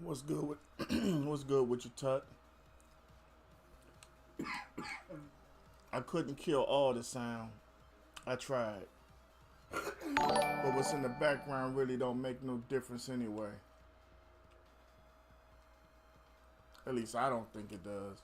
What's good with what's good with you, Tut? I couldn't kill all the sound. I tried. But what's in the background really don't make no difference anyway. At least I don't think it does.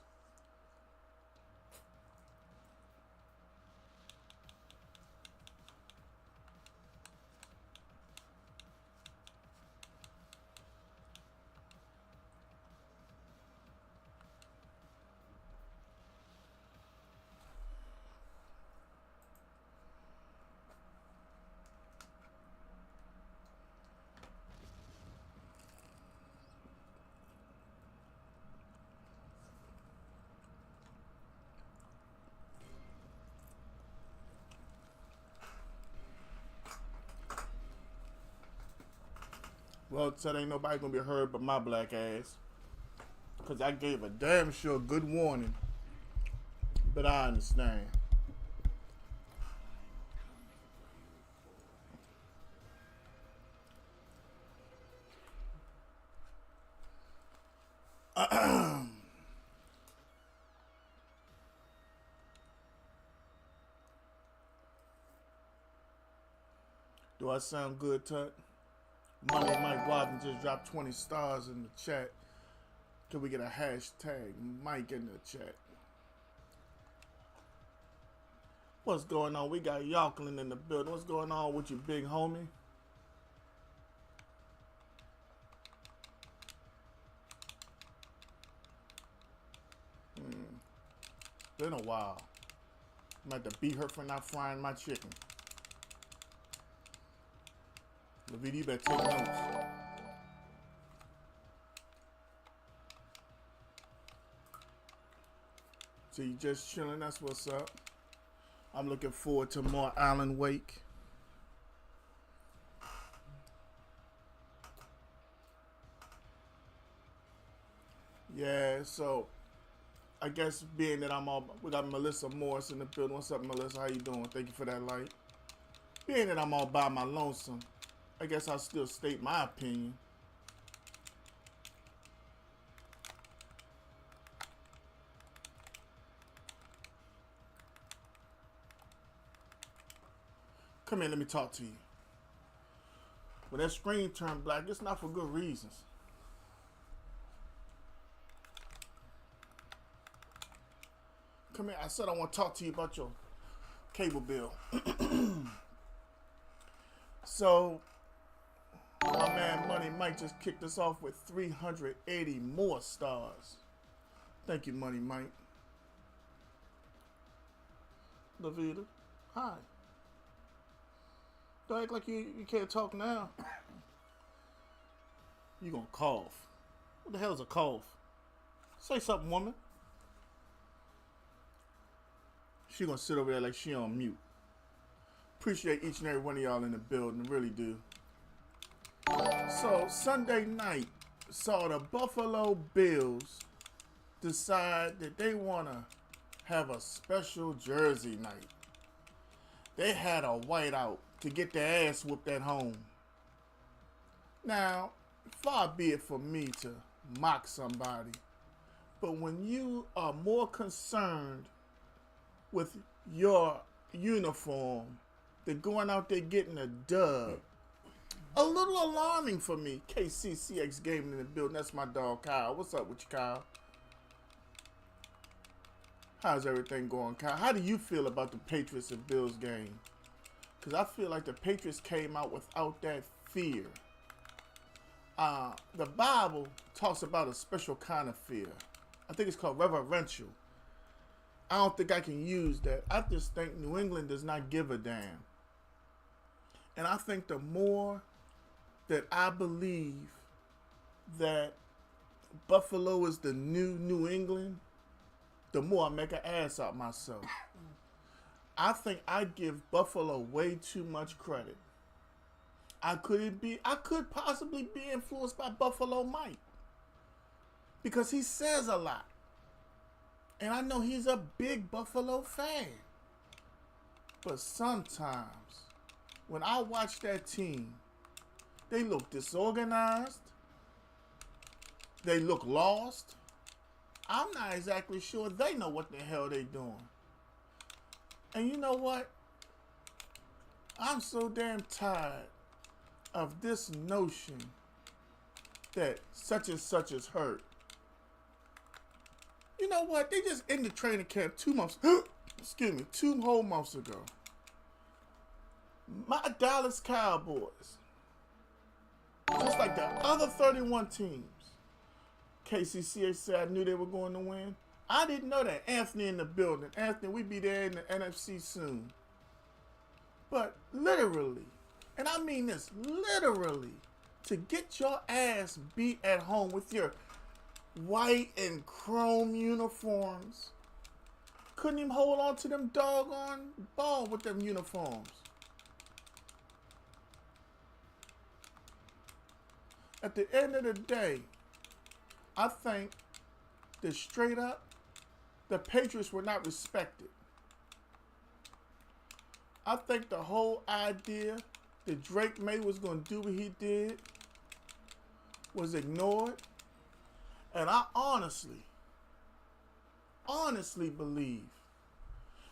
Well, Tut, ain't nobody gonna be heard but my black ass. Cause I gave a damn sure good warning. But I understand. Do I sound good, Tut? Money Mike Watson just dropped 20 stars in the chat. Can we get a hashtag Mike in the chat? What's going on? We got Yoklin in the building. What's going on with you, big homie? Been a while. I'm about to beat her for not frying my chicken. Levita, you better take notes. So you just chilling, that's what's up. I'm looking forward to more Alan Wake. Yeah, so I guess being that we got Melissa Morris in the building. What's up, Melissa? How you doing? Thank you for that light. Being that I'm all by my lonesome, I guess I'll still state my opinion. Come here, let me talk to you. When that screen turned black, it's not for good reasons. Come here, I said I want to talk to you about your cable bill. So, my man Money Mike just kicked us off with 380 more stars. Thank you, Money Mike. Levita, hi. Don't act like you can't talk now. You gonna cough. What the hell is a cough? Say something, woman. She gonna sit over there like she on mute. Appreciate each and every one of y'all in the building, really do. So, Sunday night saw the Buffalo Bills decide that they wanna have a special jersey night. They had a whiteout to get their ass whooped at home. Now, far be it for me to mock somebody, but when you are more concerned with your uniform than going out there getting a dub, a little alarming for me. KCCX Gaming in the building. That's my dog Kyle. What's up with you, Kyle? How's everything going, Kyle? How do you feel about the Patriots and Bills game? Because I feel like the Patriots came out without that fear. The Bible talks about a special kind of fear. I think it's called reverential. I don't think I can use that. I just think New England does not give a damn. And I think the more that I believe that Buffalo is the new New England, the more I make an ass out myself. I think I give Buffalo way too much credit. I could possibly be influenced by Buffalo Mike. Because he says a lot. And I know he's a big Buffalo fan. But sometimes, when I watch that team, they look disorganized. they look lost. I'm not exactly sure they know what the hell they doing. And you know what? I'm so damn tired of this notion that such and such is hurt. You know what? They just ended training camp 2 months, excuse me, 2 whole months ago. My Dallas Cowboys, just like the other 31 teams, KCCA said I knew they were going to win. I didn't know that. Anthony in the building. Anthony, we be there in the NFC soon. But literally, and I mean this, literally, to get your ass beat at home with your white and chrome uniforms, couldn't even hold on to them doggone ball with them uniforms. At the end of the day, I think that straight up, the Patriots were not respected. I think the whole idea that Drake May was going to do what he did was ignored. And I honestly believe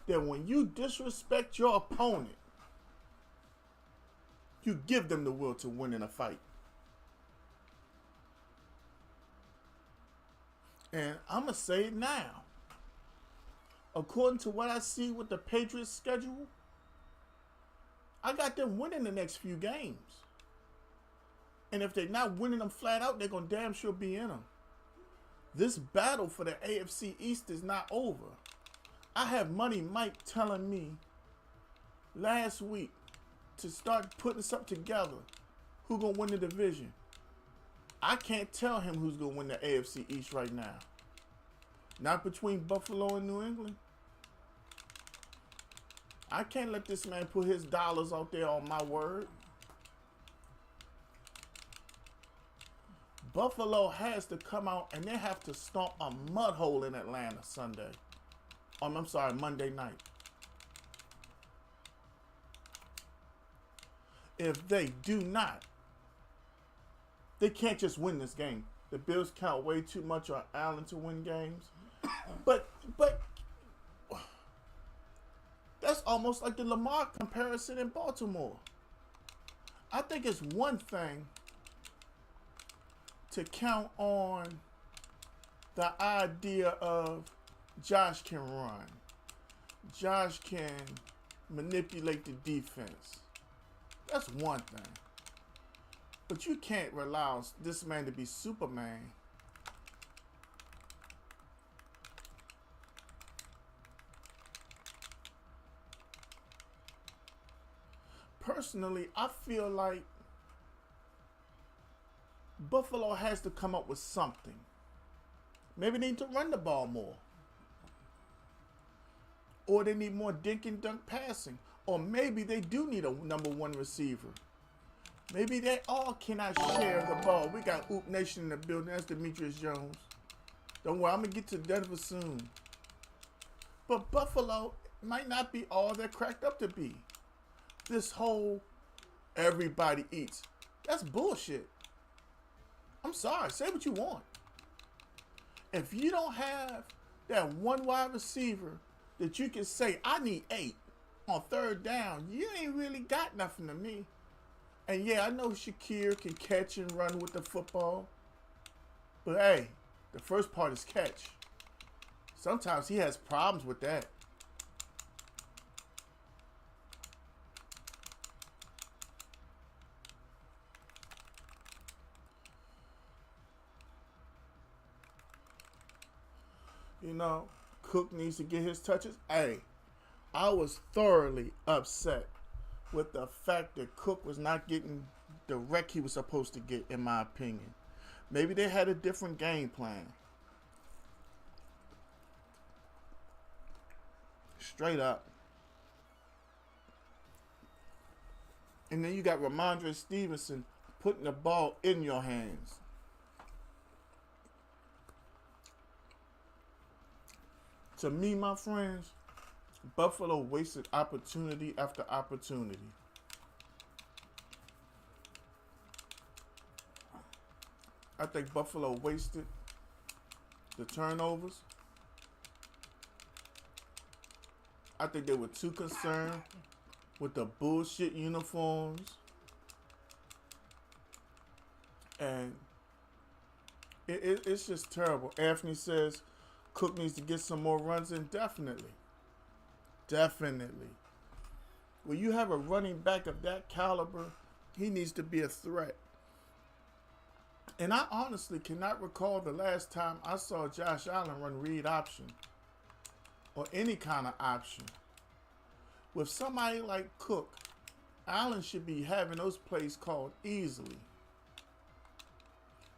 that when you disrespect your opponent, you give them the will to win in a fight. And I'm going to say it now. According to what I see with the Patriots' schedule, I got them winning the next few games. And if they're not winning them flat out, they're going to damn sure be in them. This battle for the AFC East is not over. I have Money Mike telling me last week to start putting something together. Who's going to win the division? I can't tell him who's going to win the AFC East right now. Not between Buffalo and New England. I can't let this man put his dollars out there on my word. Buffalo has to come out and they have to stomp a mud hole in Atlanta Sunday. I'm sorry, Monday night. If they do not, they can't just win this game. The Bills count way too much on Allen to win games. But that's almost like the Lamar comparison in Baltimore. I think it's one thing to count on the idea of Josh can run. Josh can manipulate the defense. That's one thing. But you can't rely on this man to be Superman. Personally, I feel like Buffalo has to come up with something. Maybe they need to run the ball more. Or they need more dink and dunk passing. Or maybe they do need a number 1 receiver. Maybe they all cannot share the ball. We got Oop Nation in the building. That's Demetrius Jones. Don't worry, I'm going to get to Denver soon. But Buffalo might not be all they're cracked up to be. This whole everybody eats. That's bullshit. I'm sorry. Say what you want. If you don't have that one wide receiver that you can say, I need 8 on 3rd down, you ain't really got nothing to me. And yeah, I know Shakir can catch and run with the football. But hey, the first part is catch. Sometimes he has problems with that. You know, Cook needs to get his touches. Hey, I was thoroughly upset with the fact that Cook was not getting the rec he was supposed to get, in my opinion. Maybe they had a different game plan. Straight up. And then you got Ramondre Stevenson putting the ball in your hands. To me, my friends, Buffalo wasted opportunity after opportunity. I think Buffalo wasted the turnovers. I think they were too concerned with the bullshit uniforms. And it's just terrible. Anthony says Cook needs to get some more runs in. Definitely. Definitely. When you have a running back of that caliber, he needs to be a threat. And I honestly cannot recall the last time I saw Josh Allen run read option or any kind of option. With somebody like Cook, Allen should be having those plays called easily.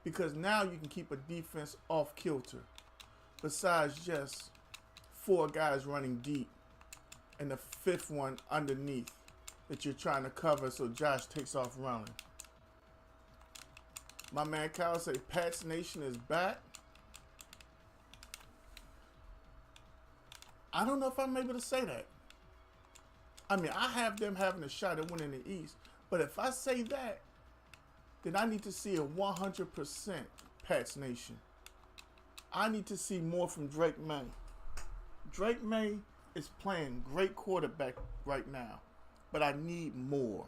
Because now you can keep a defense off kilter. Besides just 4 guys running deep and the 5th one underneath that you're trying to cover so Josh takes off running. My man Kyle say Pats Nation is back. I don't know if I'm able to say that. I mean, I have them having a shot at winning the East. But if I say that, then I need to see a 100% Pats Nation. I need to see more from Drake May. Drake May is playing great quarterback right now, but I need more.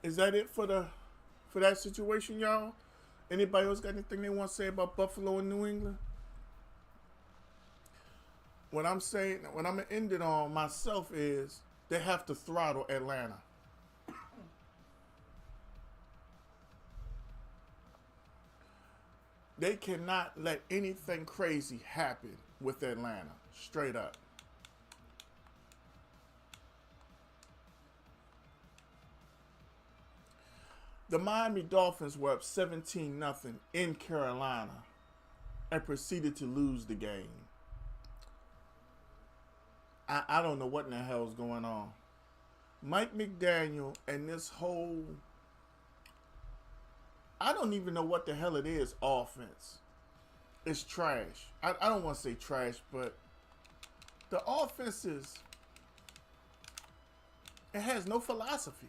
Is that it for that situation, y'all? Anybody else got anything they want to say about Buffalo and New England? What I'm going to end it on myself is they have to throttle Atlanta. They cannot let anything crazy happen with Atlanta. Straight up. The Miami Dolphins were up 17-0 in Carolina and proceeded to lose the game. I don't know what in the hell is going on. Mike McDaniel and this whole, I don't even know what the hell it is, offense. It's trash. I don't want to say trash, but the offense it has no philosophy.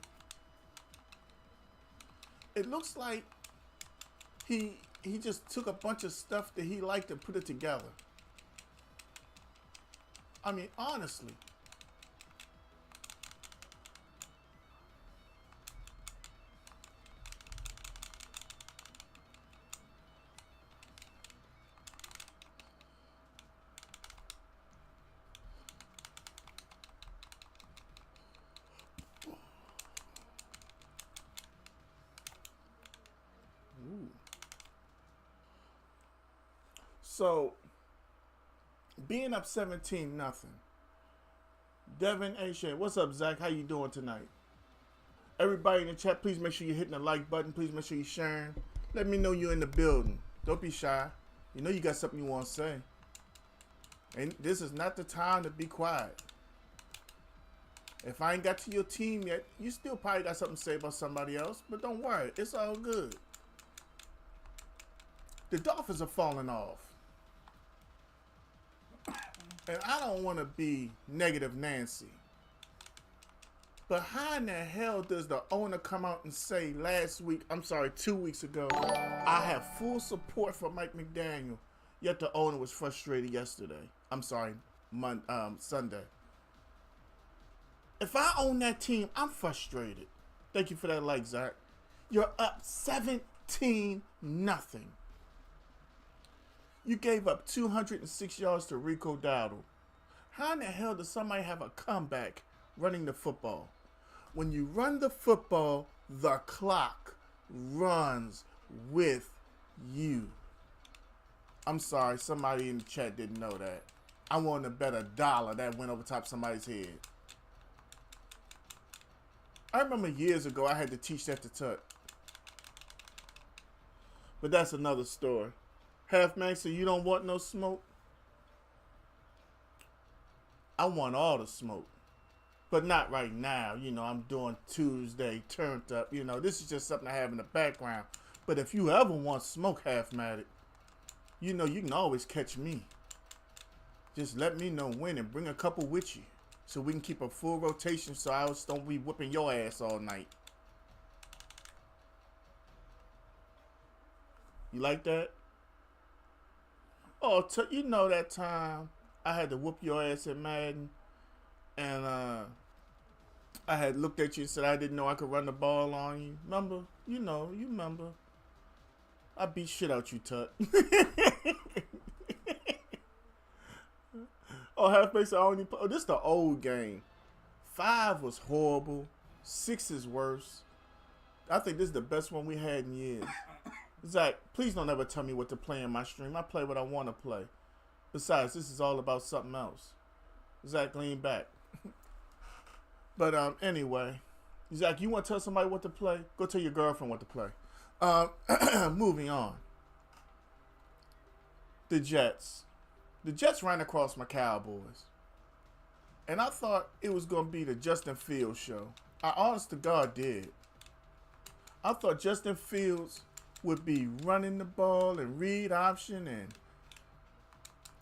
It looks like he just took a bunch of stuff that he liked and put it together. I mean, honestly. Ooh. So, being up 17-0. Devin Ashen, what's up, Zach? How you doing tonight? Everybody in the chat, please make sure you're hitting the like button. Please make sure you're sharing. Let me know you're in the building. Don't be shy. You know you got something you want to say. And this is not the time to be quiet. If I ain't got to your team yet, you still probably got something to say about somebody else. But don't worry. It's all good. The Dolphins are falling off. And I don't want to be negative Nancy. But how in the hell does the owner come out and say 2 weeks ago, I have full support for Mike McDaniel, yet the owner was frustrated yesterday. Sunday. If I own that team, I'm frustrated. Thank you for that like, Zach. You're up 17-0. You gave up 206 yards to Rico Dowdle. How in the hell does somebody have a comeback running the football? When you run the football, the clock runs with you. I'm sorry, somebody in the chat didn't know that. I wanted to bet $1 that went over top somebody's head. I remember years ago I had to teach that to Tut. But that's another story. Half man, so you don't want no smoke? I want all the smoke. But not right now. You know, I'm doing Tuesday, Turnt up. You know, this is just something I have in the background. But if you ever want smoke half-matic, you know you can always catch me. Just let me know when and bring a couple with you so we can keep a full rotation so I just don't be whipping your ass all night. You like that? Oh, you know that time I had to whoop your ass at Madden and I had looked at you and said I didn't know I could run the ball on you. Remember? You know, you remember. I beat shit out you, Tut. Oh, half-base I only play. Oh, this is the old game. 5 was horrible. 6 is worse. I think this is the best one we had in years. Zach, please don't ever tell me what to play in my stream. I play what I want to play. Besides, this is all about something else. Zach, lean back. But anyway, Zach, you want to tell somebody what to play? Go tell your girlfriend what to play. Moving on. The Jets. The Jets ran across my Cowboys. And I thought it was going to be the Justin Fields show. I honest to God did. I thought Justin Fields would be running the ball and read option and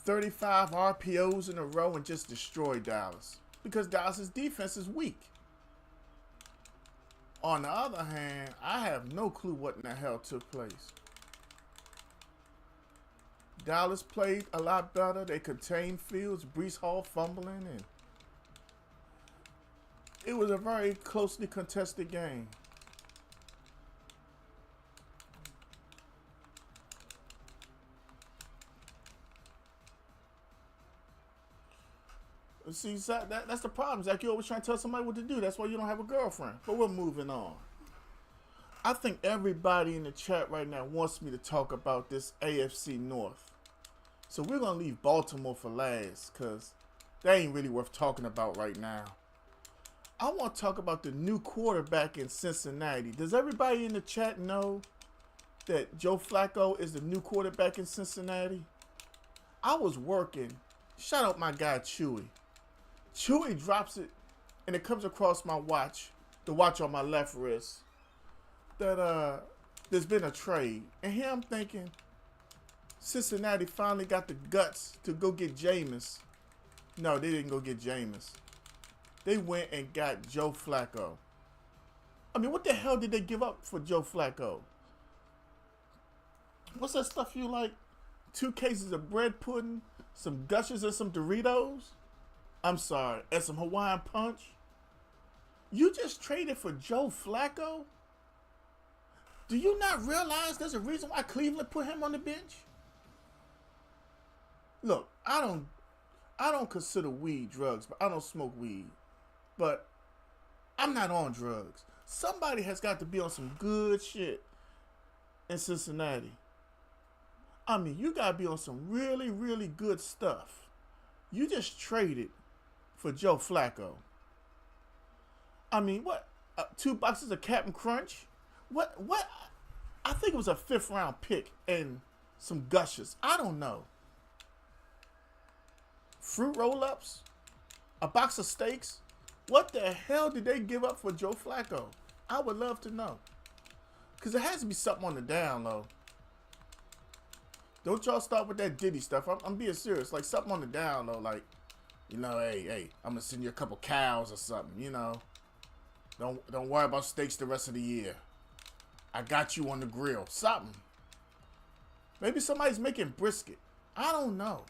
35 RPOs in a row and just destroy Dallas. Because Dallas' defense is weak. On the other hand, I have no clue what in the hell took place. Dallas played a lot better. They contained Fields, Breece Hall fumbling, and it was a very closely contested game. See, Zach, that's the problem, Zach. You're always trying to tell somebody what to do. That's why you don't have a girlfriend. But we're moving on. I think everybody in the chat right now wants me to talk about this AFC North. So we're going to leave Baltimore for last because that ain't really worth talking about right now. I want to talk about the new quarterback in Cincinnati. Does everybody in the chat know that Joe Flacco is the new quarterback in Cincinnati? I was working. Shout out my guy Chewy. Chewy drops it and it comes across my watch, the watch on my left wrist, that there's been a trade. And here I'm thinking, Cincinnati finally got the guts to go get Jameis. No, they didn't go get Jameis. They went and got Joe Flacco. I mean, what the hell did they give up for Joe Flacco? What's that stuff you like? 2 cases of bread pudding, some Gushers and some Doritos? I'm sorry, and some Hawaiian Punch? You just traded for Joe Flacco? Do you not realize there's a reason why Cleveland put him on the bench? Look, I don't consider weed drugs, but I don't smoke weed. But I'm not on drugs. Somebody has got to be on some good shit in Cincinnati. I mean, you got to be on some really, really good stuff. You just traded for Joe Flacco. I mean, what? 2 boxes of Captain Crunch? What? I think it was a 5th round pick and some Gushers. I don't know. Fruit roll-ups? A box of steaks? What the hell did they give up for Joe Flacco? I would love to know. Because there has to be something on the down low. Don't y'all start with that Diddy stuff. I'm being serious. Like something on the down low. Like, you know, hey, I'm going to send you a couple cows or something, you know. Don't worry about steaks the rest of the year. I got you on the grill. Something. Maybe somebody's making brisket. I don't know.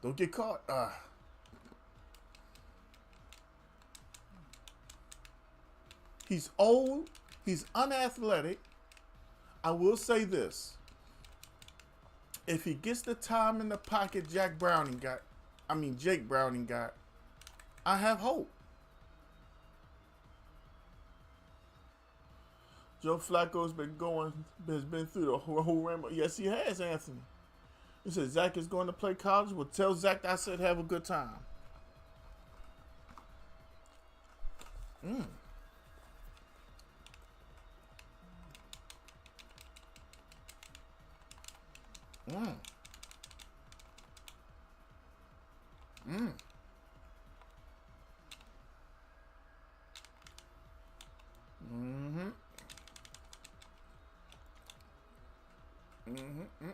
Don't get caught. He's old. He's unathletic. I will say this. If he gets the time in the pocket Jake Browning got, I have hope. Joe Flacco's been through the whole rainbow. Yes, he has, Anthony. He said Zach is going to play college. Well, tell Zach I said have a good time. Mm. Mm-hmm. Mm-hmm.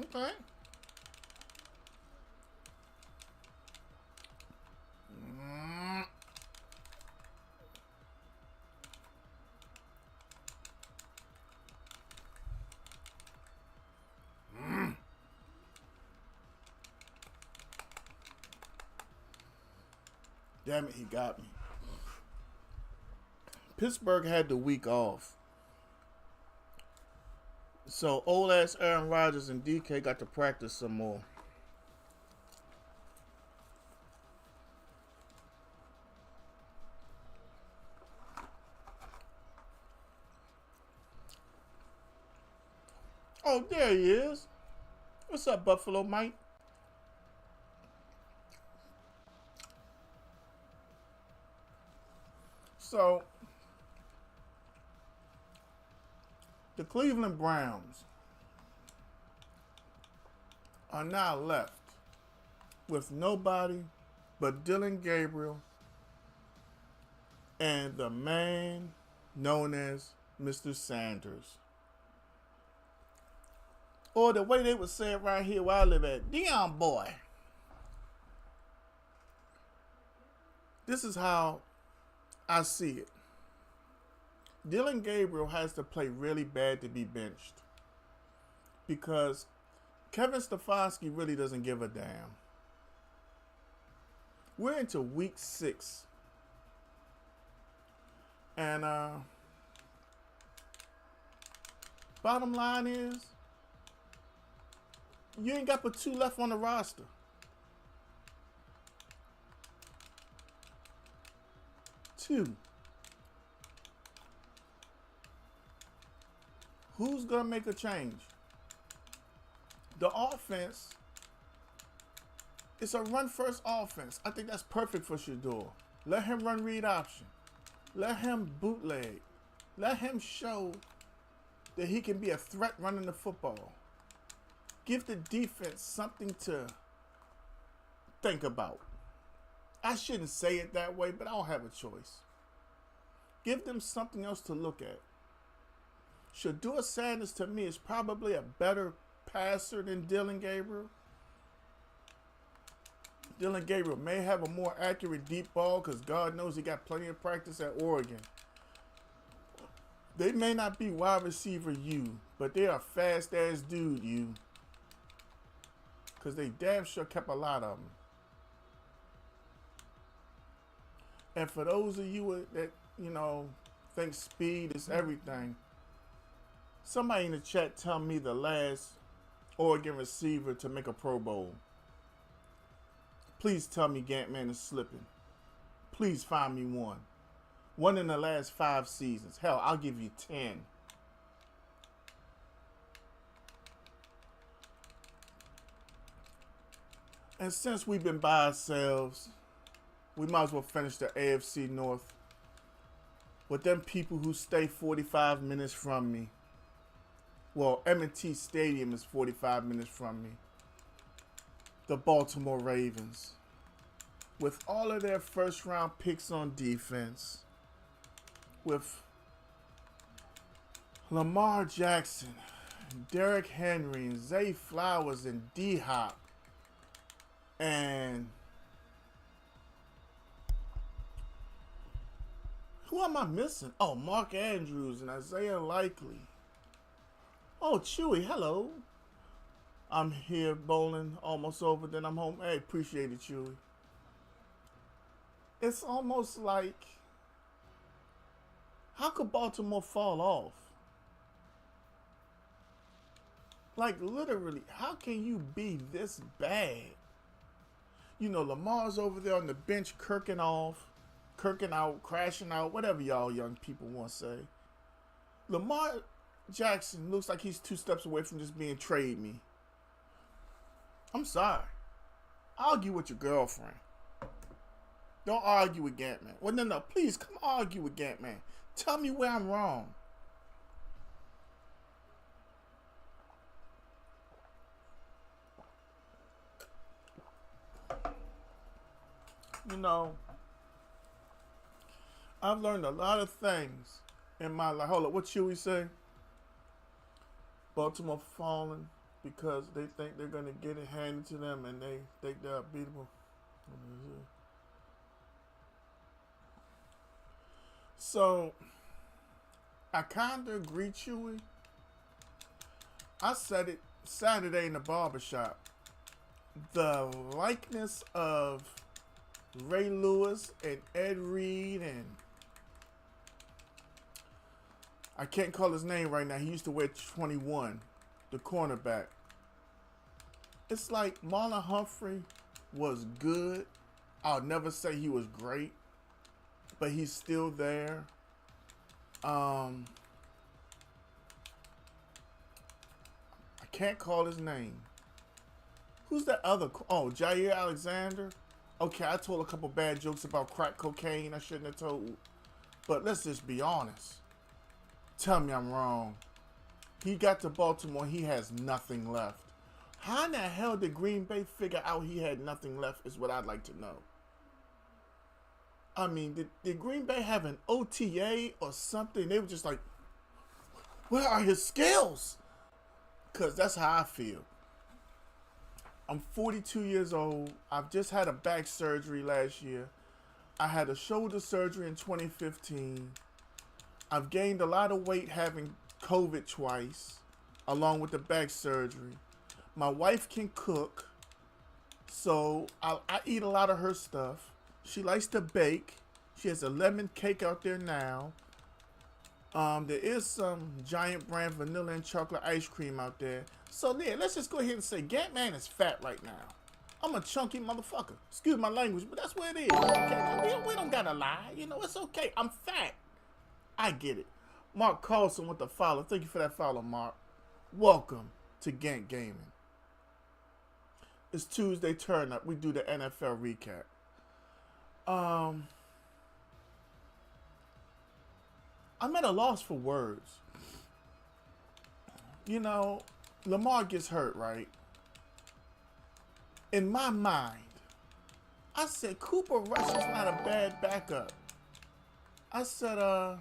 Okay. Mm. Mm. Damn it, he got me. Pittsburgh had the week off. So old ass Aaron Rodgers and DK got to practice some more. Oh, there he is. What's up, Buffalo Mike? So, the Cleveland Browns are now left with nobody but Dylan Gabriel and the man known as Mr. Sanders. Or the way they would say it right here where I live at, Dion boy. This is how I see it. Dylan Gabriel has to play really bad to be benched because Kevin Stefanski really doesn't give a damn. We're into week 6. And bottom line is, you ain't got but 2 left on the roster. Two. Who's going to make a change? The offense, it's a run-first offense. I think that's perfect for Shador. Let him run read option. Let him bootleg. Let him show that he can be a threat running the football. Give the defense something to think about. I shouldn't say it that way, but I don't have a choice. Give them something else to look at. Shador Sanders, to me, is probably a better passer than Dylan Gabriel. Dylan Gabriel may have a more accurate deep ball because God knows he got plenty of practice at Oregon. They may not be wide receiver you, but they are fast-ass dude you. Because they damn sure kept a lot of them. And for those of you that, think speed is everything, somebody in the chat tell me the last Oregon receiver to make a Pro Bowl. Please tell me Gantman is slipping. Please find me one. One in the last 5 seasons. Hell, I'll give you 10. And since we've been by ourselves, we might as well finish the AFC North with them people who stay 45 minutes from me. Well, M&T Stadium is 45 minutes from me. The Baltimore Ravens. With all of their first-round picks on defense, with Lamar Jackson, Derrick Henry, and Zay Flowers, and D-Hop, and who am I missing? Oh, Mark Andrews and Isaiah Likely. Oh, Chewy, hello. I'm here bowling, almost over, then I'm home. Hey, appreciate it, Chewy. It's almost like, how could Baltimore fall off? Like, literally, how can you be this bad? Lamar's over there on the bench kirking out, crashing out, whatever y'all young people want to say. Lamar Jackson looks like he's 2 steps away from just being trade me. I'm sorry. Argue with your girlfriend. Don't argue with Gantman. Well, no, please come argue with Gantman. Tell me where I'm wrong. I've learned a lot of things in my life. Hold up, what Chewy say? Baltimore falling because they think they're going to get it handed to them and they think they're unbeatable. So, I kind of agree, Chewy. I said it Saturday in the barbershop. The likeness of Ray Lewis and Ed Reed and I can't call his name right now. He used to wear 21, the cornerback. It's like Marlon Humphrey was good. I'll never say he was great, but he's still there. I can't call his name. Who's that other? Oh, Jair Alexander. Okay, I told a couple bad jokes about crack cocaine I shouldn't have told. But let's just be honest. Tell me I'm wrong. He got to Baltimore, he has nothing left. How in the hell did Green Bay figure out he had nothing left is what I'd like to know. I mean, did Green Bay have an OTA or something? They were just like, where are his skills? Because that's how I feel. I'm 42 years old. I've just had a back surgery last year. I had a shoulder surgery in 2015. I've gained a lot of weight having COVID twice, along with the back surgery. My wife can cook, so I eat a lot of her stuff. She likes to bake. She has a lemon cake out there now. There is some Giant brand vanilla and chocolate ice cream out there. So yeah, let's just go ahead and say Gant Man is fat right now. I'm a chunky motherfucker. Excuse my language, but that's what it is. Okay? We don't gotta lie. You know, it's okay. I'm fat. I get it. Mark Carlson with the follow. Thank you for that follow, Mark. Welcome to Gantt Gaming. It's Tuesday Turn Up. We do the NFL recap. I'm at a loss for words. You know, Lamar gets hurt, right? In my mind, I said Cooper Rush is not a bad backup. I said,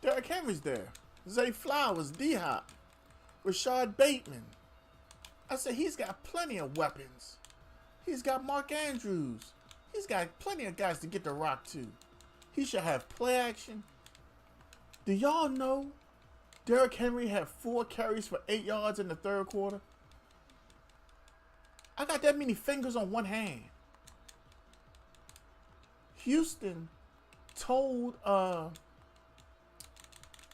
Derrick Henry's there. Zay Flowers, D-Hop, Rashad Bateman. I said he's got plenty of weapons. He's got Mark Andrews. He's got plenty of guys to get the rock to. He should have play action. Do y'all know Derrick Henry had 4 carries for 8 yards in the third quarter? I got that many fingers on one hand. Houston told,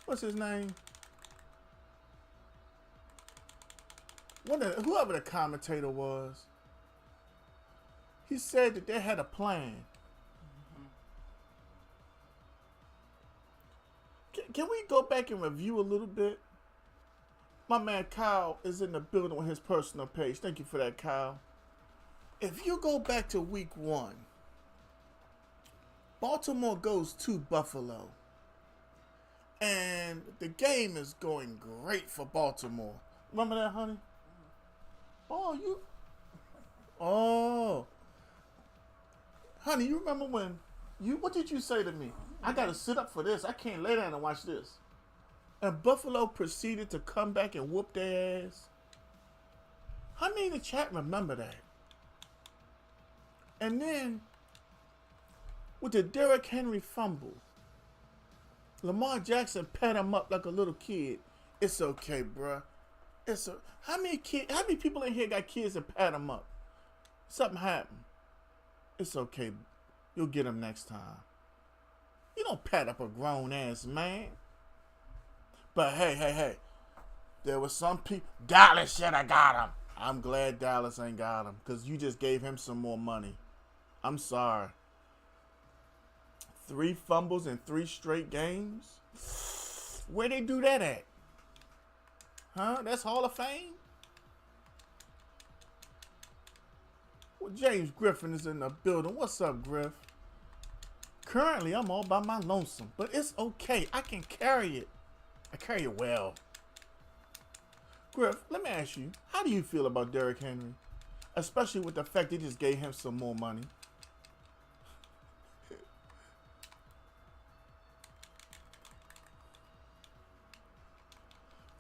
what's his name? Whoever the commentator was. He said that they had a plan. Can we go back and review a little bit? My man Kyle is in the building on his personal page. Thank you for that, Kyle. If you go back to week 1, Baltimore goes to Buffalo. And the game is going great for Baltimore. Remember that, honey? Oh. Honey, you remember when what did you say to me? I gotta sit up for this. I can't lay down and watch this. And Buffalo proceeded to come back and whoop their ass. How many in the chat remember that? And then, with the Derrick Henry fumble, Lamar Jackson pat him up like a little kid. It's okay, bruh. How many people in here got kids that pat them up? Something happened. It's okay. You'll get them next time. You don't pat up a grown ass man. But hey. There was some people. Dallas should have got him. I'm glad Dallas ain't got him because you just gave him some more money. I'm sorry. 3 fumbles in 3 straight games? Where they do that at? Huh? That's Hall of Fame? Well, James Griffin is in the building. What's up, Griff? Currently, I'm all by my lonesome, but it's okay. I can carry it. I carry it well. Griff, let me ask you, how do you feel about Derrick Henry? Especially with the fact they just gave him some more money.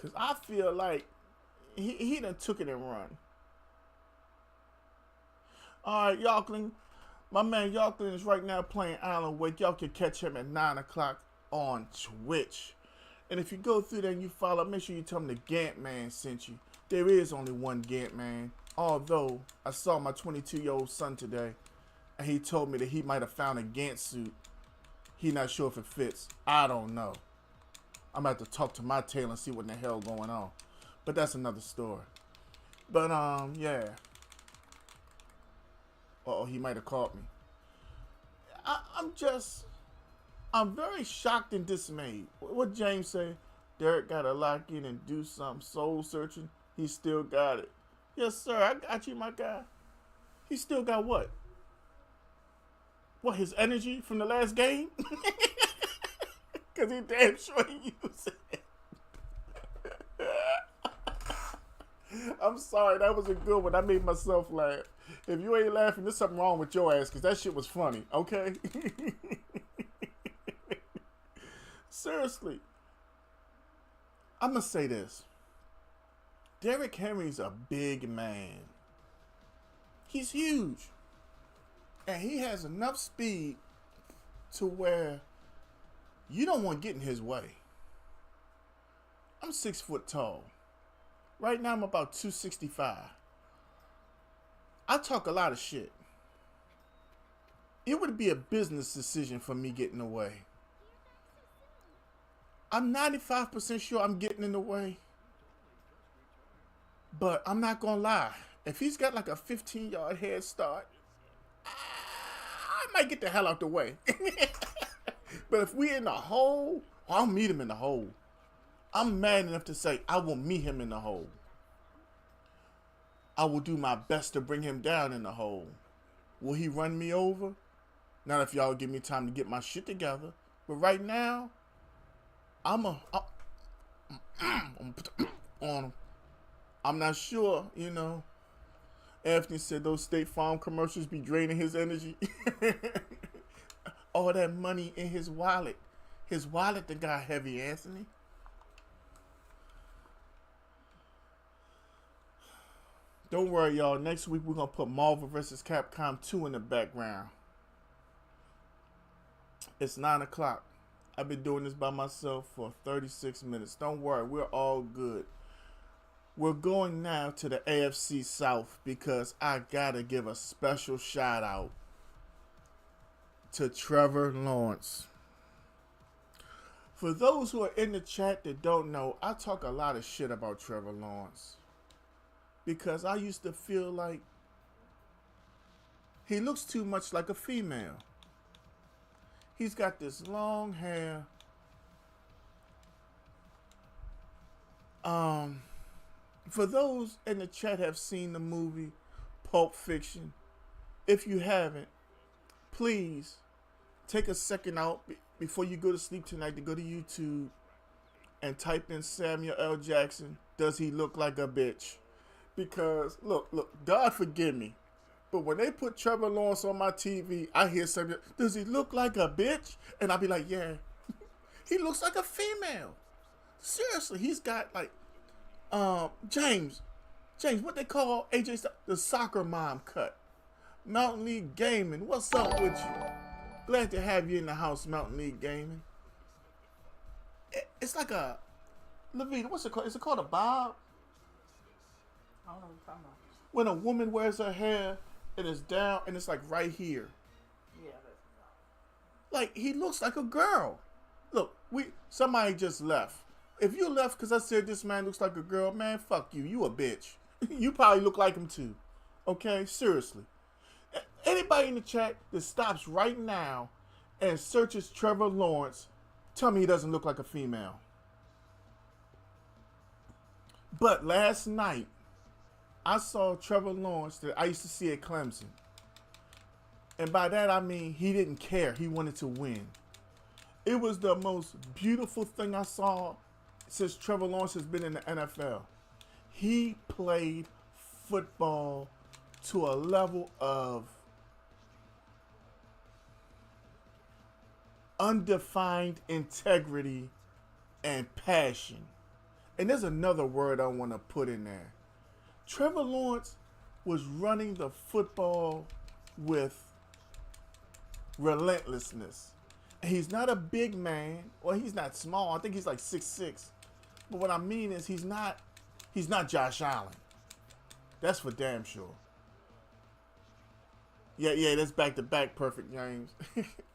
Because I feel like he done took it and run. All right, Yarkling. My man Yarkling is right now playing Alan Wake. Y'all can catch him at 9 o'clock on Twitch. And if you go through there and you follow, make sure you tell him the GANTT man sent you. There is only one GANTT man. Although, I saw my 22-year-old son today, and he told me that he might have found a GANTT suit. He not sure if it fits. I don't know. I'm about to talk to my tail and see what in the hell going on. But that's another story. But, yeah. Uh-oh, he might have caught me. I'm very shocked and dismayed. What James say? Derek got to lock in and do some soul searching. He still got it. Yes, sir. I got you, my guy. He still got what? What, his energy from the last game? Because he damn sure he used it. I'm sorry. That was a good one. I made myself laugh. If you ain't laughing, there's something wrong with your ass because that shit was funny, okay? Seriously. I'm going to say this. Derrick Henry's a big man. He's huge. And he has enough speed to where you don't want to get in his way. I'm 6 foot tall. Right now I'm about 265. I talk a lot of shit. It would be a business decision for me getting away. I'm 95% sure I'm getting in the way. But I'm not going to lie. If he's got like a 15-yard head start, I might get the hell out the way. But if we in the hole, I'll meet him in the hole. I'm mad enough to say I will meet him in the hole. I will do my best to bring him down in the hole. Will he run me over? Not if y'all give me time to get my shit together. But right now, I'm on him. I'm not sure, you know. Anthony said those State Farm commercials be draining his energy. All that money in his wallet. His wallet that got heavy, Anthony. Don't worry, y'all. Next week, we're going to put Marvel vs. Capcom 2 in the background. It's 9 o'clock. I've been doing this by myself for 36 minutes. Don't worry. We're all good. We're going now to the AFC South because I got to give a special shout out to Trevor Lawrence. For those who are in the chat that don't know, I talk a lot of shit about Trevor Lawrence. Because I used to feel like he looks too much like a female. He's got this long hair. For those in the chat have seen the movie Pulp Fiction, if you haven't, please take a second out before you go to sleep tonight to go to YouTube and type in Samuel L. Jackson, does he look like a bitch? Because, look, God forgive me, but when they put Trevor Lawrence on my TV, I hear something, does he look like a bitch? And I'll be like, yeah, he looks like a female. Seriously, he's got like, James, what they call AJ, the soccer mom cut. Mountain League Gaming, what's up with you? Glad to have you in the house, Mountain League Gaming. It's like a, Levine, what's it called? Is it called a bob? I don't know what you're talking about. When a woman wears her hair and it's down and it's like right here. Yeah, like he looks like a girl. Look, somebody just left. If you left because I said this man looks like a girl, man, fuck you. You a bitch. You probably look like him too. Okay? Seriously. Anybody in the chat that stops right now and searches Trevor Lawrence, tell me he doesn't look like a female. But last night, I saw Trevor Lawrence that I used to see at Clemson. And by that I mean he didn't care. He wanted to win. It was the most beautiful thing I saw since Trevor Lawrence has been in the NFL. He played football to a level of undefined integrity and passion. And there's another word I want to put in there. Trevor Lawrence was running the football with relentlessness. He's not a big man. Well, he's not small. I think he's like 6'6". But what I mean is he's not Josh Allen. That's for damn sure. Yeah, that's back to back perfect games.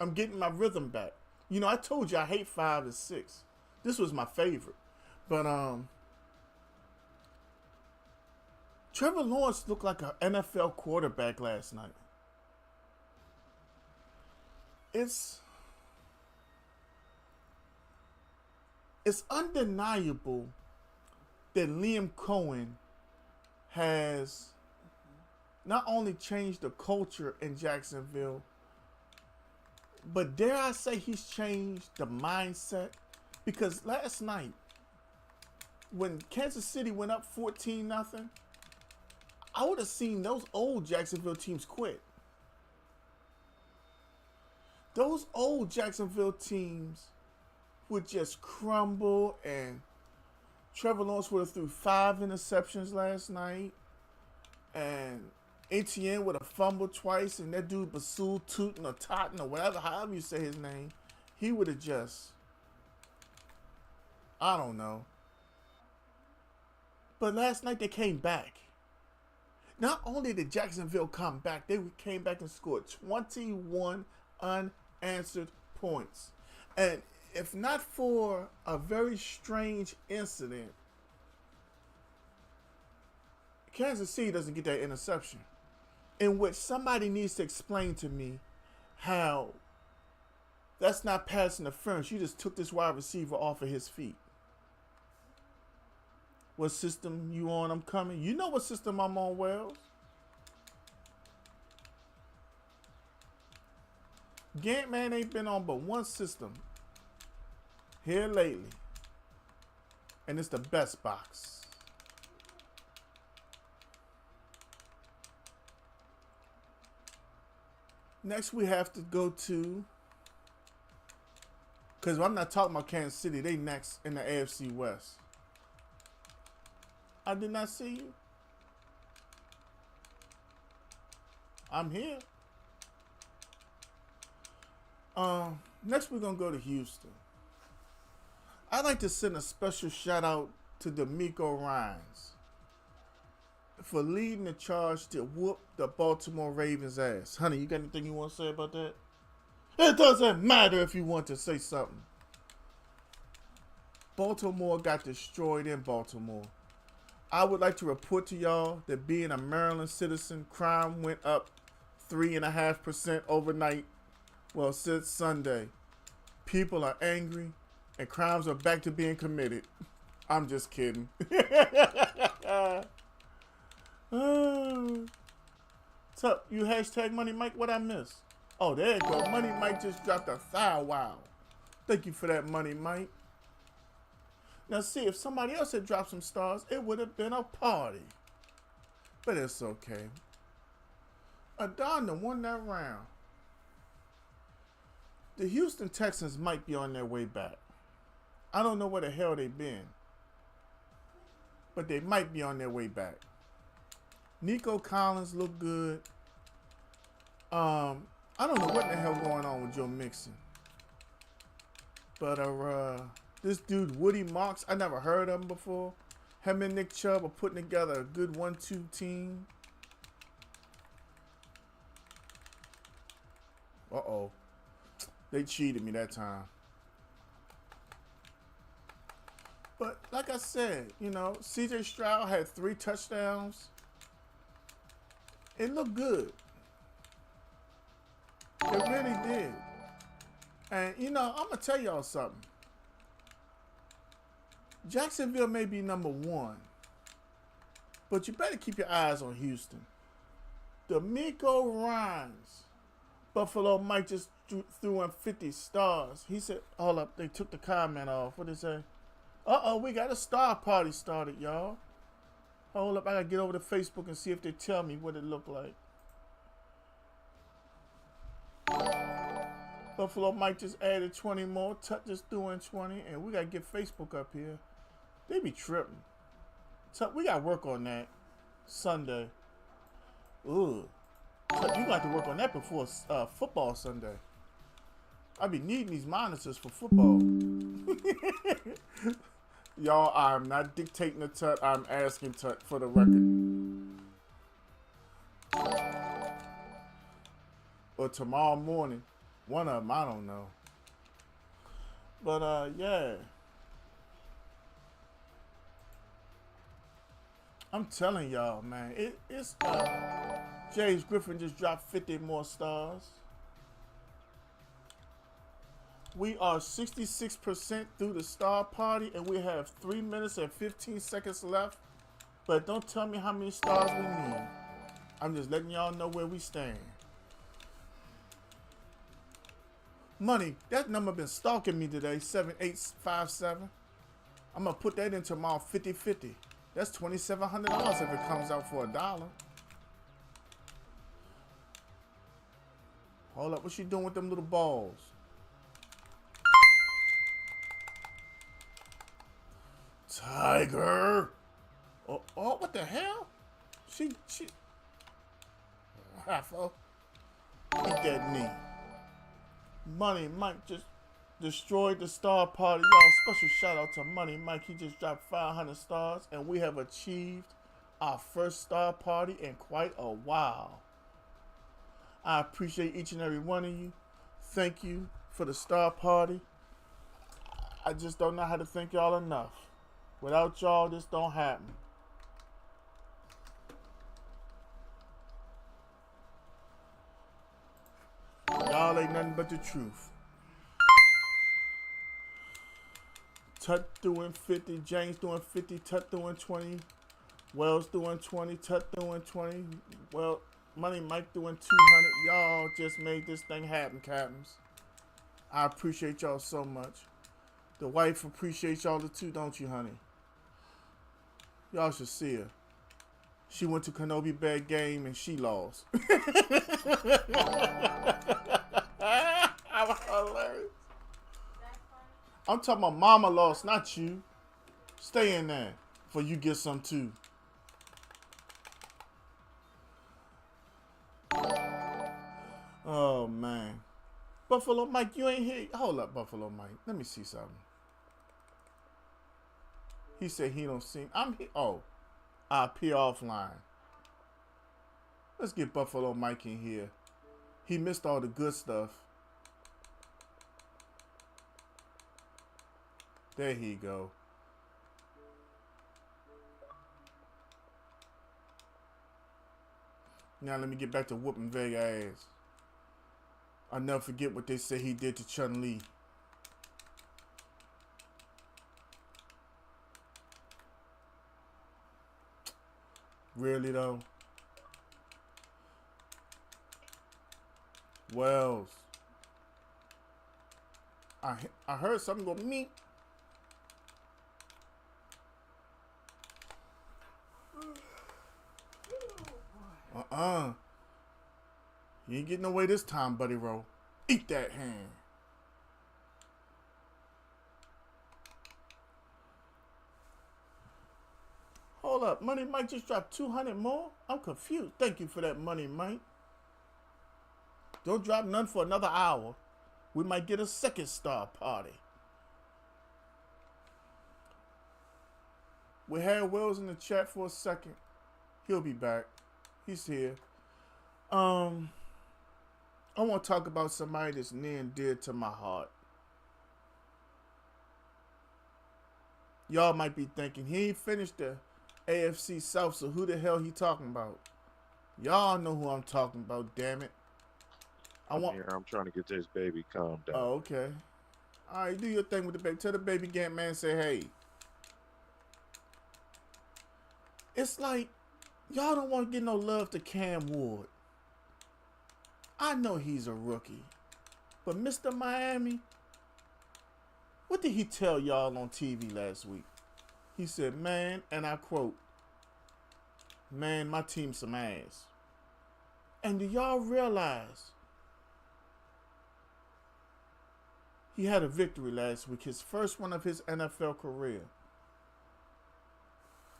I'm getting my rhythm back. You know, I told you I hate 5 and 6. This was my favorite. But Trevor Lawrence looked like an NFL quarterback last night. It's undeniable that Liam Cohen has not only changed the culture in Jacksonville, but dare I say he's changed the mindset. Because last night, when Kansas City went up 14-0, I would have seen those old Jacksonville teams quit. Those old Jacksonville teams would just crumble, and Trevor Lawrence would have threw 5 interceptions last night, and Etienne would have fumbled twice, and that dude Basul Tootin or Totten or whatever, however you say his name, he would have just, I don't know. But last night they came back. Not only did Jacksonville come back, they came back and scored 21 unanswered points. And if not for a very strange incident, Kansas City doesn't get that interception, in which somebody needs to explain to me how that's not pass interference. You just took this wide receiver off of his feet. What system you on? I'm coming. You know what system I'm on, Wells. GANTT man ain't been on but one system here lately, and it's the best box. Next we have to go to, because I'm not talking about Kansas City, they next in the AFC West. I did not see you. I'm here. Next we're gonna go to Houston. I'd like to send a special shout out to D'Amico Ryans for leading the charge to whoop the Baltimore Ravens ass. Honey, you got anything you want to say about that? It doesn't matter if you want to say something. Baltimore got destroyed in Baltimore. I would like to report to y'all that being a Maryland citizen, crime went up 3.5% overnight. Well, since Sunday. People are angry and crimes are back to being committed. I'm just kidding. So, you hashtag Money Mike? What I miss? Oh, there you go. Money Mike just dropped a thigh. Wow. Thank you for that, Money Mike. Now, see, if somebody else had dropped some stars, it would have been a party. But it's okay. Adonda won that round. The Houston Texans might be on their way back. I don't know where the hell they've been, but they might be on their way back. Nico Collins looked good. I don't know what the hell going on with Joe Mixon. But this dude, Woody Marks, I never heard of him before. Him and Nick Chubb are putting together a good 1-2 team. Uh-oh. They cheated me that time. But like I said, you know, CJ Stroud had 3 touchdowns. It looked good. It really did. And, you know, I'm going to tell y'all something. Jacksonville may be number 1, but you better keep your eyes on Houston. D'Amico Ryans. Buffalo Mike just threw in 50 stars. He said, hold up, they took the comment off. What did they say? Uh-oh, we got a star party started, y'all. Hold up, I got to get over to Facebook and see if they tell me what it looked like. Buffalo Mike just added 20 more. Tut just threw in 20, and we got to get Facebook up here. They be tripping. So we got to work on that Sunday. Ugh. So you got to work on that before football Sunday. I be needing these monitors for football. Y'all, I'm not dictating to Tut. I'm asking Tut for the record. Or tomorrow morning. One of them, I don't know. But, yeah. I'm telling y'all, man. It's, James Griffin just dropped 50 more stars. We are 66% through the star party, and we have 3 minutes and 15 seconds left. But don't tell me how many stars we need. I'm just letting y'all know where we stand. Money, that number been stalking me today, 7857. I'm going to put that in tomorrow, 50-50. That's $2,700 if it comes out for $1. Hold up, what's she doing with them little balls? Tiger. Oh, what the hell? She. Raffo. Eat that knee. Money Mike just destroyed the star party. Y'all, special shout out to Money Mike. He just dropped 500 stars, and we have achieved our first star party in quite a while. I appreciate each and every one of you. Thank you for the star party. I just don't know how to thank y'all enough. Without y'all, this don't happen. Y'all ain't nothing but the truth. Tut doing 50, James doing 50, Tut doing 20, Wells doing 20, Tut doing 20, well, Money Mike doing 200. Y'all just made this thing happen, captains. I appreciate y'all so much. The wife appreciates y'all too, don't you, honey? Y'all should see her. She went to Kenobi Bad Game and she lost. I'm hilarious. I'm talking about mama lost, not you. Stay in there before you get some too. Oh, man. Buffalo Mike, you ain't here. Hold up, Buffalo Mike. Let me see something. He said he don't see. I'm here. Oh, I'll appear offline. Let's get Buffalo Mike in here. He missed all the good stuff. There he go. Now let me get back to whooping Vega ass. I'll never forget what they say he did to Chun-Li. Really though? Wells. I heard something go meep. You ain't getting away this time, Buddy Roll. Eat that hand. Hold up. Money Mike just dropped 200 more? I'm confused. Thank you for that, Money Mike. Don't drop none for another hour. We might get a second star party. We had Wells in the chat for a second. He'll be back. He's here. I want to talk about somebody that's near and dear to my heart. Y'all might be thinking, he ain't finished the AFC South, so who the hell he talking about? Y'all know who I'm talking about, damn it. I'm trying to get this baby calmed down. Oh, okay. All right, do your thing with the baby. Tell the baby Gant Man, say, hey. It's like, y'all don't want to give no love to Cam Ward. I know he's a rookie. But Mr. Miami, what did he tell y'all on TV last week? He said, man, and I quote, man, my team's some ass. And do y'all realize he had a victory last week, his first one of his NFL career.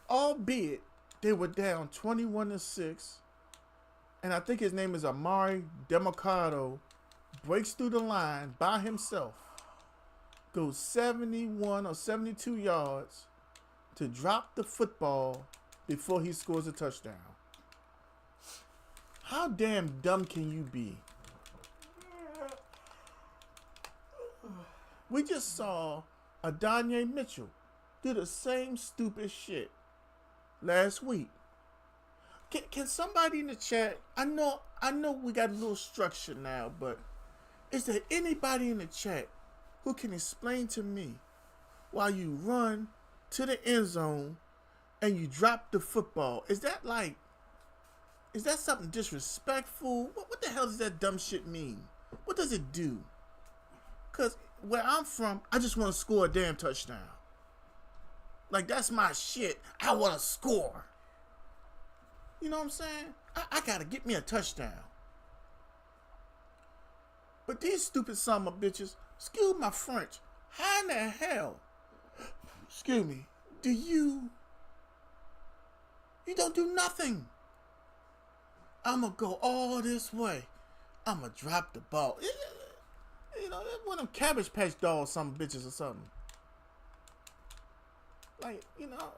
albeit they were down 21-6, and I think his name is Amari Demercado, breaks through the line by himself, goes 71 or 72 yards to drop the football before he scores a touchdown. How damn dumb can you be? We just saw Adonai Mitchell do the same stupid shit last week. Can somebody in the chat, I know we got a little structure now, but is there anybody in the chat who can explain to me why you run to the end zone and you drop the football? Is that something disrespectful? What the hell does that dumb shit mean? What does it do? Because where I'm from, I just want to score a damn touchdown. Like, that's my shit. I want to score. You know what I'm saying? I got to get me a touchdown. But these stupid son of bitches, excuse my French, how in the hell, excuse me, you don't do nothing. I'm going to go all this way. I'm going to drop the ball. You know, one of them Cabbage Patch Dolls, some bitches or something. Like, you know,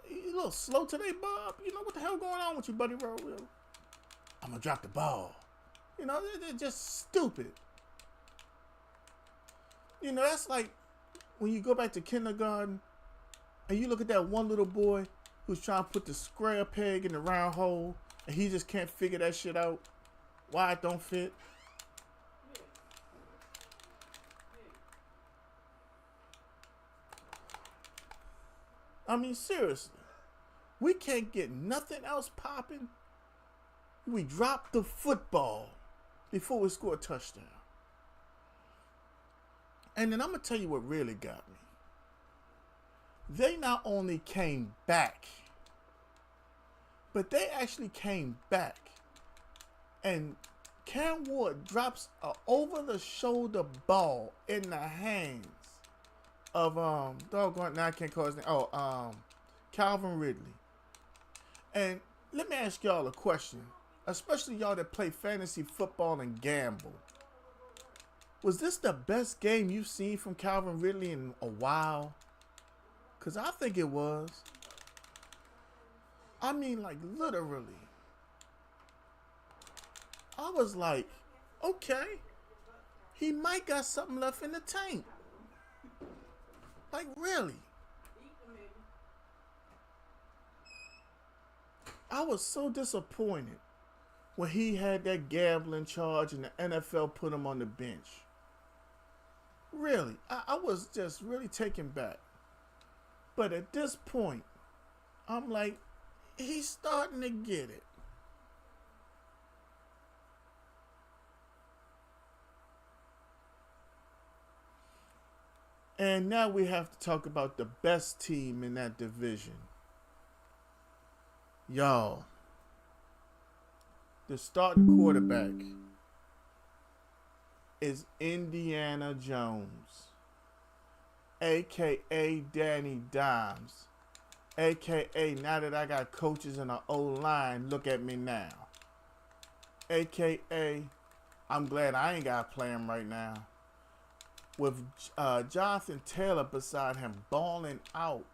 you a little slow today, Bob. You know, what the hell going on with you, buddy? I'm going to drop the ball. You know, they're just stupid. You know, that's like when you go back to kindergarten and you look at that one little boy who's trying to put the square peg in the round hole and he just can't figure that shit out. Why it don't fit. I mean, seriously. We can't get nothing else popping. We drop the football before we score a touchdown. And then I'm going to tell you what really got me. They not only came back, but they actually came back. And Cam Ward drops a over-the-shoulder ball in the hands of doggone, now I can't call his name. Calvin Ridley. And let me ask y'all a question, especially y'all that play fantasy football and gamble. Was this the best game you've seen from Calvin Ridley in a while? Because I think it was. I mean, like, literally. I was like, okay, he might got something left in the tank. Like, really? I was so disappointed when he had that gambling charge and the NFL put him on the bench. Really, I was just really taken back. But at this point, I'm like, he's starting to get it. And now we have to talk about the best team in that division. Y'all, the starting quarterback is Indiana Jones, a.k.a. Danny Dimes, a.k.a. now that I got coaches in the O-line, look at me now, a.k.a. I'm glad I ain't got to play him right now. With Jonathan Taylor beside him balling out,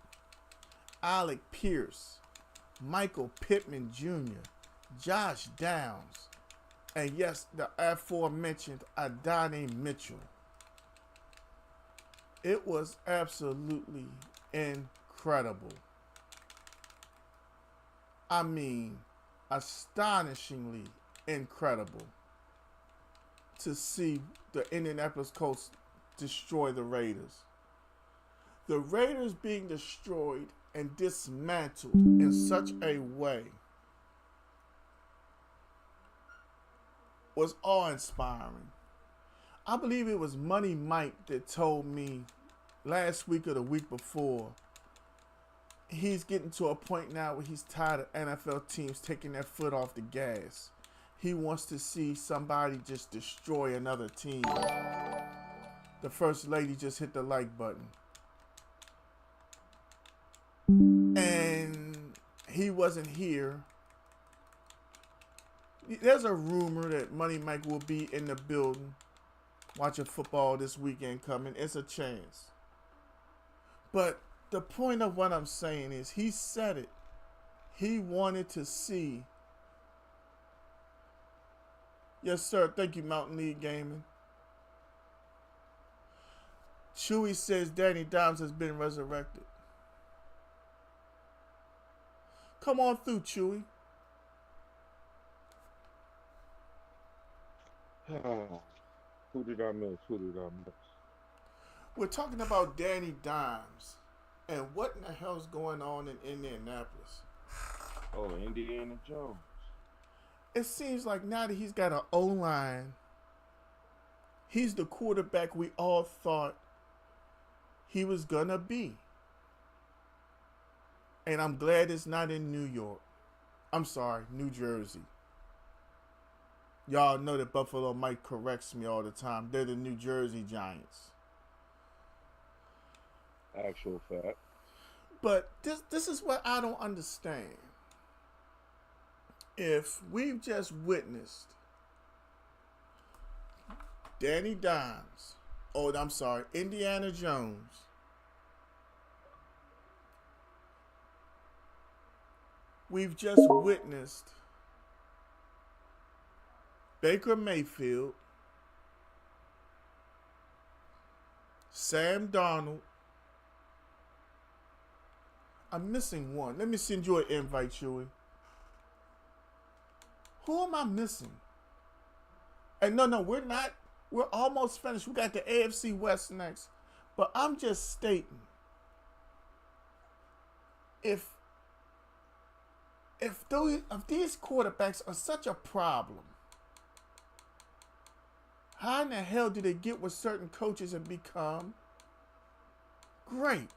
Alec Pierce, Michael Pittman Jr., Josh Downs, and yes, the aforementioned Adonai Mitchell. It was absolutely incredible. I mean, astonishingly incredible to see the Indianapolis Colts destroy the Raiders. The Raiders being destroyed and dismantled in such a way was awe-inspiring. I believe it was Money Mike that told me last week or the week before he's getting to a point now where he's tired of NFL teams taking their foot off the gas. He wants to see somebody just destroy another team. The First Lady just hit the like button. And he wasn't here. There's a rumor that Money Mike will be in the building watching football this weekend coming. It's a chance. But the point of what I'm saying is he said it. He wanted to see. Yes, sir. Thank you, Mountain League Gaming. Chewy says Danny Dimes has been resurrected. Come on through, Chewy. Who did I miss? We're talking about Danny Dimes and what in the hell's going on in Indianapolis. Oh, Indiana Jones. It seems like now that he's got an O-line, he's the quarterback we all thought he was gonna be. And I'm glad it's not in New York. I'm sorry, New Jersey. Y'all know that Buffalo Mike corrects me all the time. They're the New Jersey Giants. Actual fact. But this is what I don't understand. If we've just witnessed Danny Dimes, Indiana Jones, we've just witnessed Baker Mayfield, Sam Darnold. I'm missing one. Let me send you an invite, Chewy. Who am I missing? And no, we're not. We're almost finished. We got the AFC West next. But I'm just stating, if these quarterbacks are such a problem, how in the hell do they get with certain coaches and become great?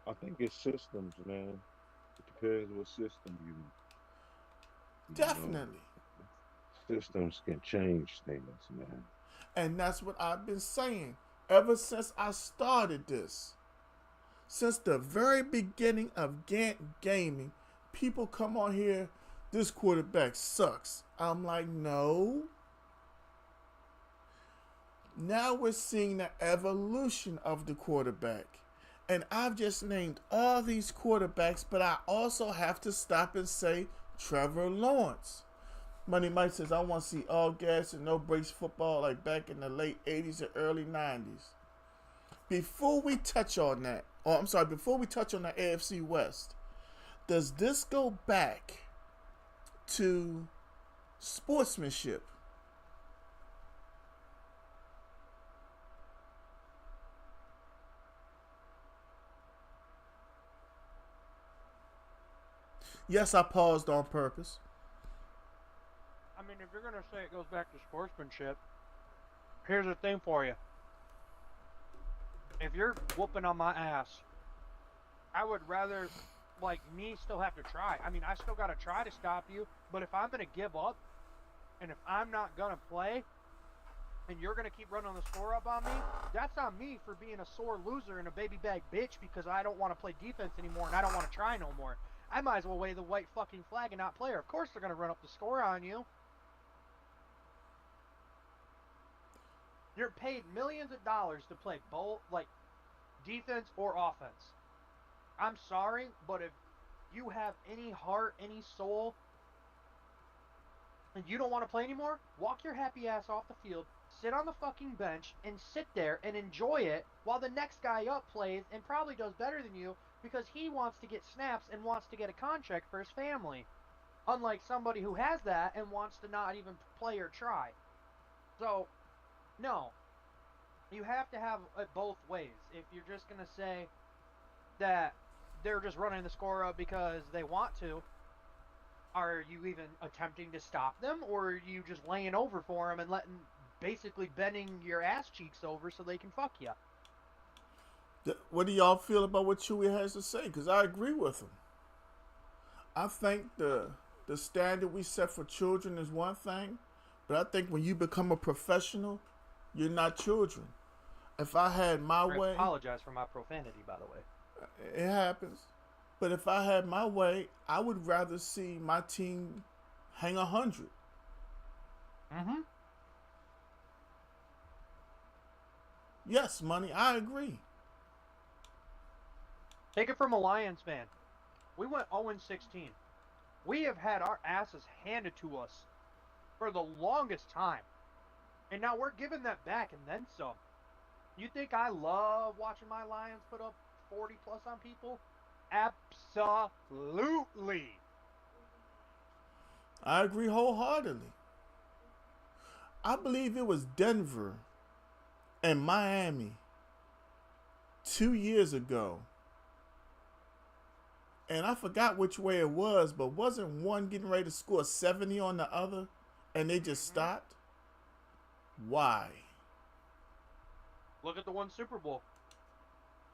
I think it's systems, man. It depends what system you Definitely. Systems can change things, man. And that's what I've been saying ever since I started this. Since the very beginning of GANTT Gaming, people come on here, this quarterback sucks. I'm like, no. Now we're seeing the evolution of the quarterback. And I've just named all these quarterbacks, but I also have to stop and say Trevor Lawrence. Money Mike says, I want to see all gas and no brakes football like back in the late 80s and early 90s. Before we touch on that, before we touch on the AFC West, does this go back to sportsmanship? Yes, I paused on purpose. I mean, if you're going to say it goes back to sportsmanship, here's the thing for you. If you're whooping on my ass, I would rather, me still have to try. I mean, I still got to try to stop you, but if I'm going to give up, and if I'm not going to play, and you're going to keep running the score up on me, that's on me for being a sore loser and a baby bag bitch because I don't want to play defense anymore and I don't want to try no more. I might as well wave the white fucking flag and not play her. Of course they're going to run up the score on you. You're paid millions of dollars to play both, defense or offense. I'm sorry, but if you have any heart, any soul, and you don't want to play anymore, walk your happy ass off the field, sit on the fucking bench, and sit there and enjoy it while the next guy up plays and probably does better than you because he wants to get snaps and wants to get a contract for his family. Unlike somebody who has that and wants to not even play or try. So, no. You have to have it both ways. If you're just going to say that they're just running the score up because they want to, are you even attempting to stop them? Or are you just laying over for them and basically bending your ass cheeks over so they can fuck you? What do y'all feel about what Chewy has to say? Because I agree with him. I think the standard we set for children is one thing, but I think when you become a professional, you're not children. If I had my way... I apologize for my profanity, by the way. It happens. But if I had my way, I would rather see my team hang 100. Mm-hmm. Yes, money. I agree. Take it from a Lions fan. We went 0-16. We have had our asses handed to us for the longest time. And now we're giving that back and then some. You think I love watching my Lions put up 40 plus on people? Absolutely. I agree wholeheartedly. I believe it was Denver and Miami 2 years ago. And I forgot which way it was, but wasn't one getting ready to score 70 on the other and they just stopped? Why? Look at the one Super Bowl.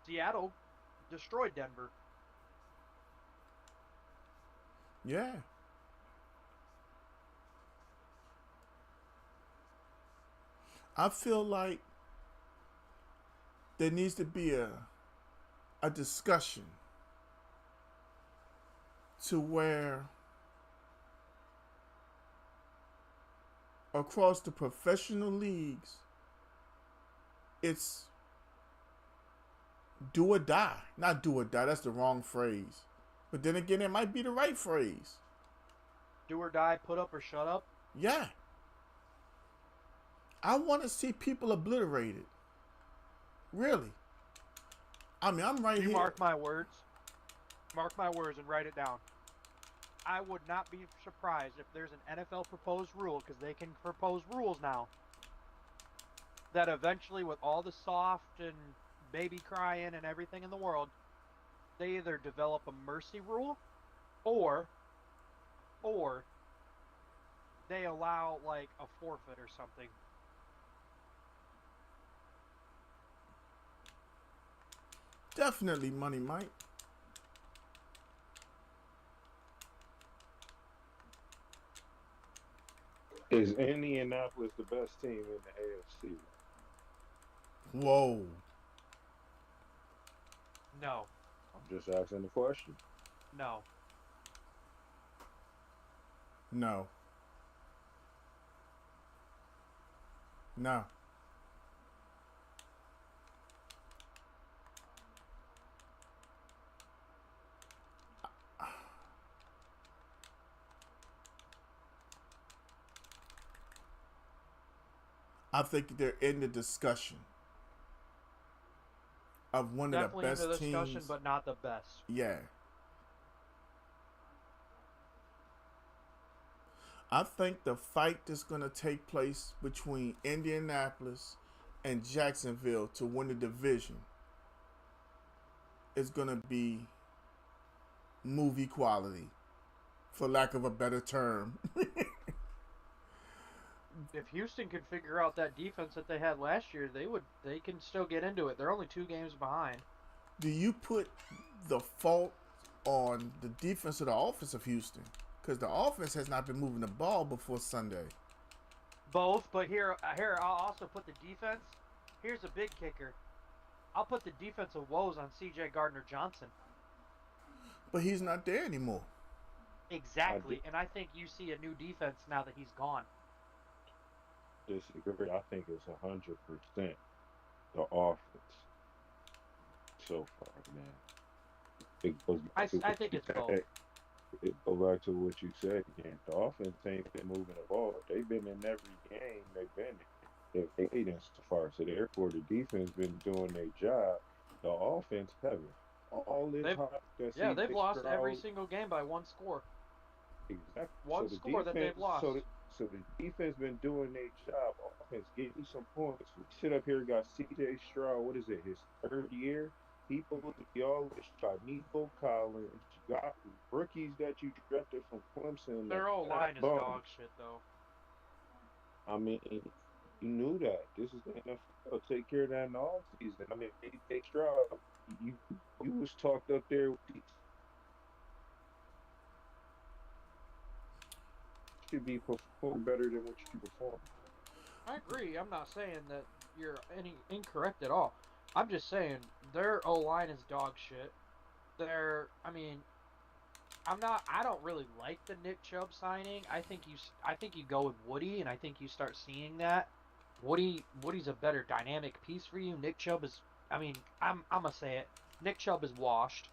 Seattle destroyed Denver. Yeah. I feel like there needs to be a discussion to where across the professional leagues it's do or die. Not do or die, that's the wrong phrase. But then again, it might be the right phrase. Do or die, put up or shut up. Yeah. I want to see people obliterated. Really. I mean, I'm right You here. mark my words. Mark my words and write it down. I would not be surprised if there's an NFL proposed rule, because they can propose rules now, that eventually with all the soft and baby crying and everything in the world, they either develop a mercy rule or they allow like a forfeit or something. Definitely Money Mike. Is Indianapolis the best team in the AFC? Whoa. No. I'm just asking the question. No. No. No. I think they're in the discussion of one Definitely of the in best the discussion, teams. but not the best. Yeah. I think the fight that's going to take place between Indianapolis and Jacksonville to win the division is going to be movie quality, for lack of a better term. If Houston could figure out that defense that they had last year, they can still get into it. They're only 2 games behind. Do you put the fault on the defense or the offense of Houston? Because the offense has not been moving the ball before Sunday. Both, but here I'll also put the defense. Here's a big kicker. I'll put the defensive woes on C.J. Gardner-Johnson. But he's not there anymore. Exactly, and I think you see a new defense now that he's gone. Disagree. I think it's 100% the offense so far, man. It goes I back to I what think you it's said. both. It go back to what you said again. The offense ain't been moving the ball. They've been in every game they've been in. They've played in so far. So therefore the defense been doing their job. The offense haven't. All this They've hype that they've CJ lost every Stroud. single game by 1 score. Exactly. One score that they've lost. So the defense been doing their job. Offense getting you some points. We sit up here got C.J. Stroud. What is it? His 3rd year. He supposed to be all this. Got Nico Collins. You got rookies that you drafted from Clemson. Their whole line is dog shit, though. I mean, you knew that. This is the NFL. Take care of that in the offseason. I mean, C.J. Stroud. You was talked up there with these. Should be perform better than what you perform. I agree. I'm not saying that you're any incorrect at all. I'm just saying their O-line is dog shit. I mean, I'm not. I don't really like the Nick Chubb signing. I think you go with Woody, and I think you start seeing that. Woody's a better dynamic piece for you. Nick Chubb is. I mean, I'm gonna say it. Nick Chubb is washed.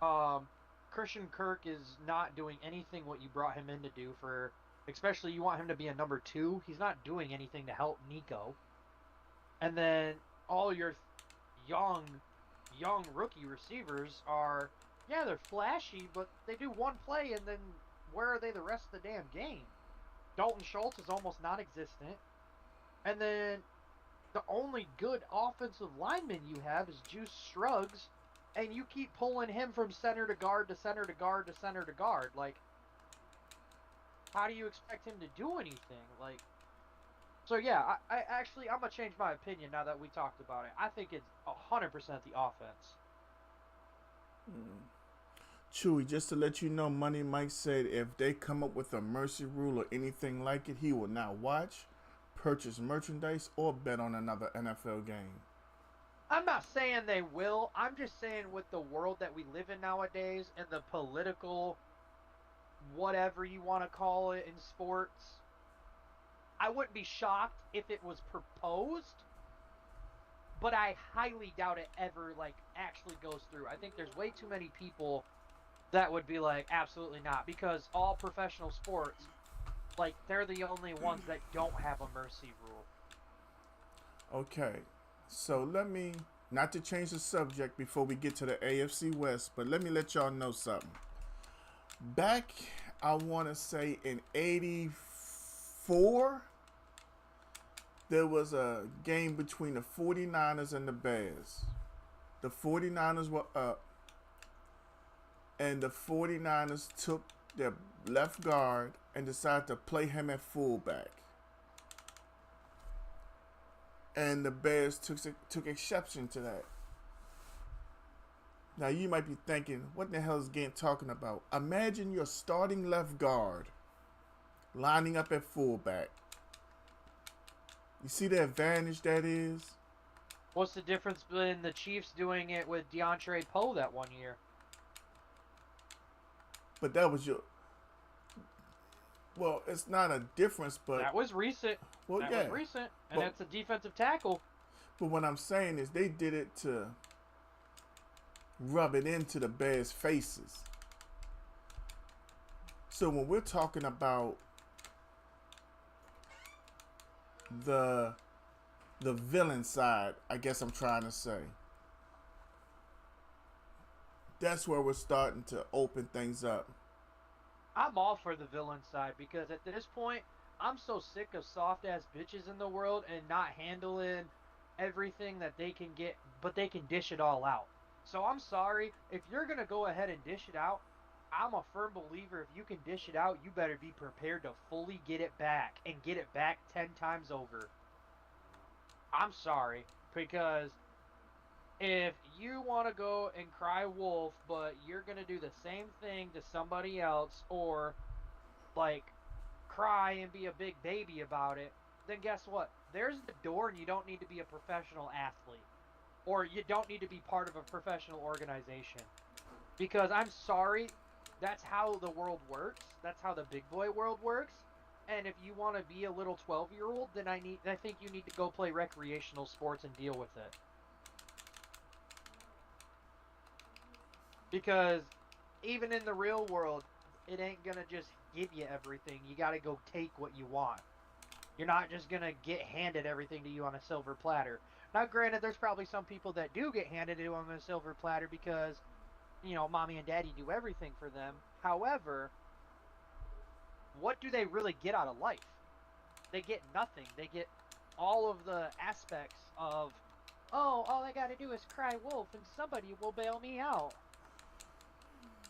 Um, Christian Kirk is not doing anything what you brought him in to do for. Especially you want him to be a number two. He's not doing anything to help Nico. And then all your young young rookie receivers are, yeah, they're flashy, but they do one play and then where are they the rest of the damn game? Dalton Schultz is almost non-existent. And then the only good offensive lineman you have is Juice Scruggs, and you keep pulling him from center to guard to center to guard to center to guard. Like, how do you expect him to do anything? Like, so yeah, I actually I'm gonna change my opinion now that we talked about it. I think it's 100% the offense. Chewy, just to let you know, Money Mike said if they come up with a mercy rule or anything like it, he will not watch, purchase merchandise, or bet on another NFL game. I'm not saying they will. I'm just saying with the world that we live in nowadays and the political whatever you want to call it in sports, I wouldn't be shocked if it was proposed, but I highly doubt it ever like actually goes through. I think there's way too many people that would be like absolutely not because all professional sports like they're the only ones that don't have a mercy rule. Okay, so let me, not to change the subject before we get to the AFC West, but let me let y'all know something. Back, I want to say in 84, there was a game between the 49ers and the Bears. The 49ers were up, and the 49ers took their left guard and decided to play him at fullback. And the Bears took exception to that. Now you might be thinking, what the hell is Gant talking about? Imagine your starting left guard lining up at fullback. You see the advantage that is? What's the difference between the Chiefs doing it with DeAndre Poe that one year? But that was your... Well, it's not a difference, but... That was recent. Well, that yeah. was recent. And that's a defensive tackle. But what I'm saying is they did it to rub it into the Bears' faces. So when we're talking about the villain side, I guess I'm trying to say, that's where we're starting to open things up. I'm all for the villain side because at this point, I'm so sick of soft ass bitches in the world and not handling everything that they can get, but they can dish it all out. So I'm sorry, if you're gonna go ahead and dish it out, I'm a firm believer if you can dish it out, you better be prepared to fully get it back and get it back 10 times over. I'm sorry, because if you want to go and cry wolf, but you're going to do the same thing to somebody else or like cry and be a big baby about it, then guess what? There's the door and you don't need to be a professional athlete or you don't need to be part of a professional organization. Because I'm sorry, that's how the world works. That's how the big boy world works. And if you want to be a little 12-year-old, then I think you need to go play recreational sports and deal with it. Because even in the real world, it ain't going to just give you everything. You got to go take what you want. You're not just going to get handed everything to you on a silver platter. Now, granted, there's probably some people that do get handed it on a silver platter because, you know, mommy and daddy do everything for them. However, what do they really get out of life? They get nothing. They get all of the aspects of, oh, all I got to do is cry wolf and somebody will bail me out.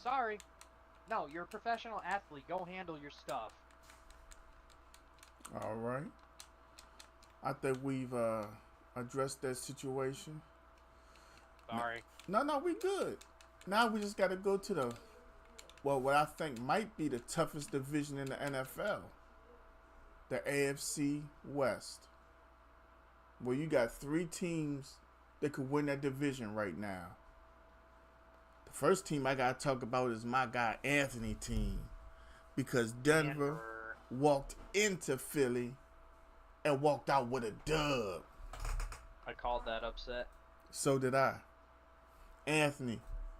Sorry. No, you're a professional athlete. Go handle your stuff. All right. I think we've addressed that situation. Sorry. No, we good. Now we just got to go to the, well, what I think might be the toughest division in the NFL, the AFC West, where you got three teams that could win that division right now. First team I gotta talk about is my guy Anthony team, because Denver walked into Philly and walked out with a dub. I called that upset. So did I. Anthony,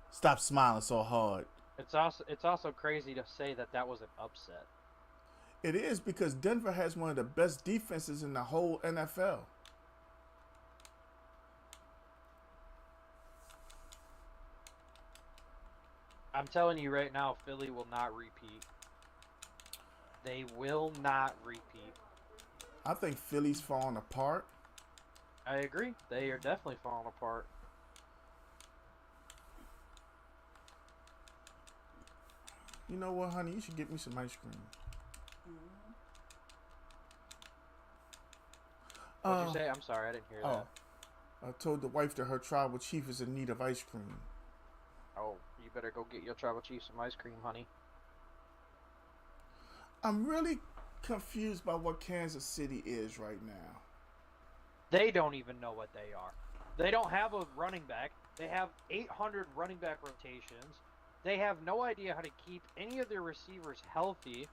stop smiling so hard. It's also crazy to say that was an upset. It is, because Denver has one of the best defenses in the whole NFL. I'm telling you right now, Philly will not repeat. They will not repeat. I think Philly's falling apart. I agree. They are definitely falling apart. You know what, honey? You should get me some ice cream. What'd you say? I'm sorry, I didn't hear that. I told the wife that her tribal chief is in need of ice cream. Oh, you better go get your tribal chief some ice cream, honey. I'm really confused by what Kansas City is right now. They don't even know what they are. They don't have a running back. They have 800 running back rotations. They have no idea how to keep any of their receivers healthy.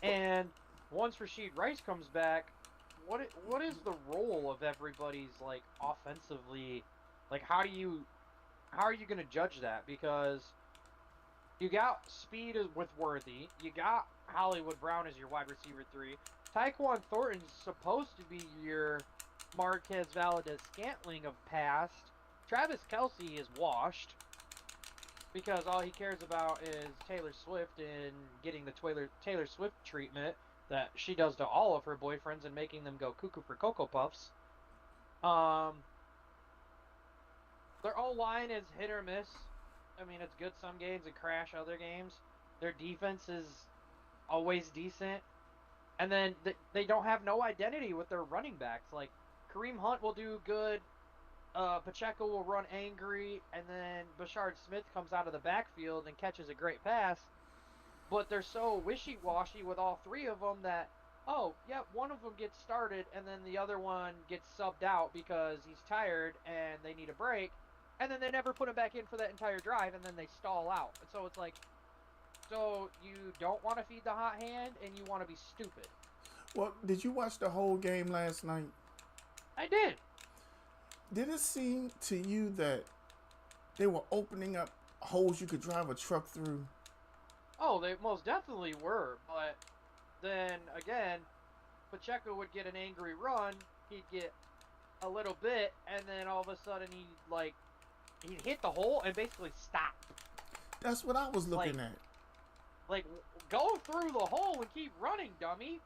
And once Rashid Rice comes back, what is the role of everybody's, like, offensively? Like, how are you going to judge that? Because you got speed with Worthy. You got Hollywood Brown as your wide receiver 3. Tyquan Thornton's supposed to be your Marquez Valdez-Scantling of past. Travis Kelce is washed, because all he cares about is Taylor Swift and getting the Taylor Swift treatment that she does to all of her boyfriends and making them go cuckoo for Cocoa Puffs. Their O-line is hit or miss. I mean, it's good some games and crash other games. Their defense is always decent. And then they don't have no identity with their running backs. Like, Kareem Hunt will do good. Pacheco will run angry, and then Bashard Smith comes out of the backfield and catches a great pass. But they're so wishy-washy with all three of them that, oh, yeah, one of them gets started, and then the other one gets subbed out because he's tired and they need a break. And then they never put him back in for that entire drive, and then they stall out. And so it's like, so you don't want to feed the hot hand, and you want to be stupid. Well, did you watch the whole game last night? I did. Did it seem to you that they were opening up holes you could drive a truck through? Oh, they most definitely were. But then, again, Pacheco would get an angry run. He'd get a little bit, and then all of a sudden he'd hit the hole and basically stop. That's what I was looking at. Like, go through the hole and keep running, dummy.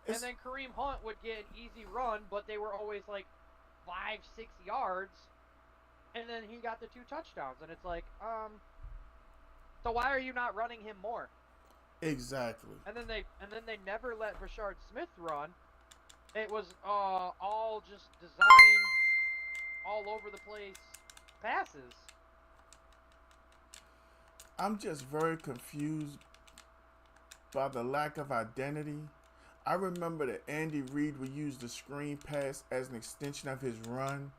And then Kareem Hunt would get an easy run, but they were always like 5-6 yards. And then he got the 2 touchdowns. And it's like, so why are you not running him more? Exactly. And then they never let Rashard Smith run. It was all just designed all over the place passes. I'm just very confused by the lack of identity. I remember that Andy Reid would use the screen pass as an extension of his run,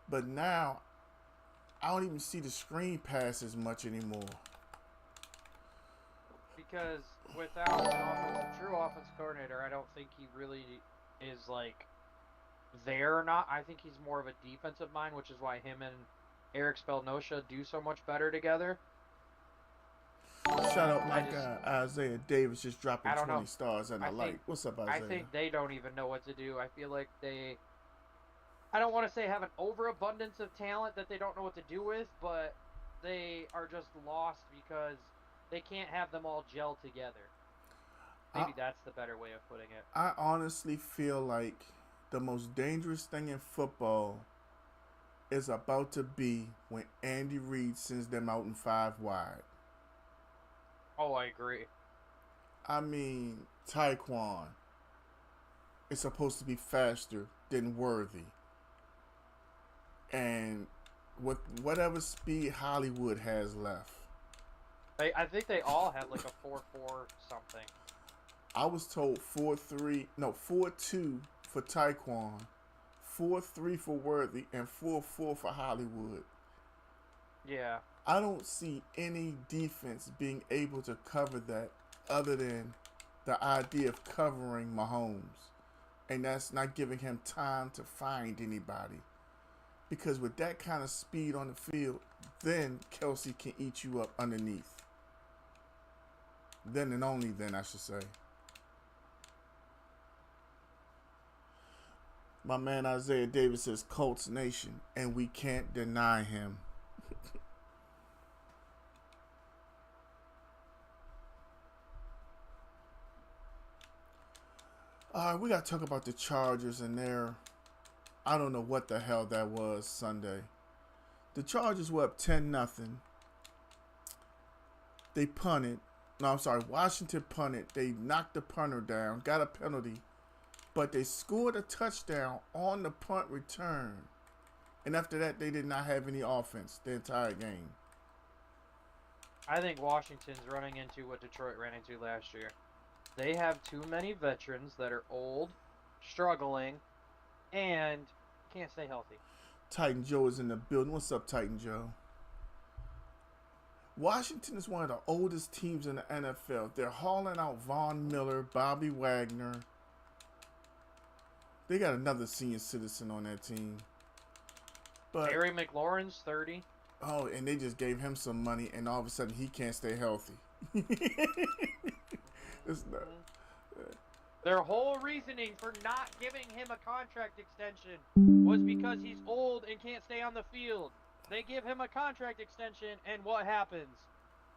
but now I don't even see the screen pass as much anymore. Because without a true offense coordinator, I don't think he really is like there or not. I think he's more of a defensive mind, which is why him and Eric Spelnosha do so much better together. Shout out my guy Isaiah Davis, just dropping 20 stars and I like. What's up, Isaiah? I think they don't even know what to do. I feel like I don't want to say have an overabundance of talent that they don't know what to do with, but they are just lost because they can't have them all gel together. Maybe that's the better way of putting it. I honestly feel like the most dangerous thing in football is about to be when Andy Reid sends them out in 5 wide. Oh, I agree. I mean, Tyquan is supposed to be faster than Worthy. And with whatever speed Hollywood has left. I think they all had like a 4.4 something. I was told 4.2 for Tyquan, 4-3 for Worthy and 4-4 for Hollywood. Yeah. I don't see any defense being able to cover that other than the idea of covering Mahomes. And that's not giving him time to find anybody. Because with that kind of speed on the field, then Kelsey can eat you up underneath. Then and only then, I should say. My man Isaiah Davis says Colts Nation, and we can't deny him. All right, we got to talk about the Chargers and their, I don't know what the hell that was Sunday. The Chargers were up 10-0. They punted. No, I'm sorry. Washington punted. They knocked the punter down, got a penalty, but they scored a touchdown on the punt return. And after that, they did not have any offense the entire game. I think Washington's running into what Detroit ran into last year. They have too many veterans that are old, struggling, and can't stay healthy. Titan Joe is in the building. What's up, Titan Joe? Washington is one of the oldest teams in the NFL. They're hauling out Von Miller, Bobby Wagner. They got another senior citizen on that team. But Terry McLaurin's 30. oh, and they just gave him some money, and all of a sudden he can't stay healthy. It's not. Their whole reasoning for not giving him a contract extension was because he's old and can't stay on the field. They give him a contract extension, and what happens?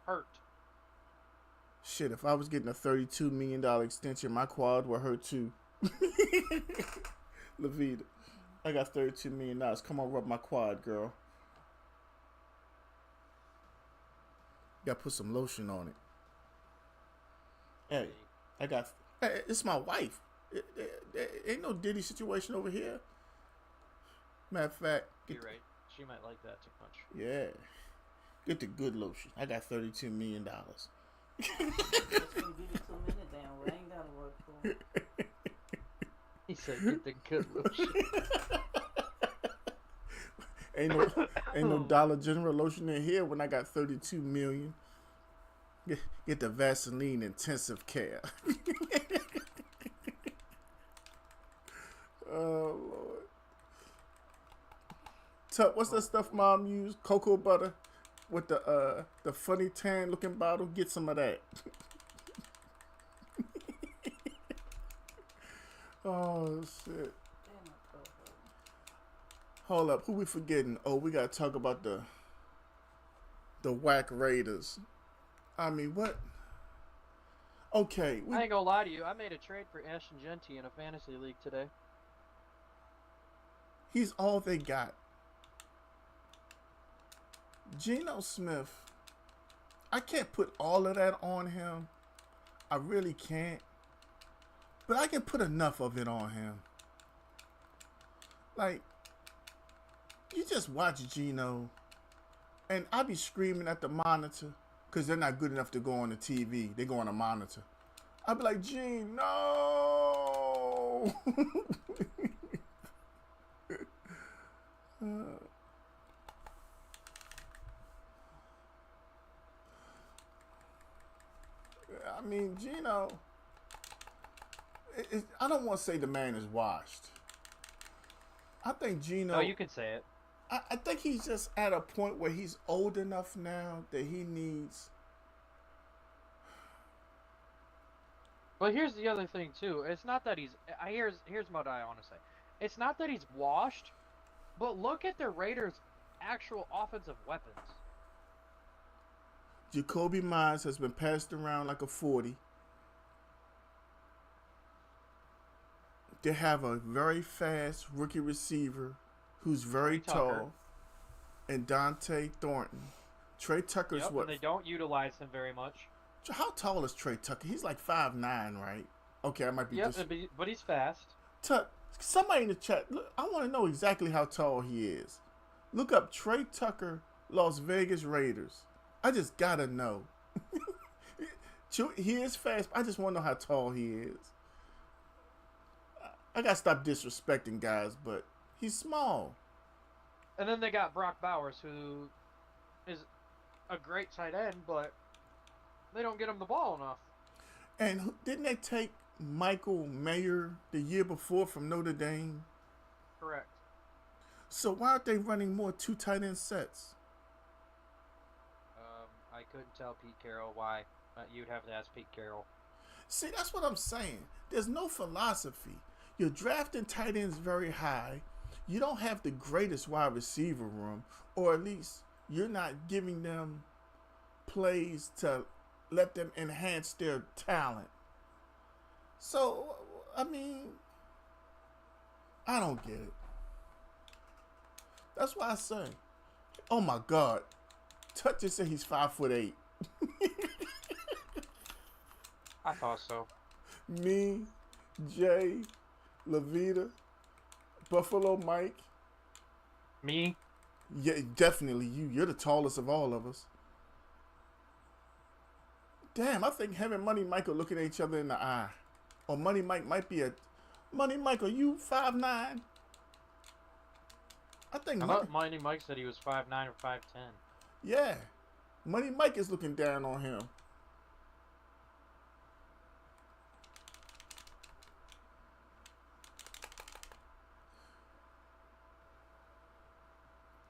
Hurt. Shit, if I was getting a $32 million extension, my quad would hurt too. Levita, I got $32 million. Come on, rub my quad, girl. Gotta put some lotion on it. Hey, hey, it's my wife. Ain't no Diddy situation over here. Matter of fact, You're right. She might like that too much. Yeah. Get the good lotion. I got $32 million. Just gonna give you 2 minutes, damn. Well, I ain't gotta work for it. He said, "Get the good lotion." ain't no Dollar General lotion in here when I got $32 million. Get the Vaseline intensive care. Oh Lord. Tuck, what's that stuff Mom used? Cocoa butter with the funny tan looking bottle. Get some of that. Oh shit. Hold up, who we forgetting? Oh, we gotta talk about the whack Raiders. I mean, what? Okay. I ain't gonna lie to you. I made a trade for Ashton Genty in a fantasy league today. He's all they got. Geno Smith, I can't put all of that on him. I really can't. But I can put enough of it on him. Like, you just watch Geno, and I be screaming at the monitor because they're not good enough to go on the TV. They go on a monitor. I be like, Gene, no. I mean, Geno, I don't want to say the man is washed. I think Geno. No, you can say it. I think he's just at a point where he's old enough now that he needs. But here's the other thing too. It's not that he's. Here's what I want to say. It's not that he's washed, but look at the Raiders' actual offensive weapons. Jacoby Myers has been passed around like a 40. They have a very fast rookie receiver who's very tall, and Dante Thornton. Trey Tucker's Yep, what? and they don't utilize him very much. How tall is Trey Tucker? He's like 5'9", right? Okay, I might be. Yep, but he's fast. Somebody in the chat, look, I want to know exactly how tall he is. Look up Trey Tucker, Las Vegas Raiders. I just gotta know. He is fast. I just want to know how tall he is. I gotta stop disrespecting guys, but He's small. And then they got Brock Bowers, who is a great tight end, but they don't get him the ball enough. And didn't they take Michael Mayer the year before from Notre Dame? Correct. So why aren't they running more 2 tight end sets? I couldn't tell Pete Carroll why. You'd have to ask Pete Carroll. See, that's what I'm saying. There's no philosophy. You're drafting tight ends very high. You don't have the greatest wide receiver room, or at least you're not giving them plays to let them enhance their talent. So, I mean, I don't get it. That's why I say, oh my God, Tut just said he's 5'8". I thought so. Me, Jay, Levita, Buffalo Mike. Me? Yeah, definitely you. You're the tallest of all of us. Damn, I think him and Money Mike are looking at each other in the eye. Or Money Mike might be a... Money Mike, are you 5'9"? I think... I thought Money Mike said he was 5'9" or 5'10". Yeah. Money Mike is looking down on him.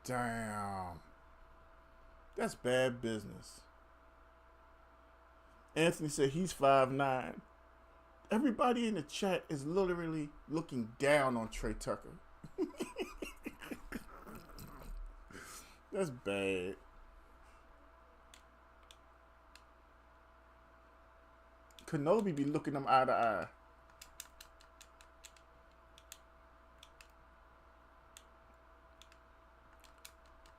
Damn. That's bad business. Anthony said he's 5'9". Everybody in the chat is literally looking down on Trey Tucker. That's bad. Kenobi be looking them eye to eye.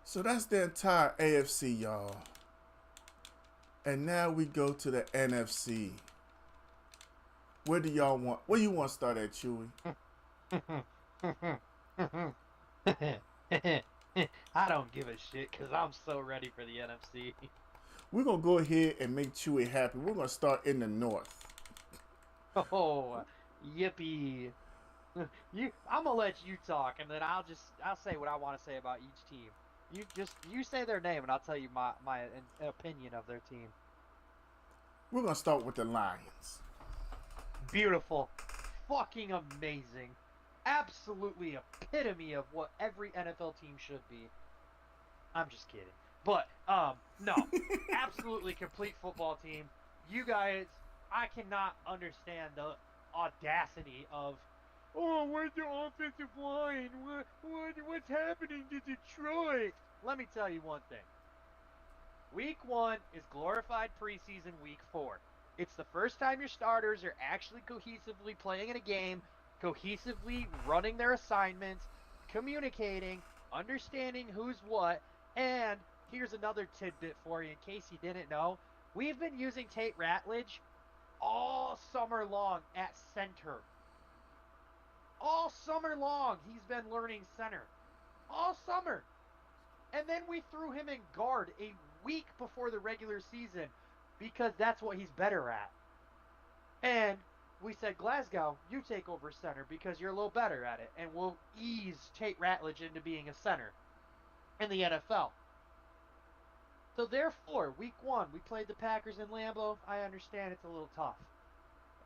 So that's the entire AFC, y'all. And now we go to the NFC. Where do y'all want? Where you want to start at, Chewy? I don't give a shit because I'm so ready for the NFC. We're going to go ahead and make Chewy happy. We're going to start in the North. Oh, yippee. I'm going to let you talk, and then I'll say what I want to say about each team. You say their name, and I'll tell you my opinion of their team. We're going to start with the Lions. Beautiful. Fucking amazing. Absolutely epitome of what every NFL team should be. I'm just kidding. But, no. Absolutely complete football team. You guys, I cannot understand the audacity of, oh, where's the offensive line? What's happening to Detroit? Let me tell you one thing. Week 1 is glorified preseason week 4. It's the first time your starters are actually cohesively playing in a game, cohesively running their assignments, communicating, understanding who's what, and here's another tidbit for you in case you didn't know. We've been using Tate Ratledge all summer long at center. All summer long, he's been learning center. All summer. And then we threw him in guard a week before the regular season because that's what he's better at. And we said, Glasgow, you take over center because you're a little better at it, and we'll ease Tate Ratledge into being a center in the NFL. So therefore, week 1, we played the Packers in Lambeau. I understand it's a little tough.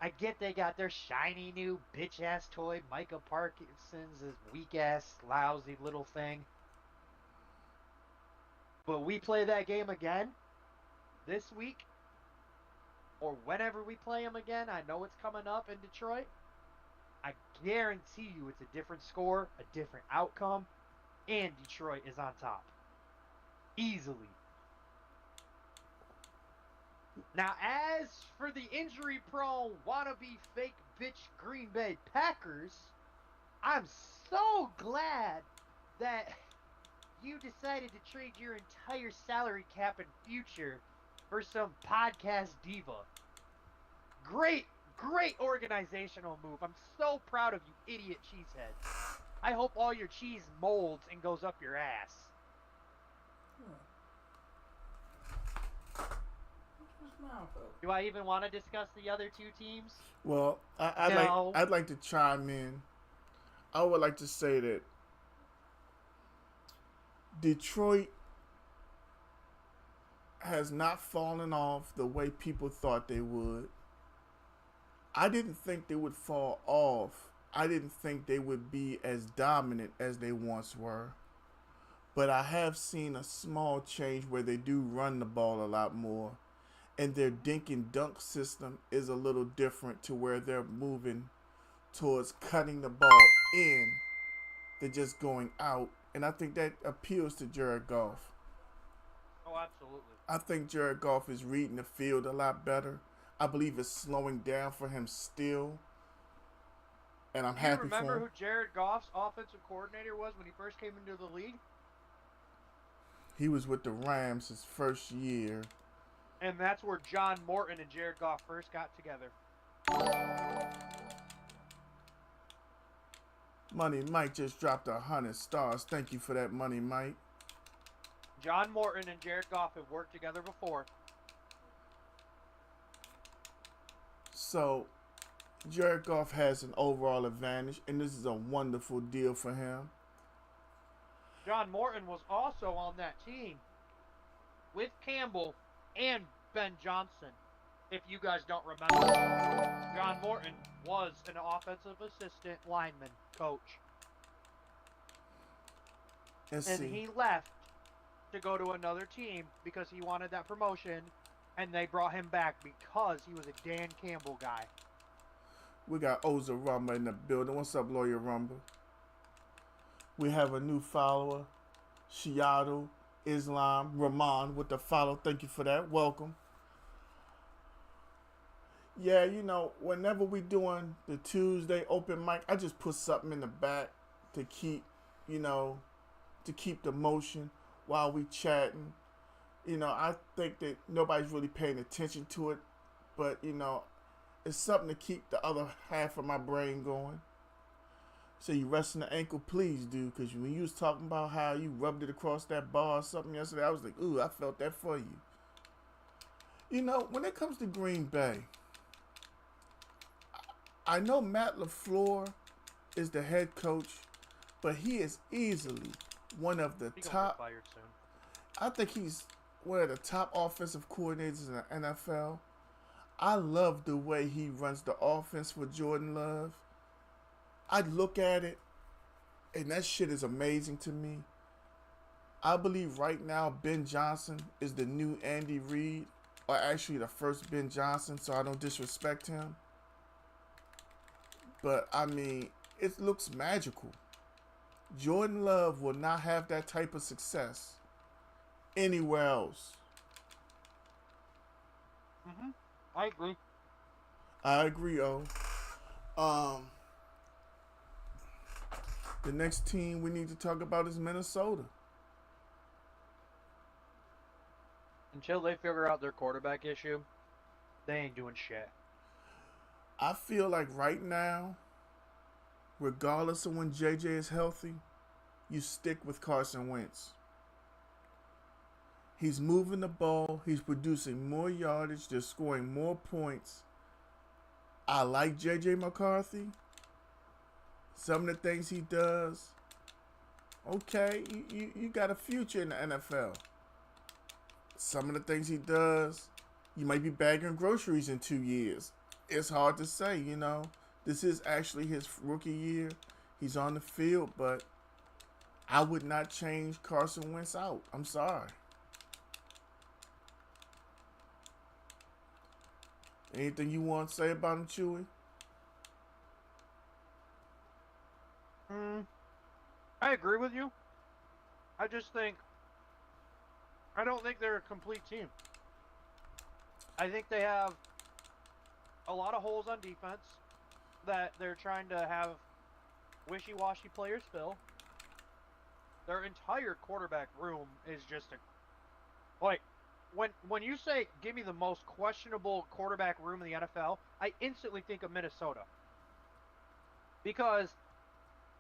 I get they got their shiny new bitch-ass toy, Micah Parsons' this weak-ass, lousy little thing. But we play that game again this week, or whenever we play them again. I know it's coming up in Detroit. I guarantee you it's a different score, a different outcome, and Detroit is on top. Easily. Now, as for the injury-prone, wannabe, fake bitch Green Bay Packers, I'm so glad that you decided to trade your entire salary cap and future for some podcast diva. Great organizational move. I'm so proud of you idiot cheeseheads. I hope all your cheese molds and goes up your ass. Do I even want to discuss the other two teams? Well, No. I'd like to chime in. I would like to say that Detroit has not fallen off the way people thought they would. I didn't think they would fall off. I didn't think they would be as dominant as they once were. But I have seen a small change where they do run the ball a lot more. And their dink and dunk system is a little different to where they're moving towards cutting the ball in than just going out. And I think that appeals to Jared Goff. Oh, absolutely. I think Jared Goff is reading the field a lot better. I believe it's slowing down for him still. And I'm happy for him. You remember who Jared Goff's offensive coordinator was when he first came into the league? He was with the Rams his first year. And that's where John Morton and Jared Goff first got together. Money Mike just dropped 100 stars. Thank you for that, Money Mike. John Morton and Jared Goff have worked together before. So, Jared Goff has an overall advantage, and this is a wonderful deal for him. John Morton was also on that team with Campbell and Ben Johnson, if you guys don't remember. John Morton was an offensive assistant lineman coach. And he left to go to another team because he wanted that promotion, and they brought him back because he was a Dan Campbell guy. We got Oza Rumba in the building. What's up, Lawyer Rumba? We have a new follower, Shiado Islam Rahman with the follow. Thank you for that. Welcome. Yeah, you know, whenever we doing the Tuesday open mic, I just put something in the back to keep, you know, to keep the motion while we chatting. You know, I think that nobody's really paying attention to it, but, you know, it's something to keep the other half of my brain going. So you resting the ankle, please do, because when you was talking about how you rubbed it across that bar or something yesterday, I was like, ooh, I felt that for you. You know, when it comes to Green Bay, I know Matt LaFleur is the head coach, but he is easily one of the top. Fired soon. I think he's one of the top offensive coordinators in the NFL. I love the way he runs the offense for Jordan Love. I look at it, and that shit is amazing to me. I believe right now Ben Johnson is the new Andy Reid, or actually the first Ben Johnson, so I don't disrespect him. But, I mean, it looks magical. Jordan Love will not have that type of success anywhere else. Mm-hmm. I agree. I agree, O. The next team we need to talk about is Minnesota. Until they figure out their quarterback issue, they ain't doing shit. I feel like right now, regardless of when JJ is healthy, you stick with Carson Wentz. He's moving the ball. He's producing more yardage. They're scoring more points. I like JJ McCarthy. Some of the things he does, okay, you got a future in the NFL. Some of the things he does, you might be bagging groceries in 2 years. It's hard to say, you know. This is actually his rookie year. He's on the field, but I would not change Carson Wentz out. I'm sorry. Anything you want to say about him, Chewy? I agree with you. I don't think they're a complete team. I think they have a lot of holes on defense that they're trying to have wishy-washy players fill. Their entire quarterback room is just when you say give me the most questionable quarterback room in the NFL, I instantly think of Minnesota. Because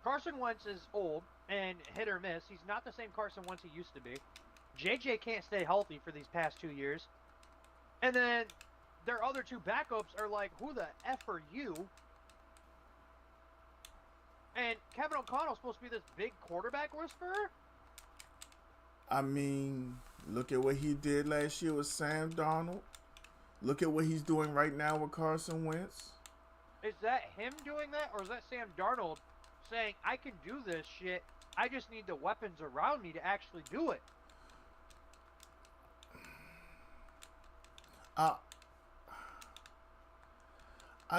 Carson Wentz is old and hit or miss. He's not the same Carson Wentz he used to be. JJ can't stay healthy for these past 2 years. And then their other two backups are like, who the F are you? And Kevin O'Connell's supposed to be this big quarterback whisperer. I mean, look at what he did last year with Sam Darnold. Look at what he's doing right now with Carson Wentz. Is that him doing that, or is that Sam Darnold saying, I can do this shit, I just need the weapons around me to actually do it? I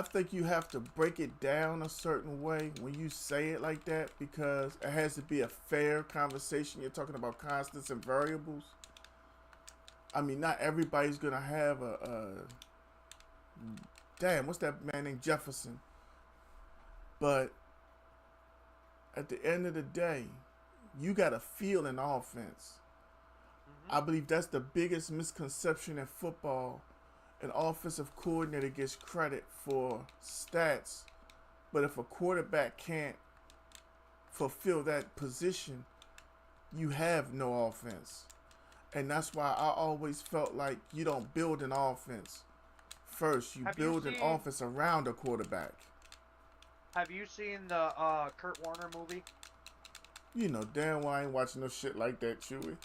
think you have to break it down a certain way when you say it like that, because it has to be a fair conversation. You're talking about constants and variables. I mean, not everybody's going to have damn, what's that man named Jefferson? But at the end of the day, you got to feel an offense. I believe that's the biggest misconception in football. An offensive coordinator gets credit for stats, but if a quarterback can't fulfill that position, you have no offense. And that's why I always felt like you don't build an offense first. You build an offense around a quarterback. Have you seen the Kurt Warner movie? You know damn well I ain't watching no shit like that, Chewy.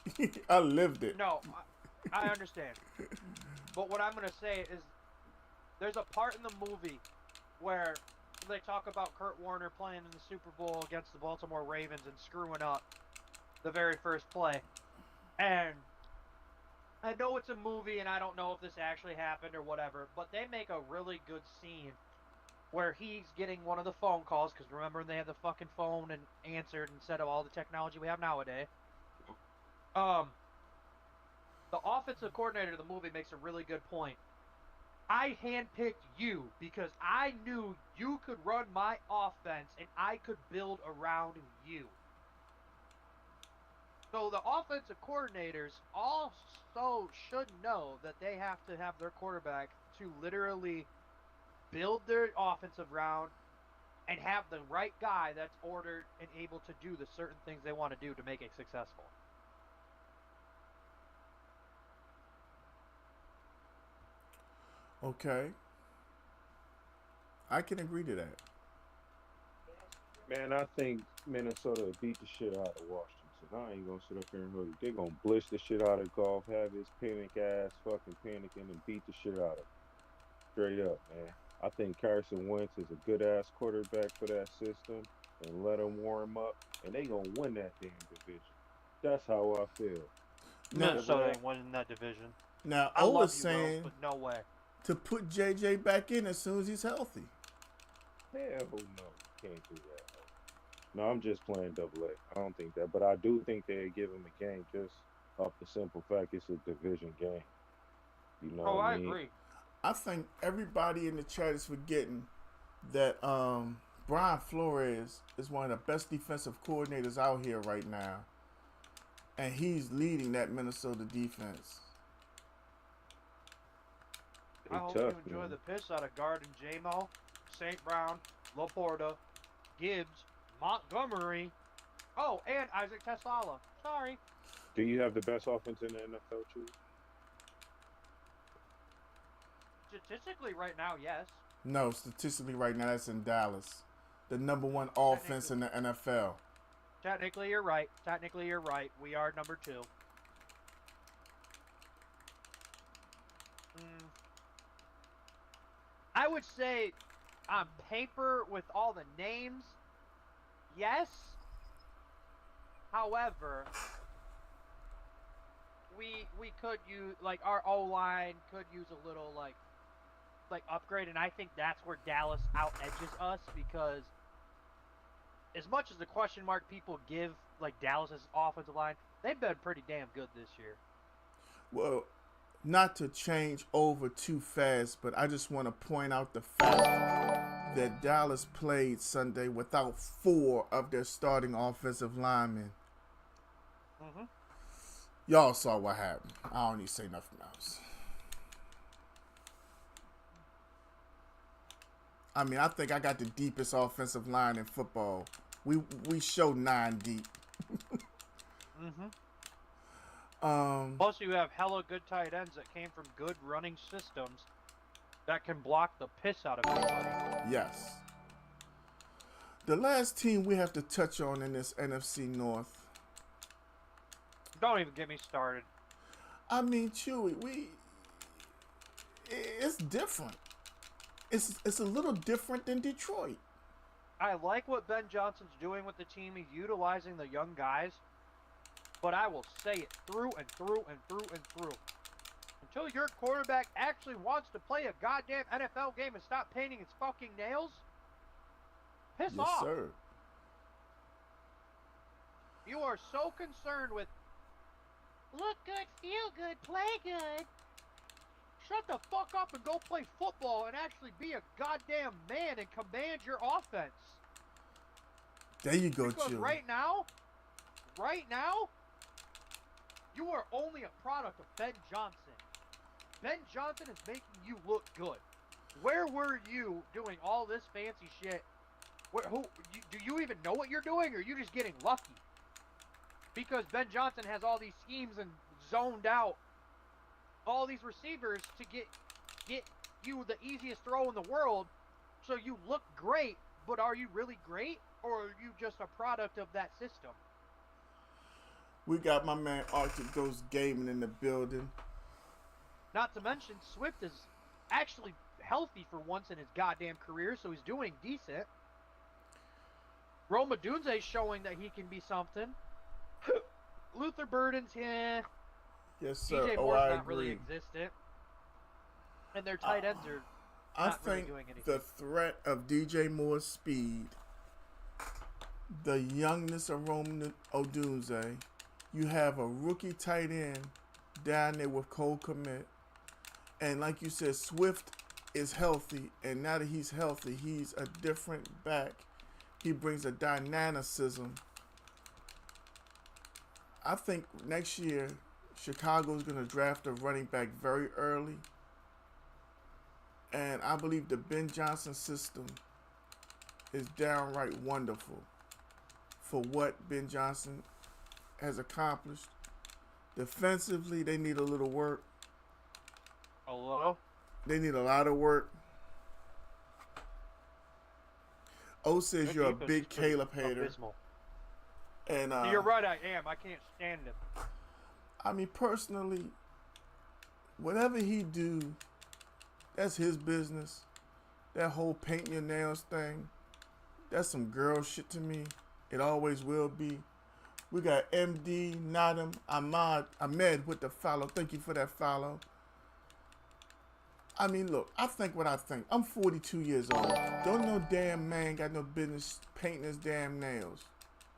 I lived it. No, I understand. But what I'm going to say is there's a part in the movie where they talk about Kurt Warner playing in the Super Bowl against the Baltimore Ravens and screwing up the very first play. And I know it's a movie and I don't know if this actually happened or whatever, but they make a really good scene where he's getting one of the phone calls, because remember they had the fucking phone and answered instead of all the technology we have nowadays. The offensive coordinator of the movie makes a really good point. I handpicked you because I knew you could run my offense and I could build around you. So the offensive coordinators also should know that they have to have their quarterback to literally build their offensive round and have the right guy that's ordered and able to do the certain things they want to do to make it successful. Okay. I can agree to that. Man, I think Minnesota beat the shit out of Washington. I ain't gonna sit up here and hold you. They're gonna blitz the shit out of Goff, have his panic ass fucking panicking, and beat the shit out of him. Straight up, man. I think Carson Wentz is a good ass quarterback for that system, and let him warm up, and they gonna win that damn division. That's how I feel. Minnesota ain't winning that division. Now, I I love was you, saying Rose, but no way. to put JJ back in as soon as he's healthy. Hell no, can't do that. No, I'm just playing double A. I don't think that, but I do think they give him a game just off the simple fact it's a division game. You know what I mean? Agree. I think everybody in the chat is forgetting that Brian Flores is one of the best defensive coordinators out here right now, and he's leading that Minnesota defense. I hope tough, you enjoy man. the piss out of Garden, J-Mo, St. Brown, Laporta, Gibbs, Montgomery, and Isaac Tesala. Sorry. Do you have the best offense in the NFL, too? Statistically, right now, yes. No, statistically right now, that's in Dallas. The number one offense in the NFL. Technically, you're right. We are number 2. I would say on paper with all the names, yes. However, we could use, like, our O-line could use a little like upgrade, and I think that's where Dallas out-edges us, because as much as the question mark people give like Dallas's offensive line, they've been pretty damn good this year. Well, not to change over too fast, but I just want to point out the fact that Dallas played Sunday without 4 of their starting offensive linemen. Y'all saw what happened. I don't need to say nothing else. I mean, I think I got the deepest offensive line in football. We show 9 deep. Plus, you have hella good tight ends that came from good running systems that can block the piss out of everybody. Yes. The last team we have to touch on in this NFC North Don't even get me started. I mean, Chewy, it's different. It's a little different than Detroit. I like what Ben Johnson's doing with the team. He's utilizing the young guys. But I will say it through and through and through and through. Until your quarterback actually wants to play a goddamn NFL game and stop painting his fucking nails, piss Yes, off. sir. You are so concerned with look good, feel good, play good. Shut the fuck up and go play football and actually be a goddamn man and command your offense. There you go, Because Chewy. right now, you are only a product of Ben Johnson. Ben Johnson is making you look good. Where were you doing all this fancy shit? Do you even know what you're doing, or are you just getting lucky? Because Ben Johnson has all these schemes and zoned out all these receivers to get you the easiest throw in the world, so you look great. But are you really great, or are you just a product of that system? We got my man Arctic Ghost Gaming in the building. Not to mention, Swift is actually healthy for once in his goddamn career, so he's doing decent. Roma Dunze's showing that he can be something. Luther Burden's here. Yes, sir. DJ Oh, Moore's I not really agree. existent. And their tight ends are I not really think doing anything. the threat of DJ Moore's speed, the youngness of Roman Odunze, you have a rookie tight end down there with Cole Kmet, and like you said, Swift is healthy, and now that he's healthy, he's a different back. He brings a dynamicism. I think next year, Chicago's going to draft a running back very early. And I believe the Ben Johnson system is downright wonderful for what Ben Johnson has accomplished. Defensively, they need a little work. Hello? They need a lot of work. O says you're a Defense big is pretty Caleb hater. abysmal. And You're right, I am. I can't stand him. I mean, personally, whatever he do, that's his business. That whole painting your nails thing, that's some girl shit to me. It always will be. We got MD, Nadam, Ahmed with the follow. Thank you for that follow. I mean, look, I think what I think. I'm 42 years old. Don't no damn man got no business painting his damn nails.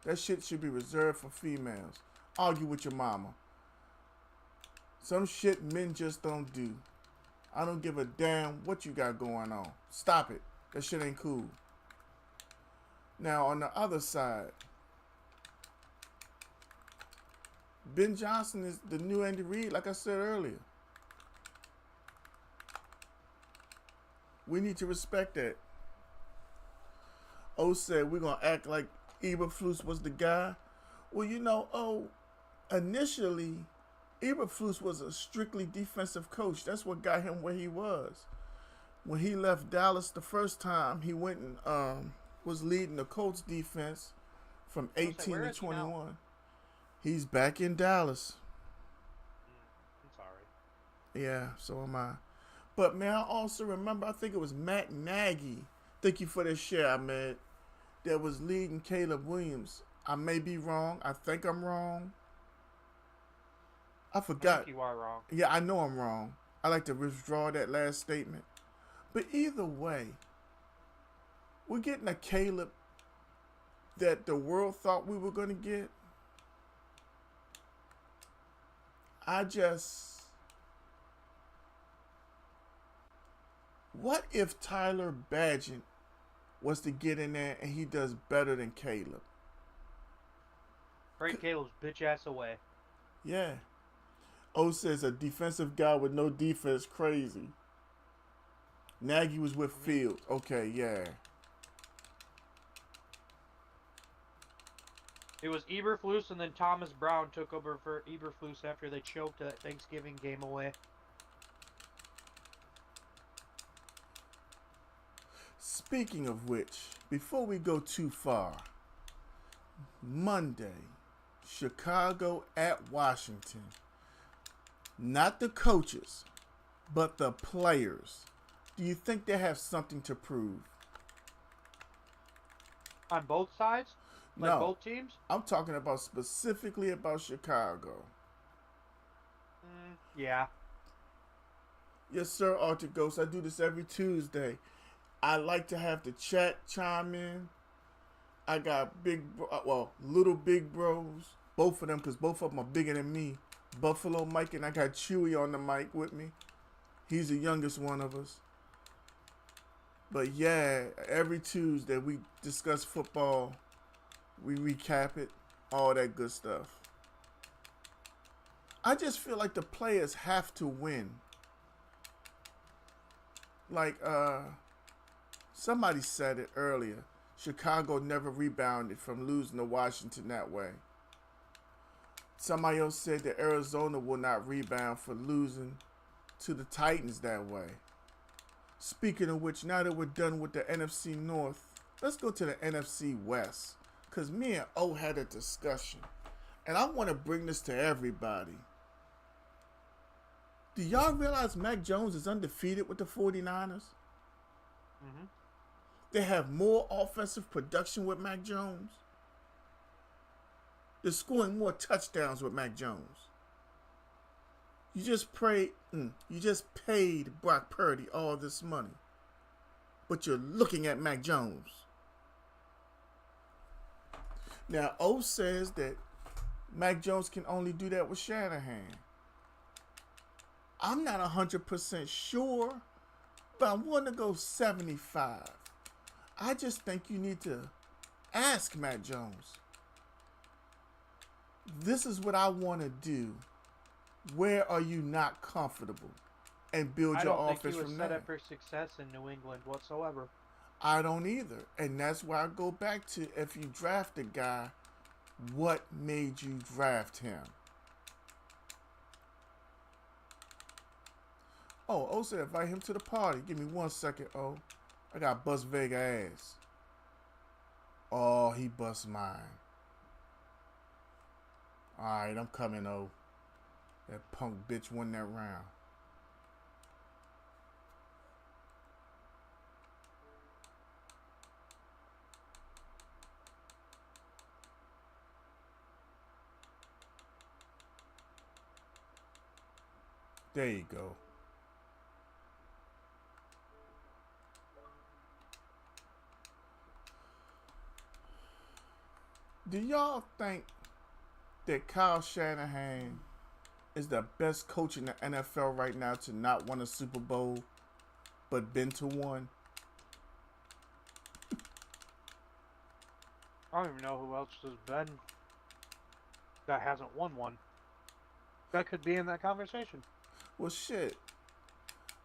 That shit should be reserved for females. Argue with your mama. Some shit men just don't do. I don't give a damn what you got going on. Stop it. That shit ain't cool. Now, on the other side, Ben Johnson is the new Andy Reid, like I said earlier. We need to respect that. O said we're going to act like Eberflus was the guy. Well, you know, initially, Eberflus was a strictly defensive coach. That's what got him where he was. When he left Dallas the first time, he went and was leading the Colts defense from 18 to 21. He's back in Dallas. I'm sorry. Yeah, so am I. But man, I also remember, I think it was Matt Nagy. Thank you for that share, Ahmed. That was leading Caleb Williams. I may be wrong. I think I'm wrong. I forgot. I think you are wrong. Yeah, I know I'm wrong. I like to withdraw that last statement. But either way, we're getting a Caleb that the world thought we were going to get. What if Tyler Badgett was to get in there and he does better than Caleb? Break Caleb's bitch ass away. Yeah. O says a defensive guy with no defense, crazy. Nagy was with Fields. Okay, yeah. It was Eberflus, and then Thomas Brown took over for Eberflus after they choked that Thanksgiving game away. Speaking of which, before we go too far, Monday, Chicago at Washington. Not the coaches, but the players. Do you think they have something to prove? On both sides? Like No. both teams? I'm talking about specifically about Chicago. Yeah. Yes, sir, Arthur Ghost. I do this every Tuesday. I like to have the chat chime in. I got little big bros. Both of them, because both of them are bigger than me. Buffalo Mike, and I got Chewy on the mic with me. He's the youngest one of us. But yeah, every Tuesday we discuss football. We recap it. All that good stuff. I just feel like the players have to win. Like, somebody said it earlier. Chicago never rebounded from losing to Washington that way. Somebody else said that Arizona will not rebound for losing to the Titans that way. Speaking of which, now that we're done with the NFC North, let's go to the NFC West. Because me and O had a discussion. And I want to bring this to everybody. Do y'all realize Mac Jones is undefeated with the 49ers? Mm-hmm. They have more offensive production with Mac Jones. They're scoring more touchdowns with Mac Jones. You just paid Brock Purdy all this money. But you're looking at Mac Jones. Now, O says that Mac Jones can only do that with Shanahan. I'm not 100% sure, but I'm willing to go 75. I just think you need to ask Mac Jones. This is what I want to do. Where are you not comfortable? And build your offense from there. I don't think he was set up for success in New England whatsoever. I don't either. And that's why I go back to, if you draft a guy, what made you draft him? Oh, said invite him to the party. Give me 1 second, I got bust Vega ass. Oh, he bust mine. Alright, I'm coming, That punk bitch won that round. There you go. Do y'all think that Kyle Shanahan is the best coach in the NFL right now to not win a Super Bowl, but been to one? I don't even know who else has been that hasn't won one. That could be in that conversation. Well, shit.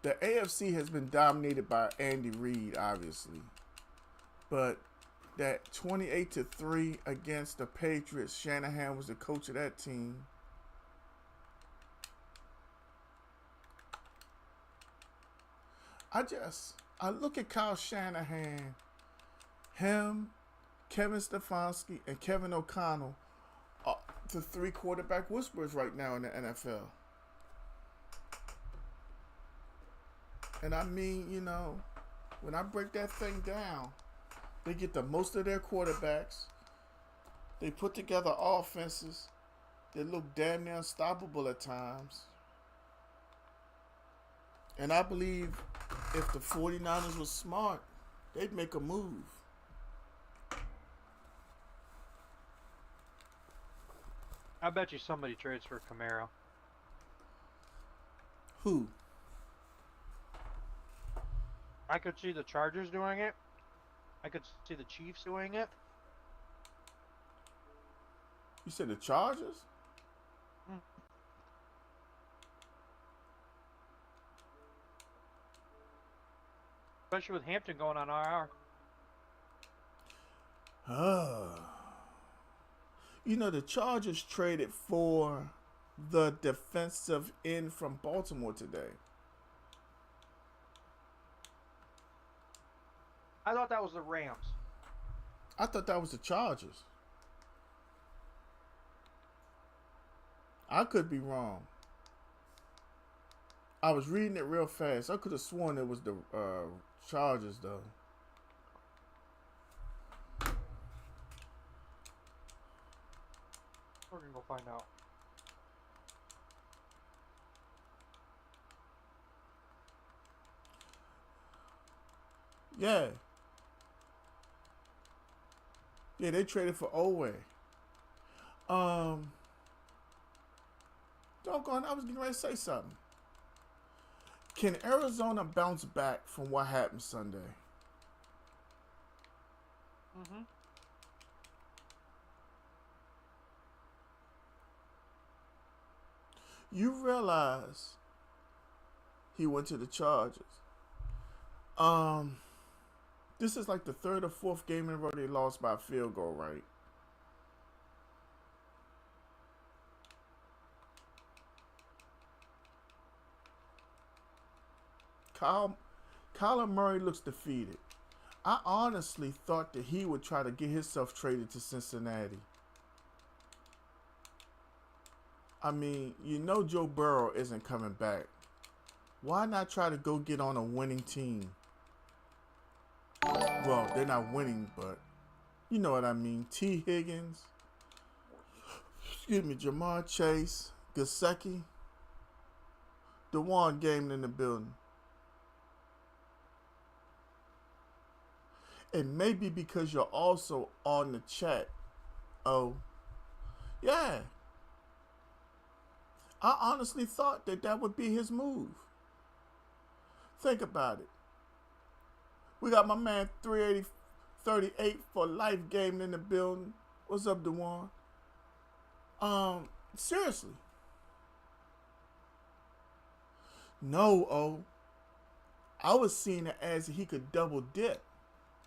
The AFC has been dominated by Andy Reid, obviously. But that 28-3 against the Patriots, Shanahan was the coach of that team. I look at Kyle Shanahan, him, Kevin Stefanski, and Kevin O'Connell are the three quarterback whisperers right now in the NFL. And I mean, when I break that thing down, they get the most of their quarterbacks. They put together offenses that look damn near unstoppable at times. And I believe if the 49ers were smart, they'd make a move. I bet you somebody trades for Camaro. Who? I could see the Chargers doing it. I could see the Chiefs doing it. You said the Chargers? Especially with Hampton going on IR. The Chargers traded for the defensive end from Baltimore today. I thought that was the Rams. I thought that was the Chargers. I could be wrong. I was reading it real fast. I could have sworn it was the Chargers, though. We're gonna go find out. Yeah. Yeah, they traded for Owe. Doggone, I was getting ready to say something. Can Arizona bounce back from what happened Sunday? Mm-hmm. You realize he went to the Chargers. This is like the third or fourth game in a row they lost by a field goal, right? Kyler Murray looks defeated. I honestly thought that he would try to get himself traded to Cincinnati. I mean, you know Joe Burrow isn't coming back. Why not try to go get on a winning team? Well, they're not winning, but you know what I mean. T. Higgins, Jamar Chase, Gesicki, DeJuan Game in the building. And maybe because you're also on the chat. Oh, yeah. I honestly thought that would be his move. Think about it. We got my man 38038 for life game in the building. What's up, DeJuan? Seriously. No, I was seeing it as he could double dip.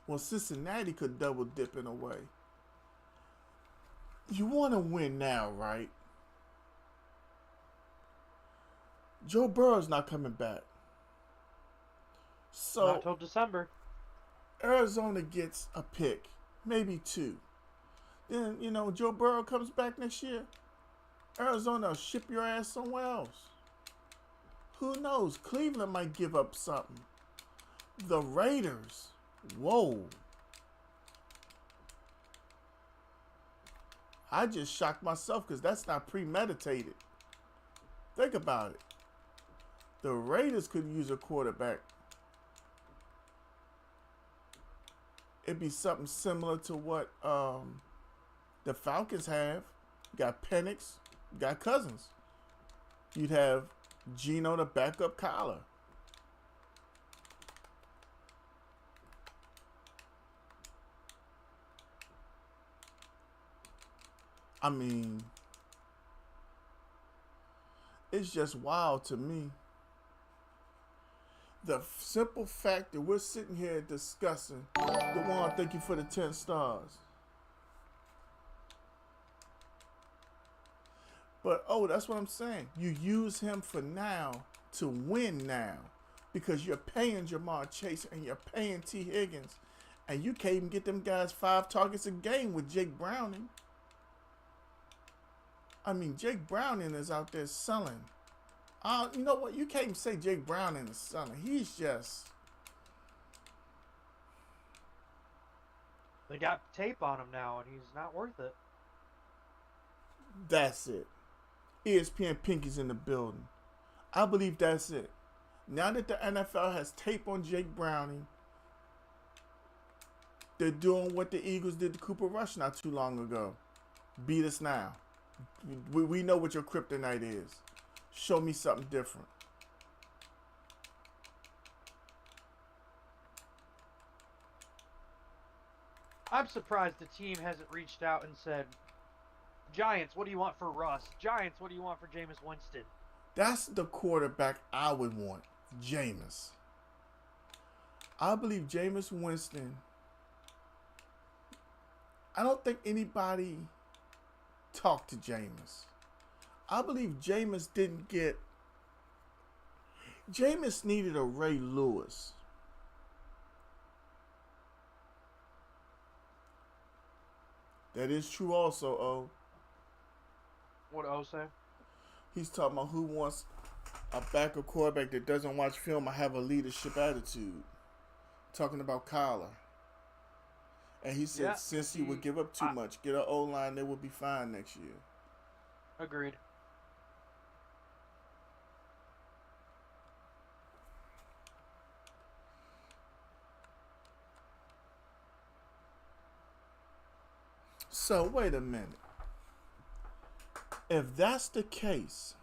Well, Cincinnati could double dip in a way. You want to win now, right? Joe Burrow's not coming back. So Not till December. Arizona gets a pick, maybe two. Then, Joe Burrow comes back next year. Arizona will ship your ass somewhere else. Who knows? Cleveland might give up something. The Raiders. Whoa. I just shocked myself because that's not premeditated. Think about it. The Raiders could use a quarterback. It'd be something similar to what the Falcons have. You got Penix, you got Cousins. You'd have Geno to back up Kyler. I mean, it's just wild to me. The simple fact that we're sitting here discussing. DeJuan, thank you for the 10 stars. But, that's what I'm saying. You use him for now to win now. Because you're paying Jamar Chase and you're paying T. Higgins. And you can't even get them guys 5 targets a game with Jake Browning. I mean, Jake Browning is out there selling. You know what? You can't even say Jake Browning is selling. He's just... They got tape on him now, and he's not worth it. That's it. ESPN Pinky's in the building. I believe that's it. Now that the NFL has tape on Jake Browning, they're doing what the Eagles did to Cooper Rush not too long ago. Beat us now. We know what your kryptonite is. Show me something different. I'm surprised the team hasn't reached out and said, Giants, what do you want for Russ? Giants, what do you want for Jameis Winston? That's the quarterback I would want, Jameis. I believe Jameis Winston. I don't think anybody talked to Jameis. I believe Jameis didn't get... Jameis needed a Ray Lewis. That is true also, What O say? He's talking about who wants a backup quarterback that doesn't watch film or have a leadership attitude. Talking about Kyler. And he said since he would give up too much, get an O-line, they will be fine next year. Agreed. So, wait a minute. If that's the case,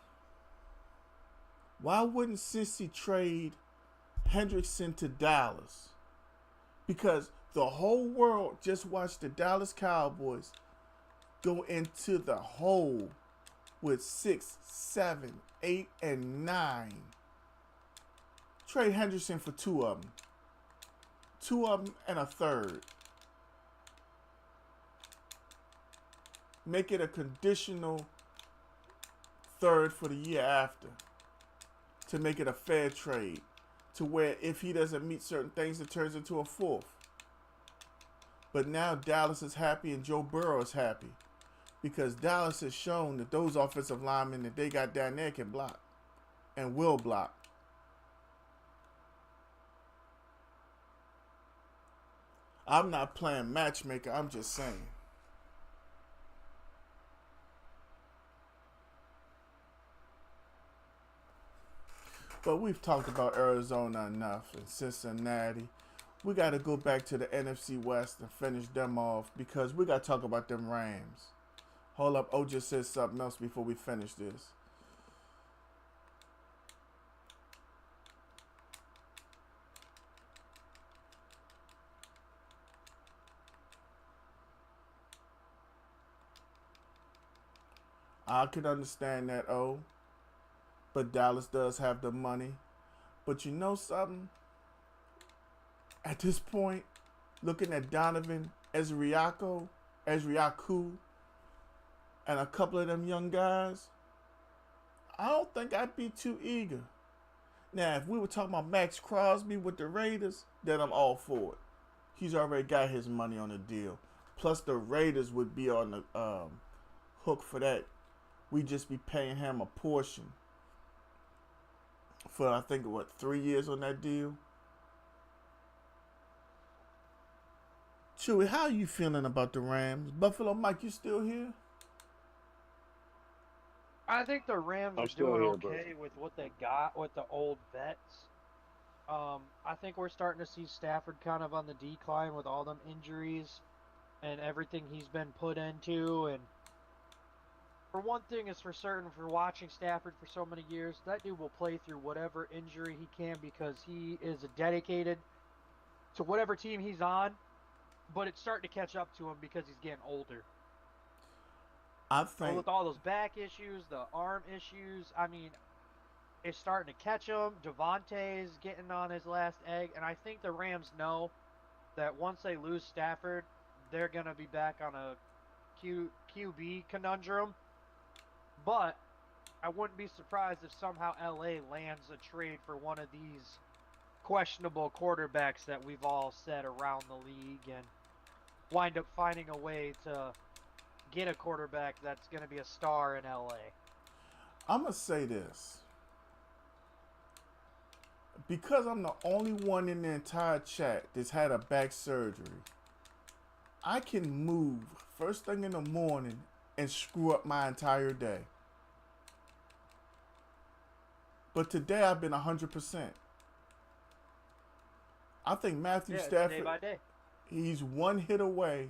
why wouldn't Cincy trade Hendrickson to Dallas? Because the whole world just watched the Dallas Cowboys go into the hole with 6, 7, 8, and 9. Trade Hendrickson for 2 of them. 2 of them and a third. Make it a conditional third for the year after to make it a fair trade, to where if he doesn't meet certain things, it turns into a 4th. But now Dallas is happy and Joe Burrow is happy because Dallas has shown that those offensive linemen that they got down there can block and will block. I'm not playing matchmaker, I'm just saying. But we've talked about Arizona enough and Cincinnati. We got to go back to the NFC West and finish them off because we got to talk about them Rams. Hold up, O just said something else before we finish this. I could understand that, O. But Dallas does have the money. But you know something? At this point, looking at Donovan, Ezriaku, and a couple of them young guys, I don't think I'd be too eager. Now, if we were talking about Max Crosby with the Raiders, then I'm all for it. He's already got his money on the deal. Plus, the Raiders would be on the hook for that. We'd just be paying him a portion. For, I think, 3 years on that deal? Chewy, how are you feeling about the Rams? Buffalo Mike, you still here? I think the Rams are doing okay with what they got with the old vets. I think we're starting to see Stafford kind of on the decline with all them injuries and everything he's been put into. And for one thing is for certain, for watching Stafford for so many years, that dude will play through whatever injury he can because he is dedicated to whatever team he's on. But it's starting to catch up to him because he's getting older. I think with all those back issues, the arm issues, I mean, it's starting to catch him. Devontae's getting on his last egg, and I think the Rams know that once they lose Stafford, they're going to be back on a QB conundrum. But I wouldn't be surprised if somehow LA lands a trade for one of these questionable quarterbacks that we've all said around the league and wind up finding a way to get a quarterback that's going to be a star in LA. I'm going to say this. Because I'm the only one in the entire chat that's had a back surgery, I can move first thing in the morning and screw up my entire day. But today I've been 100%. I think Matthew Stafford, day by day. He's one hit away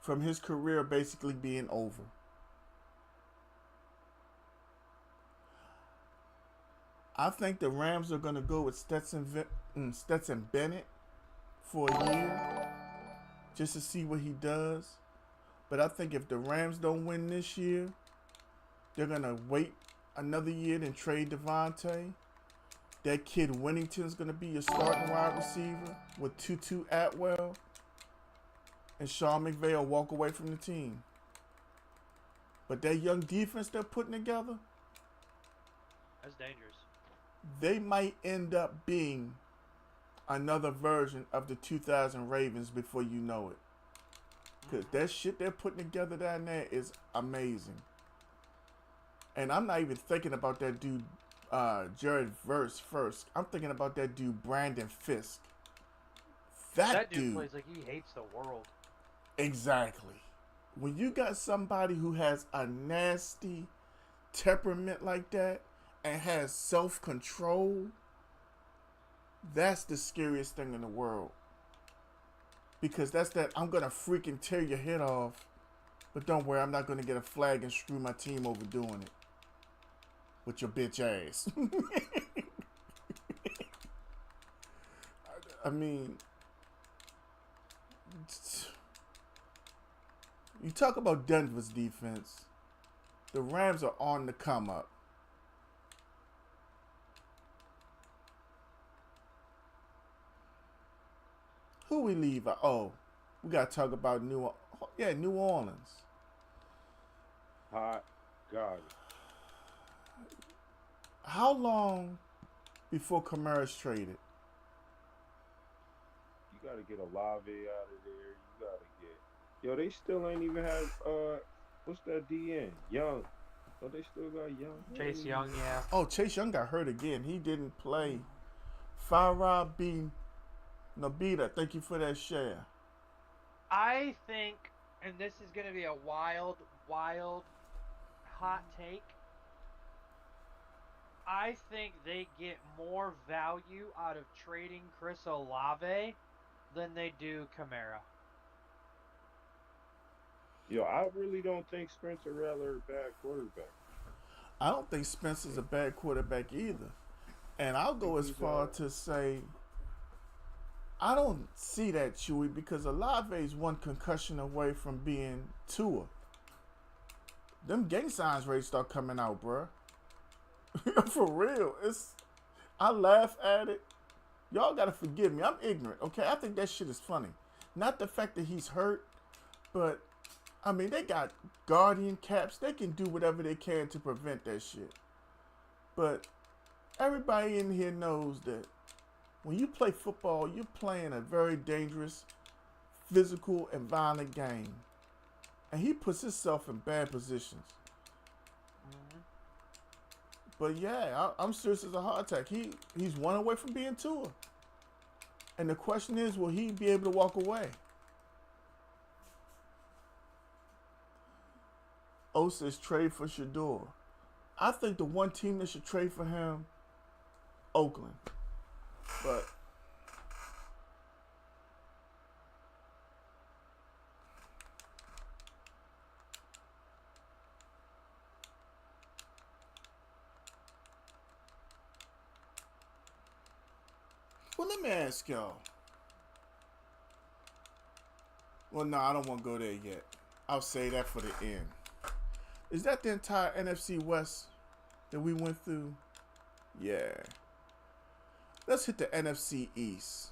from his career basically being over. I think the Rams are going to go with Stetson Bennett for a year just to see what he does. But I think if the Rams don't win this year, they're going to wait another year and trade Devontae. That kid Winnington's going to be your starting wide receiver with Tutu Atwell. And Sean McVay will walk away from the team. But that young defense they're putting together, that's dangerous. They might end up being another version of the 2000 Ravens before you know it. Because that shit they're putting together down there is amazing. And I'm not even thinking about that dude, Jared Verse first. I'm thinking about that dude, Brandon Fisk. That dude plays like he hates the world. Exactly. When you got somebody who has a nasty temperament like that and has self-control, that's the scariest thing in the world. Because that's that I'm going to freaking tear your head off. But don't worry, I'm not going to get a flag and screw my team over doing it. With your bitch ass. I mean, you talk about Denver's defense. The Rams are on the come up. Who we leave out? Oh, we got to talk about New Orleans. Hot God. How long before Kamara's traded? You gotta get Olave out of there. You gotta get. Yo, they still ain't even have what's that DN? Young. Oh, they still got Young. Chase Young, yeah. Oh, Chase Young got hurt again. He didn't play. Farah B. Nobita, thank you for that share. I think, and this is going to be a wild hot take, I think they get more value out of trading Chris Olave than they do Kamara. Yo, I really don't think Spencer Rattler a bad quarterback. I don't think Spencer's a bad quarterback either. And I'll go as far to say I don't see that, Chewy, because Olave is one concussion away from being Tua. Them gang signs ready to start coming out, bruh. For real. I laugh at it. Y'all gotta forgive me. I'm ignorant, okay? I think that shit is funny. Not the fact that he's hurt, but I mean, they got guardian caps. They can do whatever they can to prevent that shit. But everybody in here knows that when you play football, you're playing a very dangerous, physical, and violent game. And he puts himself in bad positions. Mm-hmm. But yeah, I'm serious as a heart attack. He's one away from being Tua. And the question is, will he be able to walk away? O says trade for Shador. I think the one team that should trade for him, Oakland. But well, let me ask y'all. Well, no, I don't want to go there yet. I'll say that for the end. Is that the entire NFC West that we went through? Yeah. Let's hit the NFC East.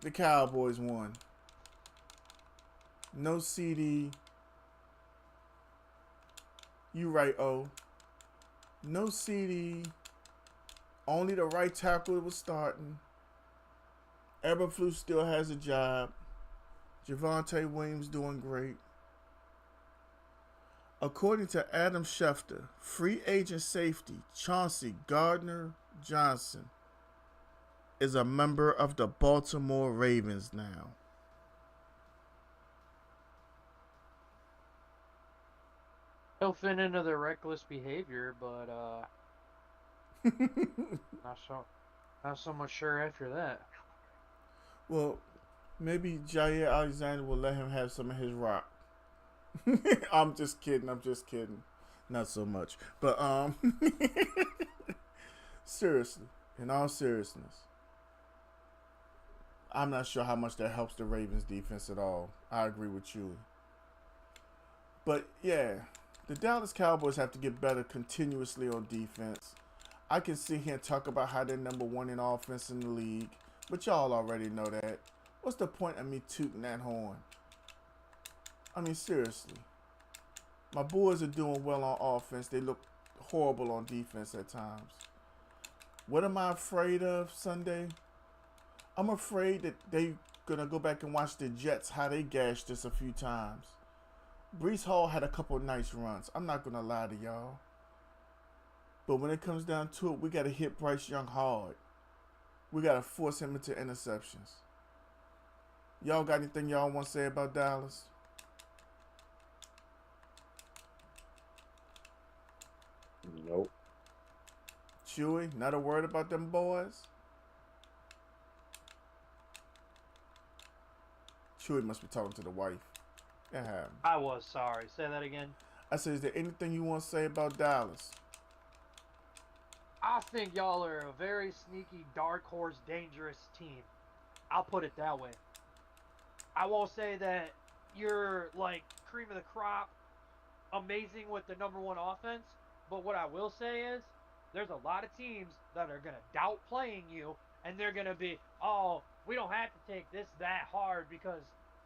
The Cowboys won. No CD. You right, O. No CD. Only the right tackle was starting. Eberflus still has a job. Javonte Williams doing great. According to Adam Schefter, free agent safety Chauncey Gardner-Johnson is a member of the Baltimore Ravens now. He'll fit into the reckless behavior, but not so much sure after that. Well, maybe Jair Alexander will let him have some of his rock. I'm just kidding. Not so much. But seriously, in all seriousness, I'm not sure how much that helps the Ravens defense at all. I agree with you. But yeah, the Dallas Cowboys have to get better continuously on defense. I can sit here and talk about how they're number one in offense in the league, but y'all already know that. What's the point of me tooting that horn? I mean, seriously. My boys are doing well on offense. They look horrible on defense at times. What am I afraid of Sunday? I'm afraid that they're going to go back and watch the Jets, how they gashed us a few times. Brees Hall had a couple nice runs. I'm not gonna lie to y'all. But when it comes down to it, we gotta hit Bryce Young hard. We gotta force him into interceptions. Y'all got anything y'all want to say about Dallas? Nope. Chewy, not a word about them boys? Chewy must be talking to the wife. That happened. I was sorry. Say that again. I said, is there anything you want to say about Dallas? I think y'all are a very sneaky, dark horse, dangerous team. I'll put it that way. I won't say that you're like cream of the crop, amazing with the number one offense, but what I will say is there's a lot of teams that are going to doubt playing you, and they're going to be, oh, we don't have to take this that hard because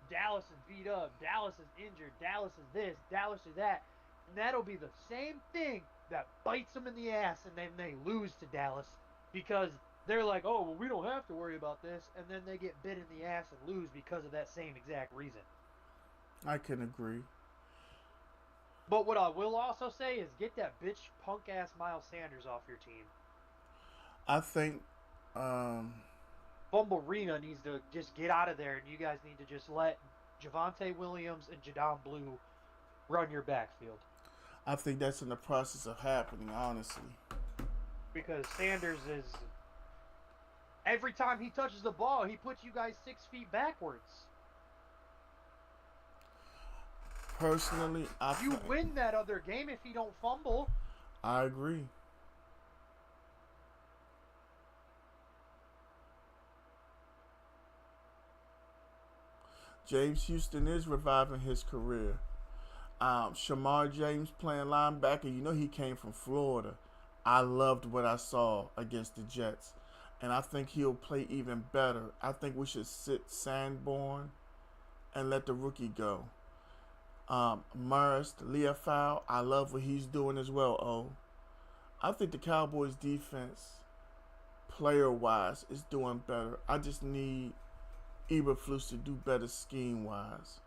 Dallas is beat up, Dallas is injured, Dallas is this, Dallas is that. And that'll be the same thing that bites them in the ass, and then they lose to Dallas because they're like, oh, well, we don't have to worry about this, and then they get bit in the ass and lose because of that same exact reason. I can agree. But what I will also say is get that bitch punk-ass Miles Sanders off your team. I think Bumblerina needs to just get out of there, and you guys need to just let Javonte Williams and Jadon Blue run your backfield. I think that's in the process of happening, honestly. Because Sanders is... Every time he touches the ball, he puts you guys 6 feet backwards. Personally, You win that other game if he don't fumble. I agree. James Houston is reviving his career. Shamar James playing linebacker, you know he came from Florida. I loved what I saw against the Jets. And I think he'll play even better. I think we should sit Sanborn and let the rookie go. Marist, Leafau, I love what he's doing as well, I think the Cowboys defense, player-wise, is doing better. I just need Eberflus to do better scheme-wise.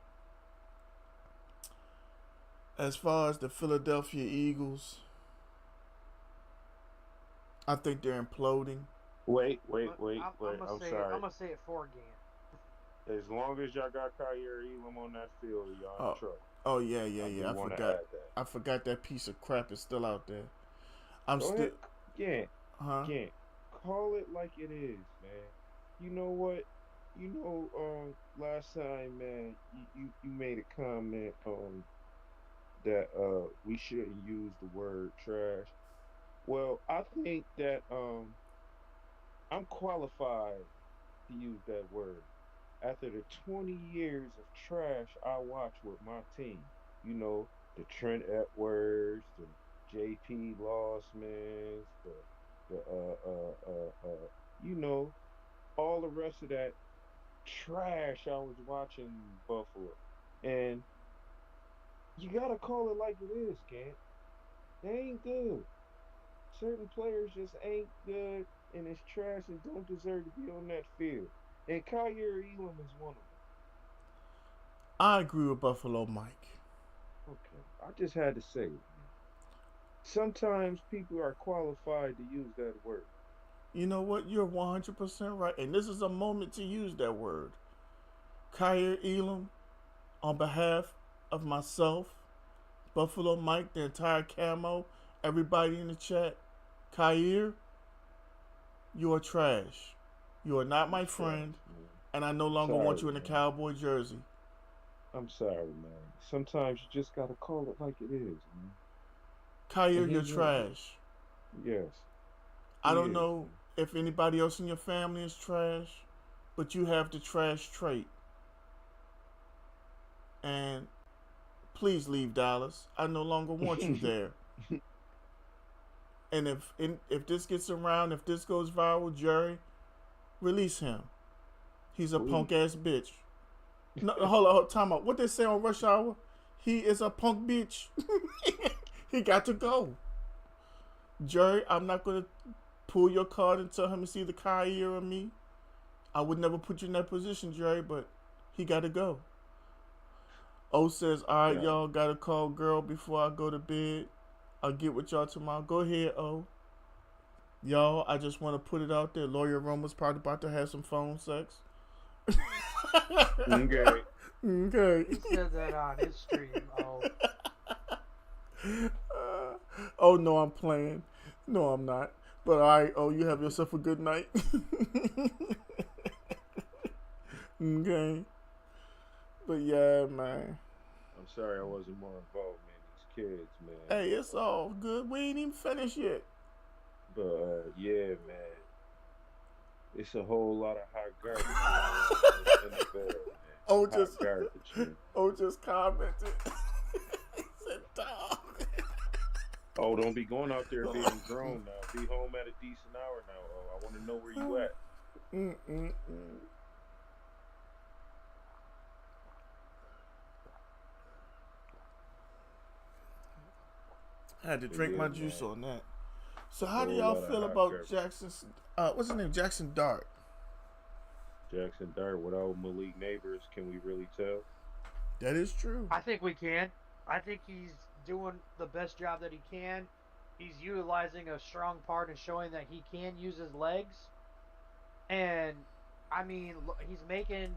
As far as the Philadelphia Eagles, I think they're imploding. Wait. I'm I'm sorry. going to say it for Gant. As long as y'all got Kyer Elam on that field, y'all in trouble. Oh, yeah. I forgot that piece of crap is still out there. Gant, call it like it is, man. You know what? Last time, man, you made a comment that we shouldn't use the word trash. Well, I think that I'm qualified to use that word. After the 20 years of trash I watched with my team, the Trent Edwards, the J.P. Lossmans, all the rest of that trash I was watching Buffalo. And you gotta call it like it is, Gant. They ain't good. Certain players just ain't good, and it's trash and don't deserve to be on that field. And Kyer Elam is one of them. I agree with Buffalo Mike. Okay, I just had to say it. Sometimes people are qualified to use that word. You know what? You're 100% right, and this is a moment to use that word. Kyer Elam, on behalf of myself, Buffalo Mike, the entire camo, everybody in the chat, Kyer, you are trash. You are not my friend, and I no longer want you in a Cowboy jersey. I'm sorry, man. Sometimes you just gotta call it like it is, man. Kyer, you're trash. Yes. I don't know if anybody else in your family is trash, but you have the trash trait. And please leave Dallas. I no longer want you there. And if this gets around, if this goes viral, Jerry, release him. He's a punk ass bitch. No, hold on, time out. What they say on Rush Hour? He is a punk bitch. He got to go. Jerry, I'm not gonna pull your card and tell him it's either Kyer or me. I would never put you in that position, Jerry, but he got to go. O says, all right, Yeah. y'all, gotta call girl before I go to bed. I'll get with y'all tomorrow. Go ahead, O. Y'all, I just want to put it out there. Lawyer Roma's probably about to have some phone sex. Okay. Okay. He said that on his stream. Oh, Oh, no, I'm playing. No, I'm not. But all right, oh, you have yourself a good night. Okay. But yeah, man. I'm sorry I wasn't more involved, man. These kids, man. Hey, it's all good. We ain't even finished yet. But yeah, man. It's a whole lot of hot garbage going on in the bed, man. Oh, Hot just garbage, man. oh, just commented. He said, "Dog." Oh, don't be going out there being grown now. Be home at a decent hour now. Oh, I want to know where you at. Mm-mm-mm. I had to But drink yeah, my juice man. on that. So how do Whole y'all lot of feel hot about garbage. Jackson? What's his name? Jackson Dart. Jackson Dart without Malik Neighbors, can we really tell? That is true. I think we can. I think he's doing the best job that he can. He's utilizing a strong part and showing that he can use his legs. And I mean, he's making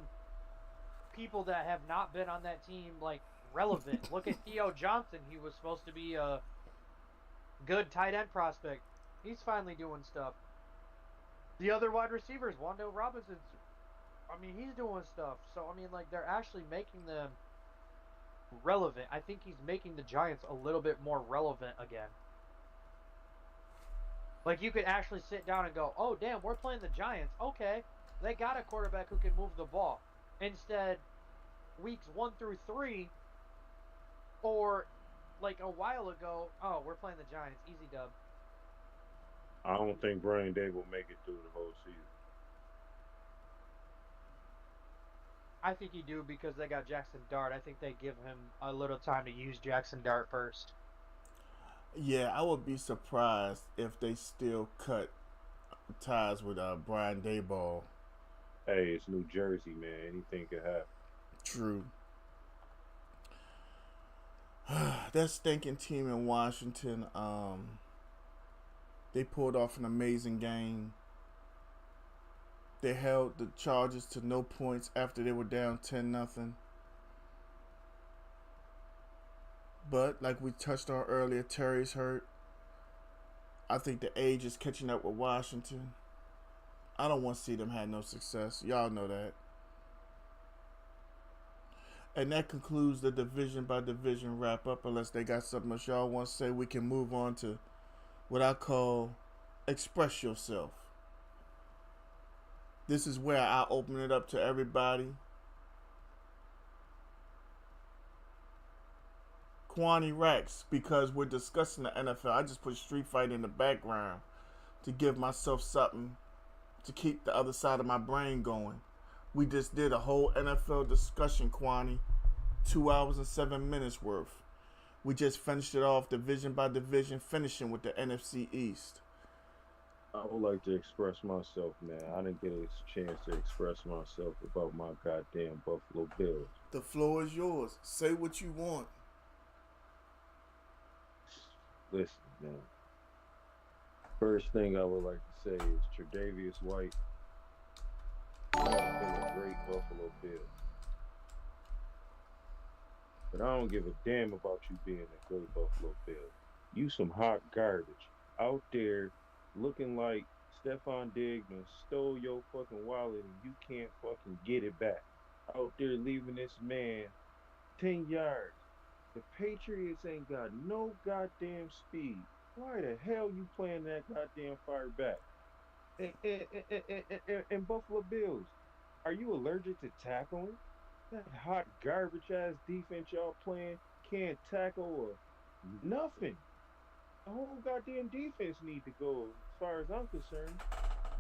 people that have not been on that team like relevant. Look at Theo Johnson. He was supposed to be a good tight end prospect. He's finally doing stuff. The other wide receivers, Wando Robinson's. I mean, he's doing stuff. So I mean, like they're actually making them relevant. I think he's making the Giants a little bit more relevant again. Like you could actually sit down and go, "Oh, damn, we're playing the Giants. Okay, they got a quarterback who can move the ball." Instead, weeks 1 through 3, or like a while ago, oh, we're playing the Giants, easy dub. I don't think Brian Day will make it through the whole season. I think you do because they got Jackson Dart. I think they give him a little time to use Jackson Dart first. Yeah, I would be surprised if they still cut ties with Brian Dayball. Hey, it's New Jersey, man. Anything could happen. True. That stinking team in Washington, they pulled off an amazing game. They held the Chargers to no points after they were down 10-0. But like we touched on earlier, Terry's hurt. I think the age is catching up with Washington. I don't want to see them have no success. Y'all know that. And that concludes the division by division wrap up. Unless they got something else y'all want to say, we can move on to what I call express yourself. This is where I open it up to everybody. Kwani Rex, because we're discussing the NFL. I just put Street Fight in the background to give myself something to keep the other side of my brain going. We just did a whole NFL discussion, Kwani. 2 hours and 7 minutes worth. We just finished it off division by division, finishing with the NFC East. I would like to express myself, man. I didn't get a chance to express myself about my goddamn Buffalo Bills. The floor is yours. Say what you want. Listen, man. First thing I would like to say is Tre'Davious White has been a great Buffalo Bill. But I don't give a damn about you being a great Buffalo Bill. You some hot garbage out there looking like Stephon Diggs done stole your fucking wallet and you can't fucking get it back. Out there leaving this man 10 yards. The Patriots ain't got no goddamn speed. Why the hell you playing that goddamn fire back? And Buffalo Bills, are you allergic to tackling? That hot garbage ass defense y'all playing can't tackle or nothing. The whole goddamn defense need to go as far as I'm concerned.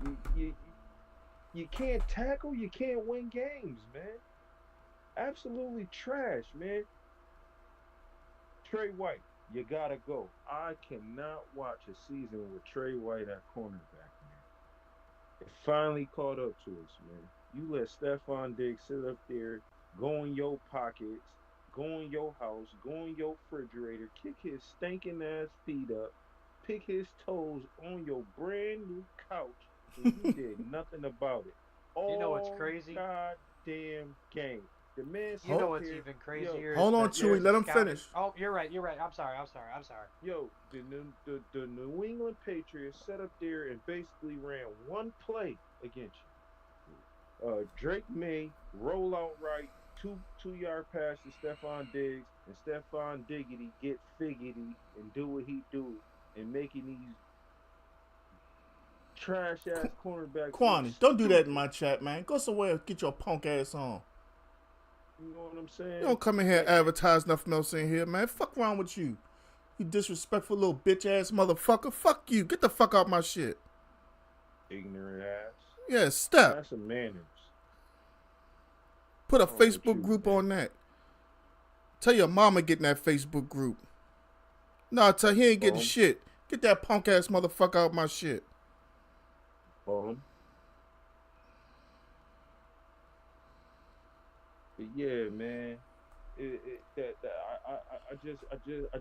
You you you can't tackle, you can't win games, man. Absolutely trash, man. Trey White, you gotta go. I cannot watch a season with Trey White at cornerback, man. It finally caught up to us, man. You let Stephon Diggs sit up there, go in your pockets. go in your house, go in your refrigerator, kick his stinking ass feet up, pick his toes on your brand new couch, and you did nothing about it. You know what's All crazy? goddamn game. The man You sit know up Hold, what's here, even yo, crazier is hold on, that Chewy. yo, there's a Let him scouting. finish. Oh, you're right. You're right. I'm sorry. I'm sorry. yo, the New England Patriots set up there and basically ran one play against you. Drake May roll out right, two-yard pass to Stephon Diggs, and Stephon Diggity get figgity and do what he do, and making these trash ass cornerbacks look Kwani, don't do that in stupid. my chat, man. Go somewhere and get your punk ass on. You know what I'm You saying? don't come in here and And advertise nothing else in here, man. Fuck wrong with you. You disrespectful little bitch ass motherfucker. Fuck you. Get the fuck out my shit. ignorant ass. Yeah, step. Have some manners. Put a What's wrong with Facebook you, group man? on that. Tell your mama get in that Facebook group. Nah, tell he ain't getting Bum, shit. Get that punk ass motherfucker out my shit. bum. But yeah, man. I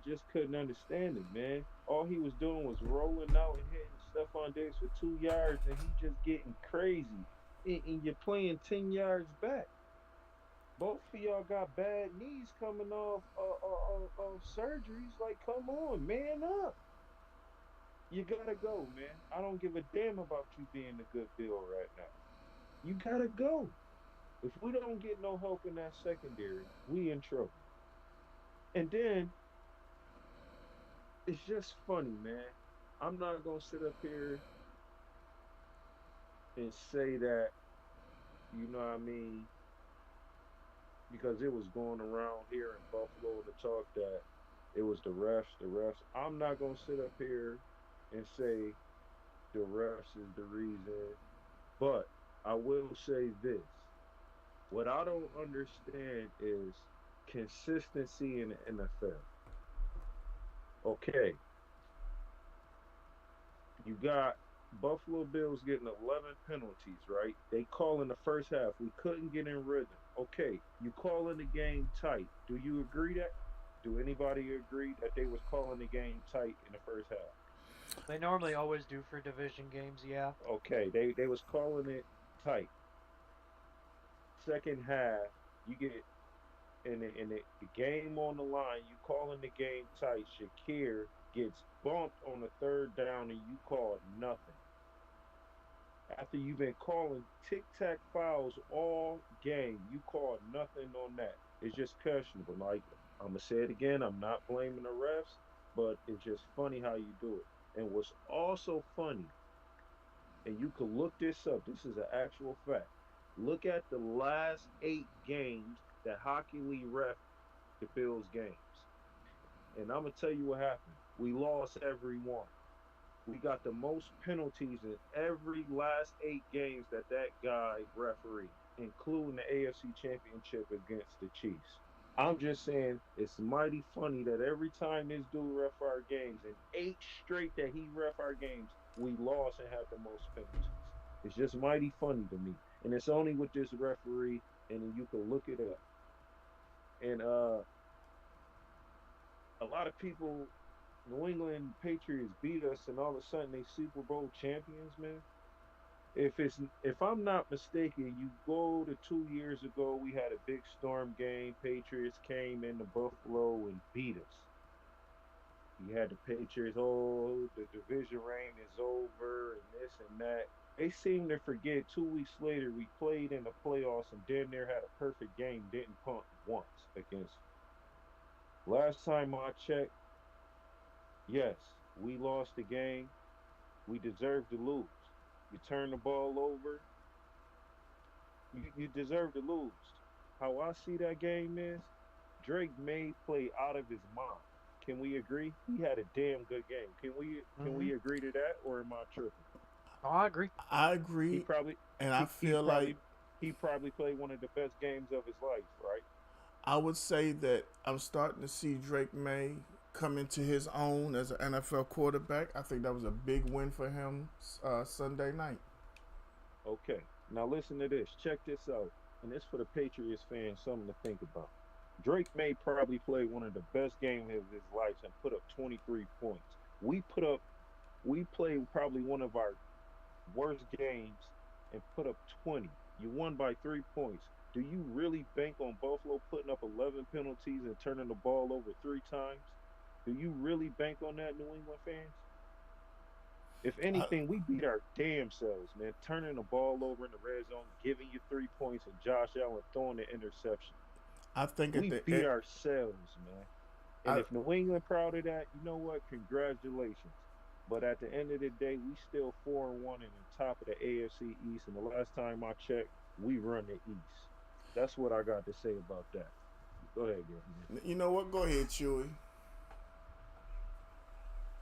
just couldn't understand it, man. All he was doing was rolling out and hitting Stephon Diggs for 2 yards, and he just getting crazy. And you're playing 10 yards back. Both of y'all got bad knees coming off surgeries. Like, come on, man up. You gotta go, man. I don't give a damn about you being a good bill right now. You gotta go. If we don't get no help in that secondary, we in trouble. And then it's just funny, man. I'm not gonna sit up here and say that, you know what I mean, because it was going around here in Buffalo to talk that it was the refs. I'm not gonna sit up here and say the refs is the reason, but I will say this. What I don't understand is consistency in the NFL. Okay, you got Buffalo Bills getting 11 penalties, right? They call in the first half. We couldn't get in rhythm. Okay, you calling the game tight. Do you agree that? Do anybody agree that they was calling the game tight in the first half? They normally always do for division games. Yeah. Okay, they was calling it tight. Second half, you get in the game on the line. You calling the game tight. Shakir gets bumped on the third down, and you called nothing. After you've been calling tic tac fouls all game, you called nothing on that. It's just questionable. Like, I'm gonna say it again. I'm not blaming the refs, but it's just funny how you do it. And what's also funny, and you can look this up. This is an actual fact. Look at the last 8 games that Hockey League ref the Bills games, and I'm gonna tell you what happened. We lost every one. We got the most penalties in every last 8 games that guy refereed, including the AFC Championship against the Chiefs. I'm just saying it's mighty funny that every time this dude ref our games, in 8 straight that he ref our games, we lost and had the most penalties. It's just mighty funny to me, and it's only with this referee, and then you can look it up. And a lot of people, New England Patriots beat us, and all of a sudden they Super Bowl champions, man. If I'm not mistaken, you go to 2 years ago, we had a big storm game. Patriots came into Buffalo and beat us. You had the Patriots, oh, the division reign is over, and this and that. They seem to forget 2 weeks later we played in the playoffs and damn near had a perfect game, didn't punt once against them. Last time I checked, yes, we lost the game. We deserve to lose. You turn the ball over, you deserve to lose. How I see that game is Drake May play out of his mind. Can we agree? He had a damn good game. Can Hmm. we agree to that, or am I tripping? Oh, I agree. I He agree, probably and I he feel like probably he probably played one of the best games of his life, right? I would say that I'm starting to see Drake May come into his own as an NFL quarterback. I think that was a big win for him Sunday night. Okay. Now listen to this. Check this out. And it's for the Patriots fans, something to think about. Drake may probably play one of the best games of his life and put up 23 points. We put up, we played probably one of our worst games and put up 20. You won by 3 points. Do you really bank on Buffalo putting up 11 penalties and turning the ball over 3 times? Do you really bank on that, New England fans? If I, anything, we beat our damn selves, man. Turning the ball over in the red zone, giving you 3 points, and Josh Allen throwing the interception. I think at We the beat ourselves, man. And I if New England proud of that, you know what? Congratulations. But at the end of the day, we still 4-1 and on top of the AFC East. And the last time I checked, we run the East. That's what I got to say about that. Go ahead, man. you know what? Go ahead, Chewy.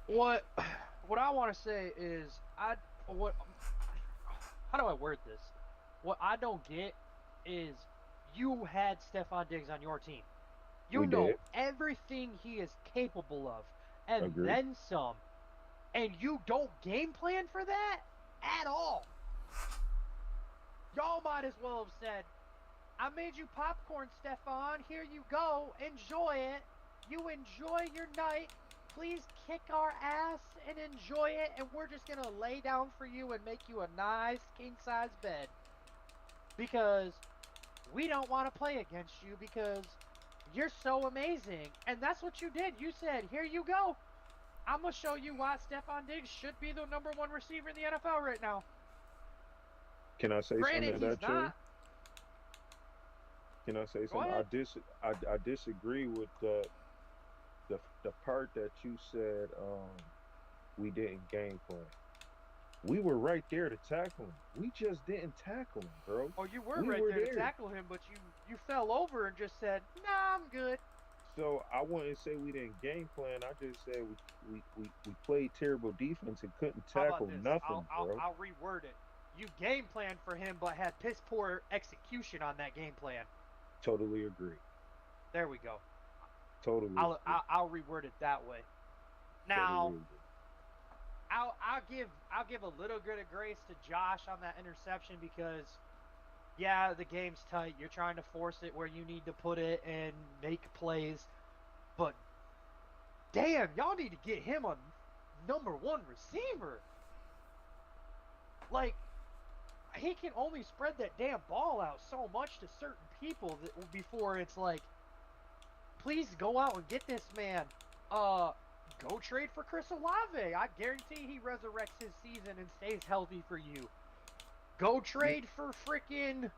What what I want to say is what how do I word this? What I don't get is you had Stefon Diggs on your team. You We know did. everything he is capable of, and Agree. then some, and you don't game plan for that at all. Y'all might as well have said, I made you popcorn, Stefan. Here you go. Enjoy it. You enjoy your night. Please kick our ass and enjoy it. And we're just going to lay down for you and make you a nice king size bed because we don't want to play against you because you're so amazing. And that's what you did. You said, here you go. I'm going to show you why Stefan Diggs should be the number one receiver in the NFL right now. Can I say something Granted, to he's that, Chewy? not. Can I say Go something? ahead. I disagree with the part that you said we didn't game plan. We were right there to tackle him. We just didn't tackle him, bro. Oh, you were We right were there to there. tackle him, but you fell over and just said, "Nah, I'm good." So I wouldn't say we didn't game plan. I just said we played terrible defense and couldn't How about tackle this? I'll nothing, I'll, bro. I'll reword it. You game planned for him, but had piss poor execution on that game plan. Totally agree. There we go. Totally I'll agree. I'll, I'll reword it that way. Totally Now, agree. I'll give a little bit of grace to Josh on that interception because yeah, the game's tight. You're trying to force it where you need to put it and make plays, but damn, y'all need to get him a number one receiver. Like he can only spread that damn ball out so much to certain people that before it's like, please go out and get this man. Uh, go trade for Chris Olave. I guarantee he resurrects his season and stays healthy for you. Go You, trade for freaking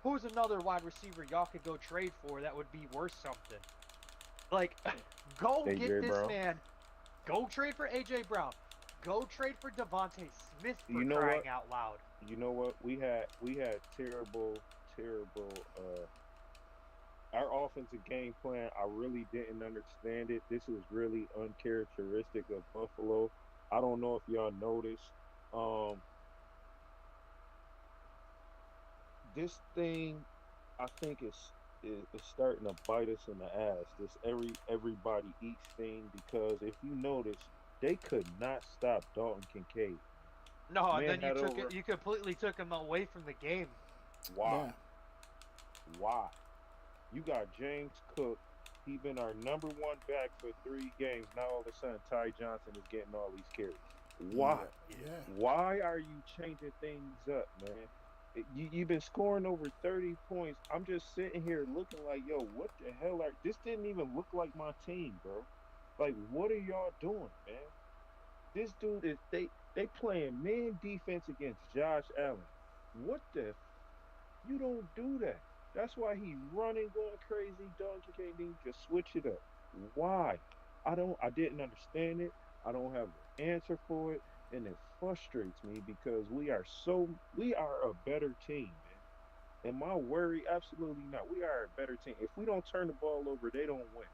who's another wide receiver y'all could go trade for that would be worth something. Like, go get AJ this Brown. man. Go trade for AJ Brown. Go trade for Devontae Smith for You know what? crying out loud. You know what? We had terrible our offensive game plan. I really didn't understand it. This is really uncharacteristic of Buffalo. I don't know if y'all noticed. Um, this thing I think is starting to bite us in the ass. This everybody eats thing because if you notice, they could not stop Dalton Kincaid. No, and Man then you had took it. over You completely took him away from the game. why? Yeah. Why? You got James Cook. He been our number one back for 3 games. Now all of a sudden Ty Johnson is getting all these carries. Why? Yeah. Yeah. Why are you changing things up, man? You've been scoring over 30 points. I'm just sitting here looking like, yo, what the hell are this didn't even look like my team, bro. Like, what are y'all doing, man? This dude is they playing man defense against Josh Allen. What the you don't do that. That's why he running, going crazy, Donkey King. Then you just switch it up. Why? I didn't understand it. I don't have an answer for it. And it frustrates me because we are a better team, man. Am I worried? Absolutely not. We are a better team. If we don't turn the ball over, they don't win.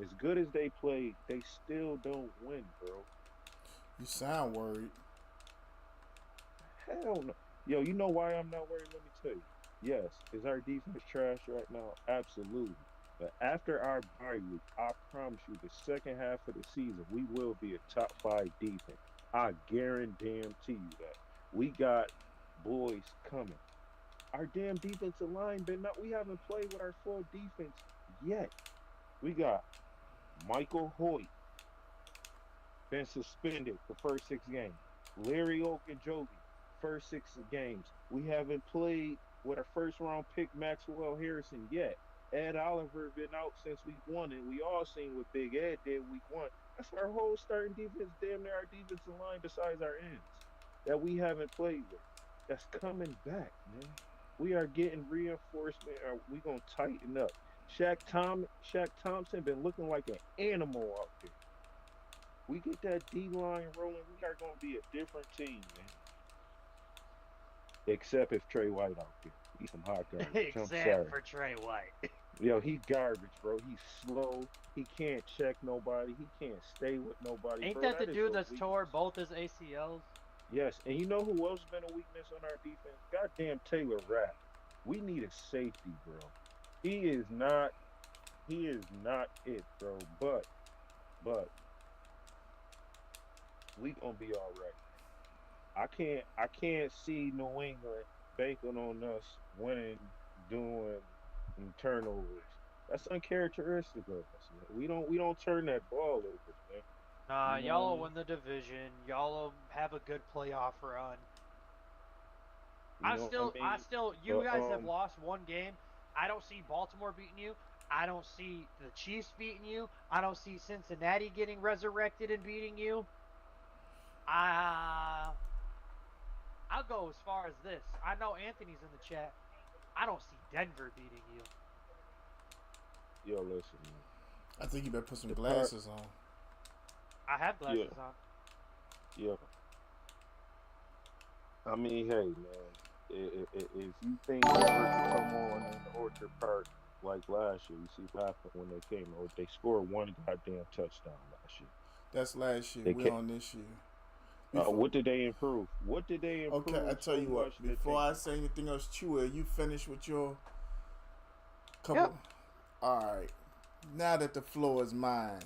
As good as they play, they still don't win, bro. You sound worried. Hell no. Yo, you know why I'm not worried? Let me tell you. Yes, is our defense trash right now? Absolutely. But after our bye week, I promise you, the second half of the season, we will be a top 5 defense. I guarantee you that. We got boys coming. Our damn defensive line been not. We haven't played with our full defense yet. We got Michael Hoyt been suspended the first 6 games. Larry Ogunjobi, first 6 games. We haven't played with our first round pick Maxwell Harrison yet. Ed Oliver been out since week 1, and we all seen what Big Ed did week 1. That's our whole starting defense, damn near our defensive line besides our ends that we haven't played with. That's coming back, man. We are getting reinforcement. We gonna tighten up. Shaq Thompson been looking like an animal out there. We get that D line rolling, we are gonna be a different team, man. Except if Trey White out there. He's some hot garbage. I'm Except sorry. for Trey White. Yo, he garbage, bro. He's slow. He can't check nobody. He can't stay with nobody, Ain't bro. that the That is dude the that's tore weakness. both his ACLs? Yes, and you know who else been a weakness on our defense? Goddamn Taylor Rapp. We need a safety, bro. He is not. He is not it, bro. But we gonna be all right. I can't see New England banking on us winning, doing turnovers. That's uncharacteristic of us, man. We don't turn that ball over, man. Nah, You know what I y'all will mean? win the division. Y'all will have a good playoff run. You know what I mean? You But guys have lost one game. I don't see Baltimore beating you. I don't see the Chiefs beating you. I don't see Cincinnati getting resurrected and beating you. Uh, I'll go as far as this. I know Anthony's in the chat. I don't see Denver beating you. yo, listen, man. I think you better put some The part, glasses on. I have yeah, glasses on. yeah. I mean, hey, man. If you think Denver can come on in Orchard Park like last year, you see what happened when they came. Or they scored one goddamn touchdown last year. That's last year. They We're can on this year. Before, What did they improve? What did they okay, I improve tell so you what. much that Before they I can? say anything else, Chewy, you finished with your Yep. couple. All right. Now that the floor is mine,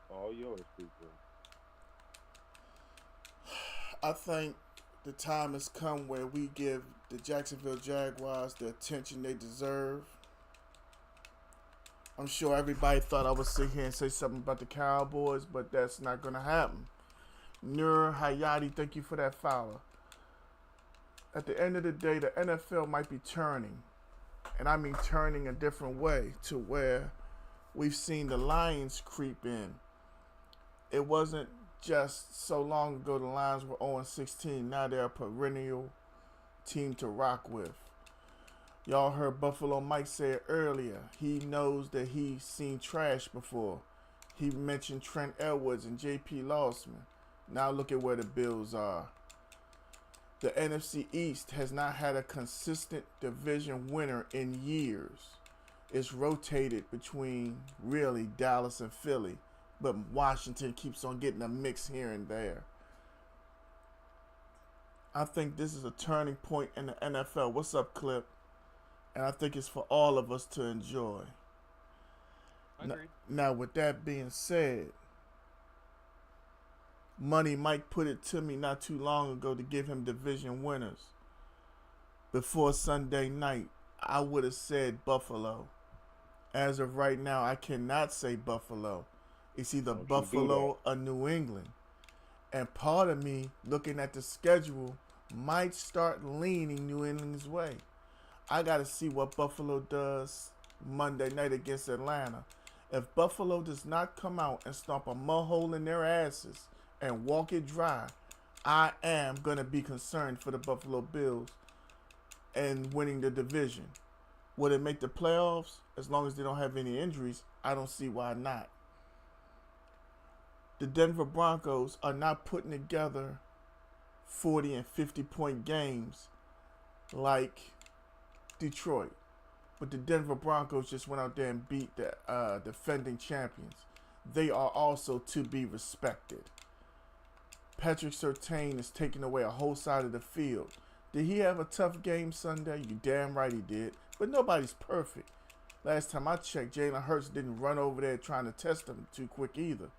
All yours, people. I think the time has come where we give the Jacksonville Jaguars the attention they deserve. I'm sure everybody thought I would sit here and say something about the Cowboys, but that's not going to happen. Nur Hayati, thank you for that follow. At the end of the day, the NFL might be turning, and I mean turning a different way to where we've seen the Lions creep in. It wasn't just so long ago the Lions were 0-16. Now they're a perennial team to rock with. Y'all heard Buffalo Mike say it earlier. He knows that he's seen trash before. He mentioned Trent Edwards and J.P. Lawson. Now look at where the Bills are. The NFC East has not had a consistent division winner in years. It's rotated between really Dallas and Philly, but Washington keeps on getting a mix here and there. I think this is a turning point in the NFL. What's up, Clip? And I think it's for all of us to enjoy. Agreed. Now, with that being said, Money Mike put it to me not too long ago to give him division winners. Before Sunday night, I would have said Buffalo. As of right now, I cannot say Buffalo. It's either Don't you do that. Buffalo or New England. And part of me, looking at the schedule, might start leaning New England's way. I got to see what Buffalo does Monday night against Atlanta. If Buffalo does not come out and stomp a mud hole in their asses and walk it dry, I am going to be concerned for the Buffalo Bills and winning the division. Will it make the playoffs? As long as they don't have any injuries, I don't see why not. The Denver Broncos are not putting together 40 and 50-point games like Detroit. But the Denver Broncos just went out there and beat the defending champions. They are also to be respected. Patrick Surtain is taking away a whole side of the field. Did he have a tough game Sunday? You damn right he did. But nobody's perfect. Last time I checked, Jalen Hurts didn't run over there trying to test him too quick either.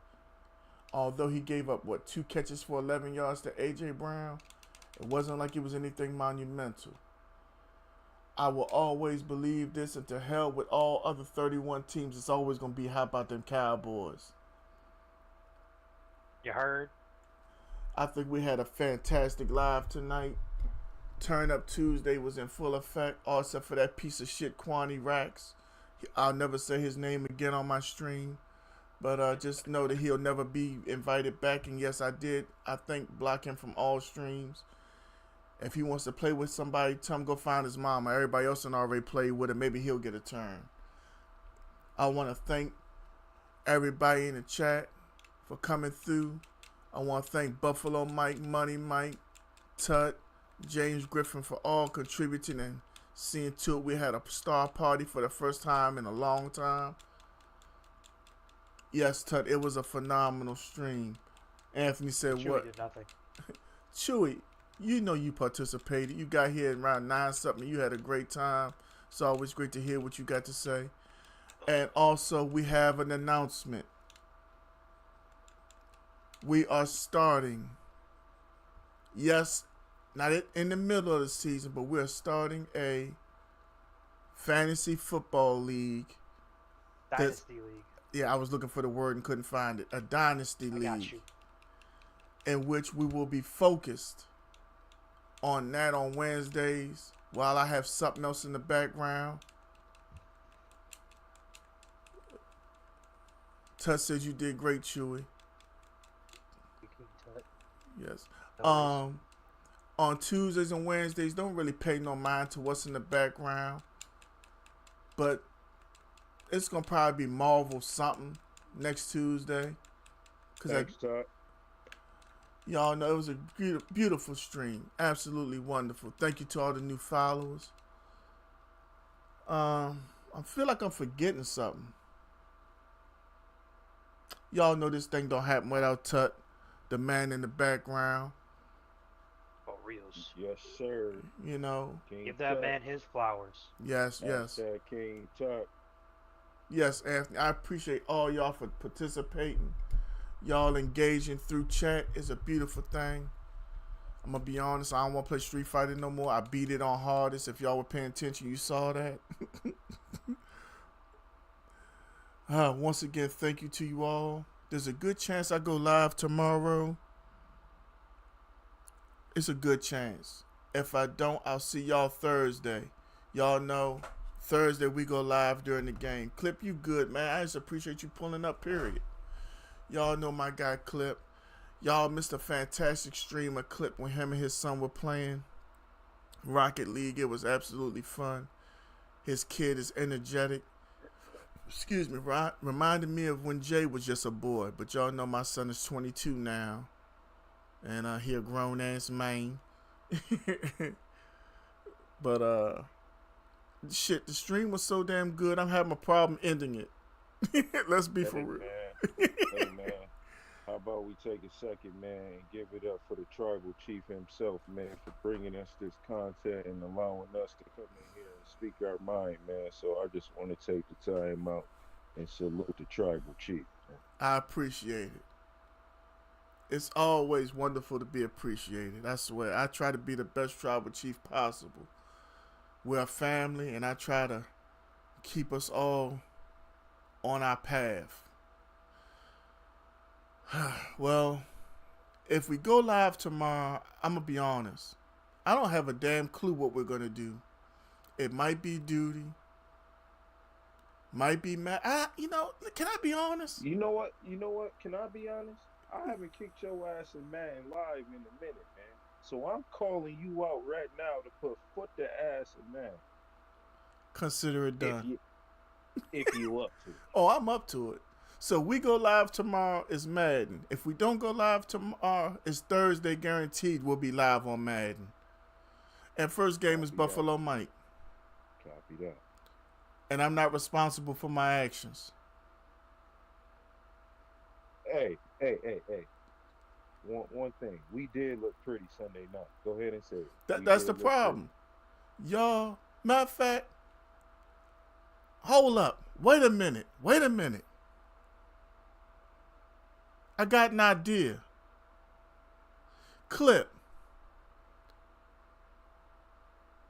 Although he gave up, 2 catches for 11 yards to A.J. Brown, it wasn't like it was anything monumental. I will always believe this, and to hell with all other 31 teams. It's always going to be how about them Cowboys. You heard? I think we had a fantastic live tonight. Turn Up Tuesday was in full effect, all except for that piece of shit Kwani Rax. I'll never say his name again on my stream. But just know that he'll never be invited back. And yes, I did, I think, block him from all streams. If he wants to play with somebody, tell him go find his mama. Everybody else already played with him. Maybe he'll get a turn. I want to thank everybody in the chat for coming through. I want to thank Buffalo Mike, Money Mike, Tut, James Griffin for all contributing and seeing to it. We had a star party for the first time in a long time. Yes, Tut, it was a phenomenal stream. Anthony said, Chewy what? did nothing. Chewy, you know you participated. You got here around 9-something. You had a great time. It's always great to hear what you got to say. And also, we have an announcement. We are starting, yes, not in the middle of the season, but we're starting a fantasy football league. Dynasty League. Yeah, I was looking for the word and couldn't find it. A dynasty I got league. you. In which we will be focused on that on Wednesdays while I have something else in the background. Tut says you did great, Chewy. Yes. No On Tuesdays and Wednesdays, don't really pay no mind to what's in the background. But it's going to probably be Marvel something next Tuesday. Thanks, Todd. Y'all know it was a beautiful stream. Absolutely wonderful. Thank you to all the new followers. I feel like I'm forgetting something. Y'all know this thing don't happen without Tut, the man in the background. Oh, reels. Yes, sir. You know. King Give that Tut. man his flowers. Yes, yes. Hashtag King Tut. Yes, Anthony. I appreciate all y'all for participating. Y'all engaging through chat is a beautiful thing. I'm going to be honest. I don't want to play Street Fighter no more. I beat it on hardest. If y'all were paying attention, you saw that. Once again, thank you to you all. There's a good chance I go live tomorrow. It's a good chance. If I don't, I'll see y'all Thursday. Y'all know Thursday we go live during the game. Clip, you good, man. I just appreciate you pulling up, period. Y'all know my guy Clip. Y'all missed a fantastic stream of Clip when him and his son were playing Rocket League. It was absolutely fun. His kid is energetic. Excuse me, reminded me of when Jay was just a boy. But y'all know my son is 22 now. And he a grown-ass man. But, shit, the stream was so damn good, I'm having a problem ending it. Let's be for real. Hey, man. How about we take a second, man, and give it up for the tribal chief himself, man, for bringing us this content and allowing us to come in here and speak our mind, man. So I just want to take the time out and salute the tribal chief, man. I appreciate it. It's always wonderful to be appreciated. I swear. I try to be the best tribal chief possible. We're a family, and I try to keep us all on our path. Well, if we go live tomorrow, I'm going to be honest. I don't have a damn clue what we're going to do. It might be duty. Might be mad. Can I be honest? You know what? Can I be honest? I haven't kicked your ass in Madden Live in a minute, man. So I'm calling you out right now to put foot to ass in Madden. Consider it done. If you up to it. Oh, I'm up to it. So we go live tomorrow, it's Madden. If we don't go live tomorrow, it's Thursday guaranteed we'll be live on Madden. And first game is Buffalo Mike. Copy that. And I'm not responsible for my actions. Hey. One thing. We did look pretty Sunday night. Go ahead and say it. That's the problem. Y'all, matter of fact, hold up. Wait a minute. I got an idea. Clip.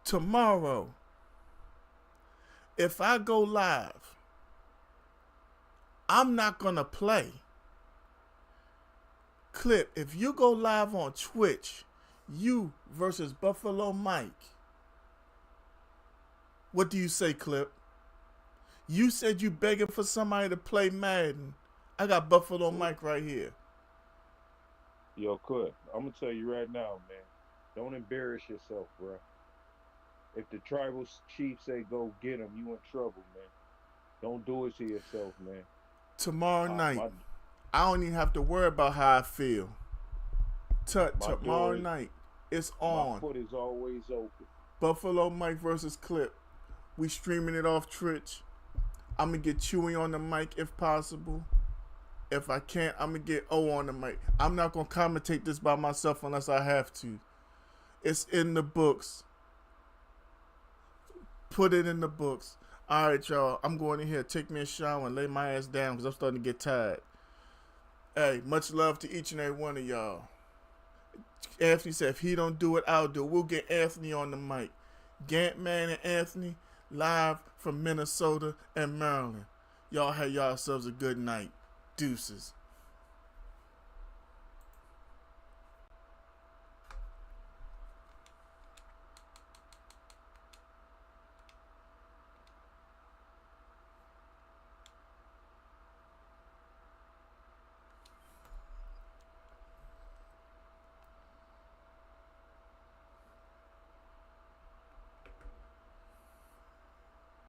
Tomorrow, If I go live, I'm not going to play. Clip, if you go live on Twitch, you versus Buffalo Mike, what do you say, Clip? You said you begging for somebody to play Madden. I got Buffalo Mike right here. Yo, Clip, I'm gonna tell you right now, man. Don't embarrass yourself, bro. If the tribal chief say go get him, you in trouble, man. Don't do it to yourself, man. Tomorrow night, My I don't even have to worry about how I feel. Tomorrow door- night, it's my on. foot is always open. Buffalo Mike versus Clip. We streaming it off Twitch. I'm going to get Chewy on the mic if possible. If I can't, I'm going to get O on the mic. I'm not going to commentate this by myself unless I have to. It's in the books. Put it in the books. All right, y'all. I'm going in here. Take me a shower and lay my ass down because I'm starting to get tired. Hey, much love to each and every one of y'all. Anthony said, if he don't do it, I'll do it. We'll get Anthony on the mic. Gant Man and Anthony, live from Minnesota and Maryland. Y'all have yourselves a good night. Deuces.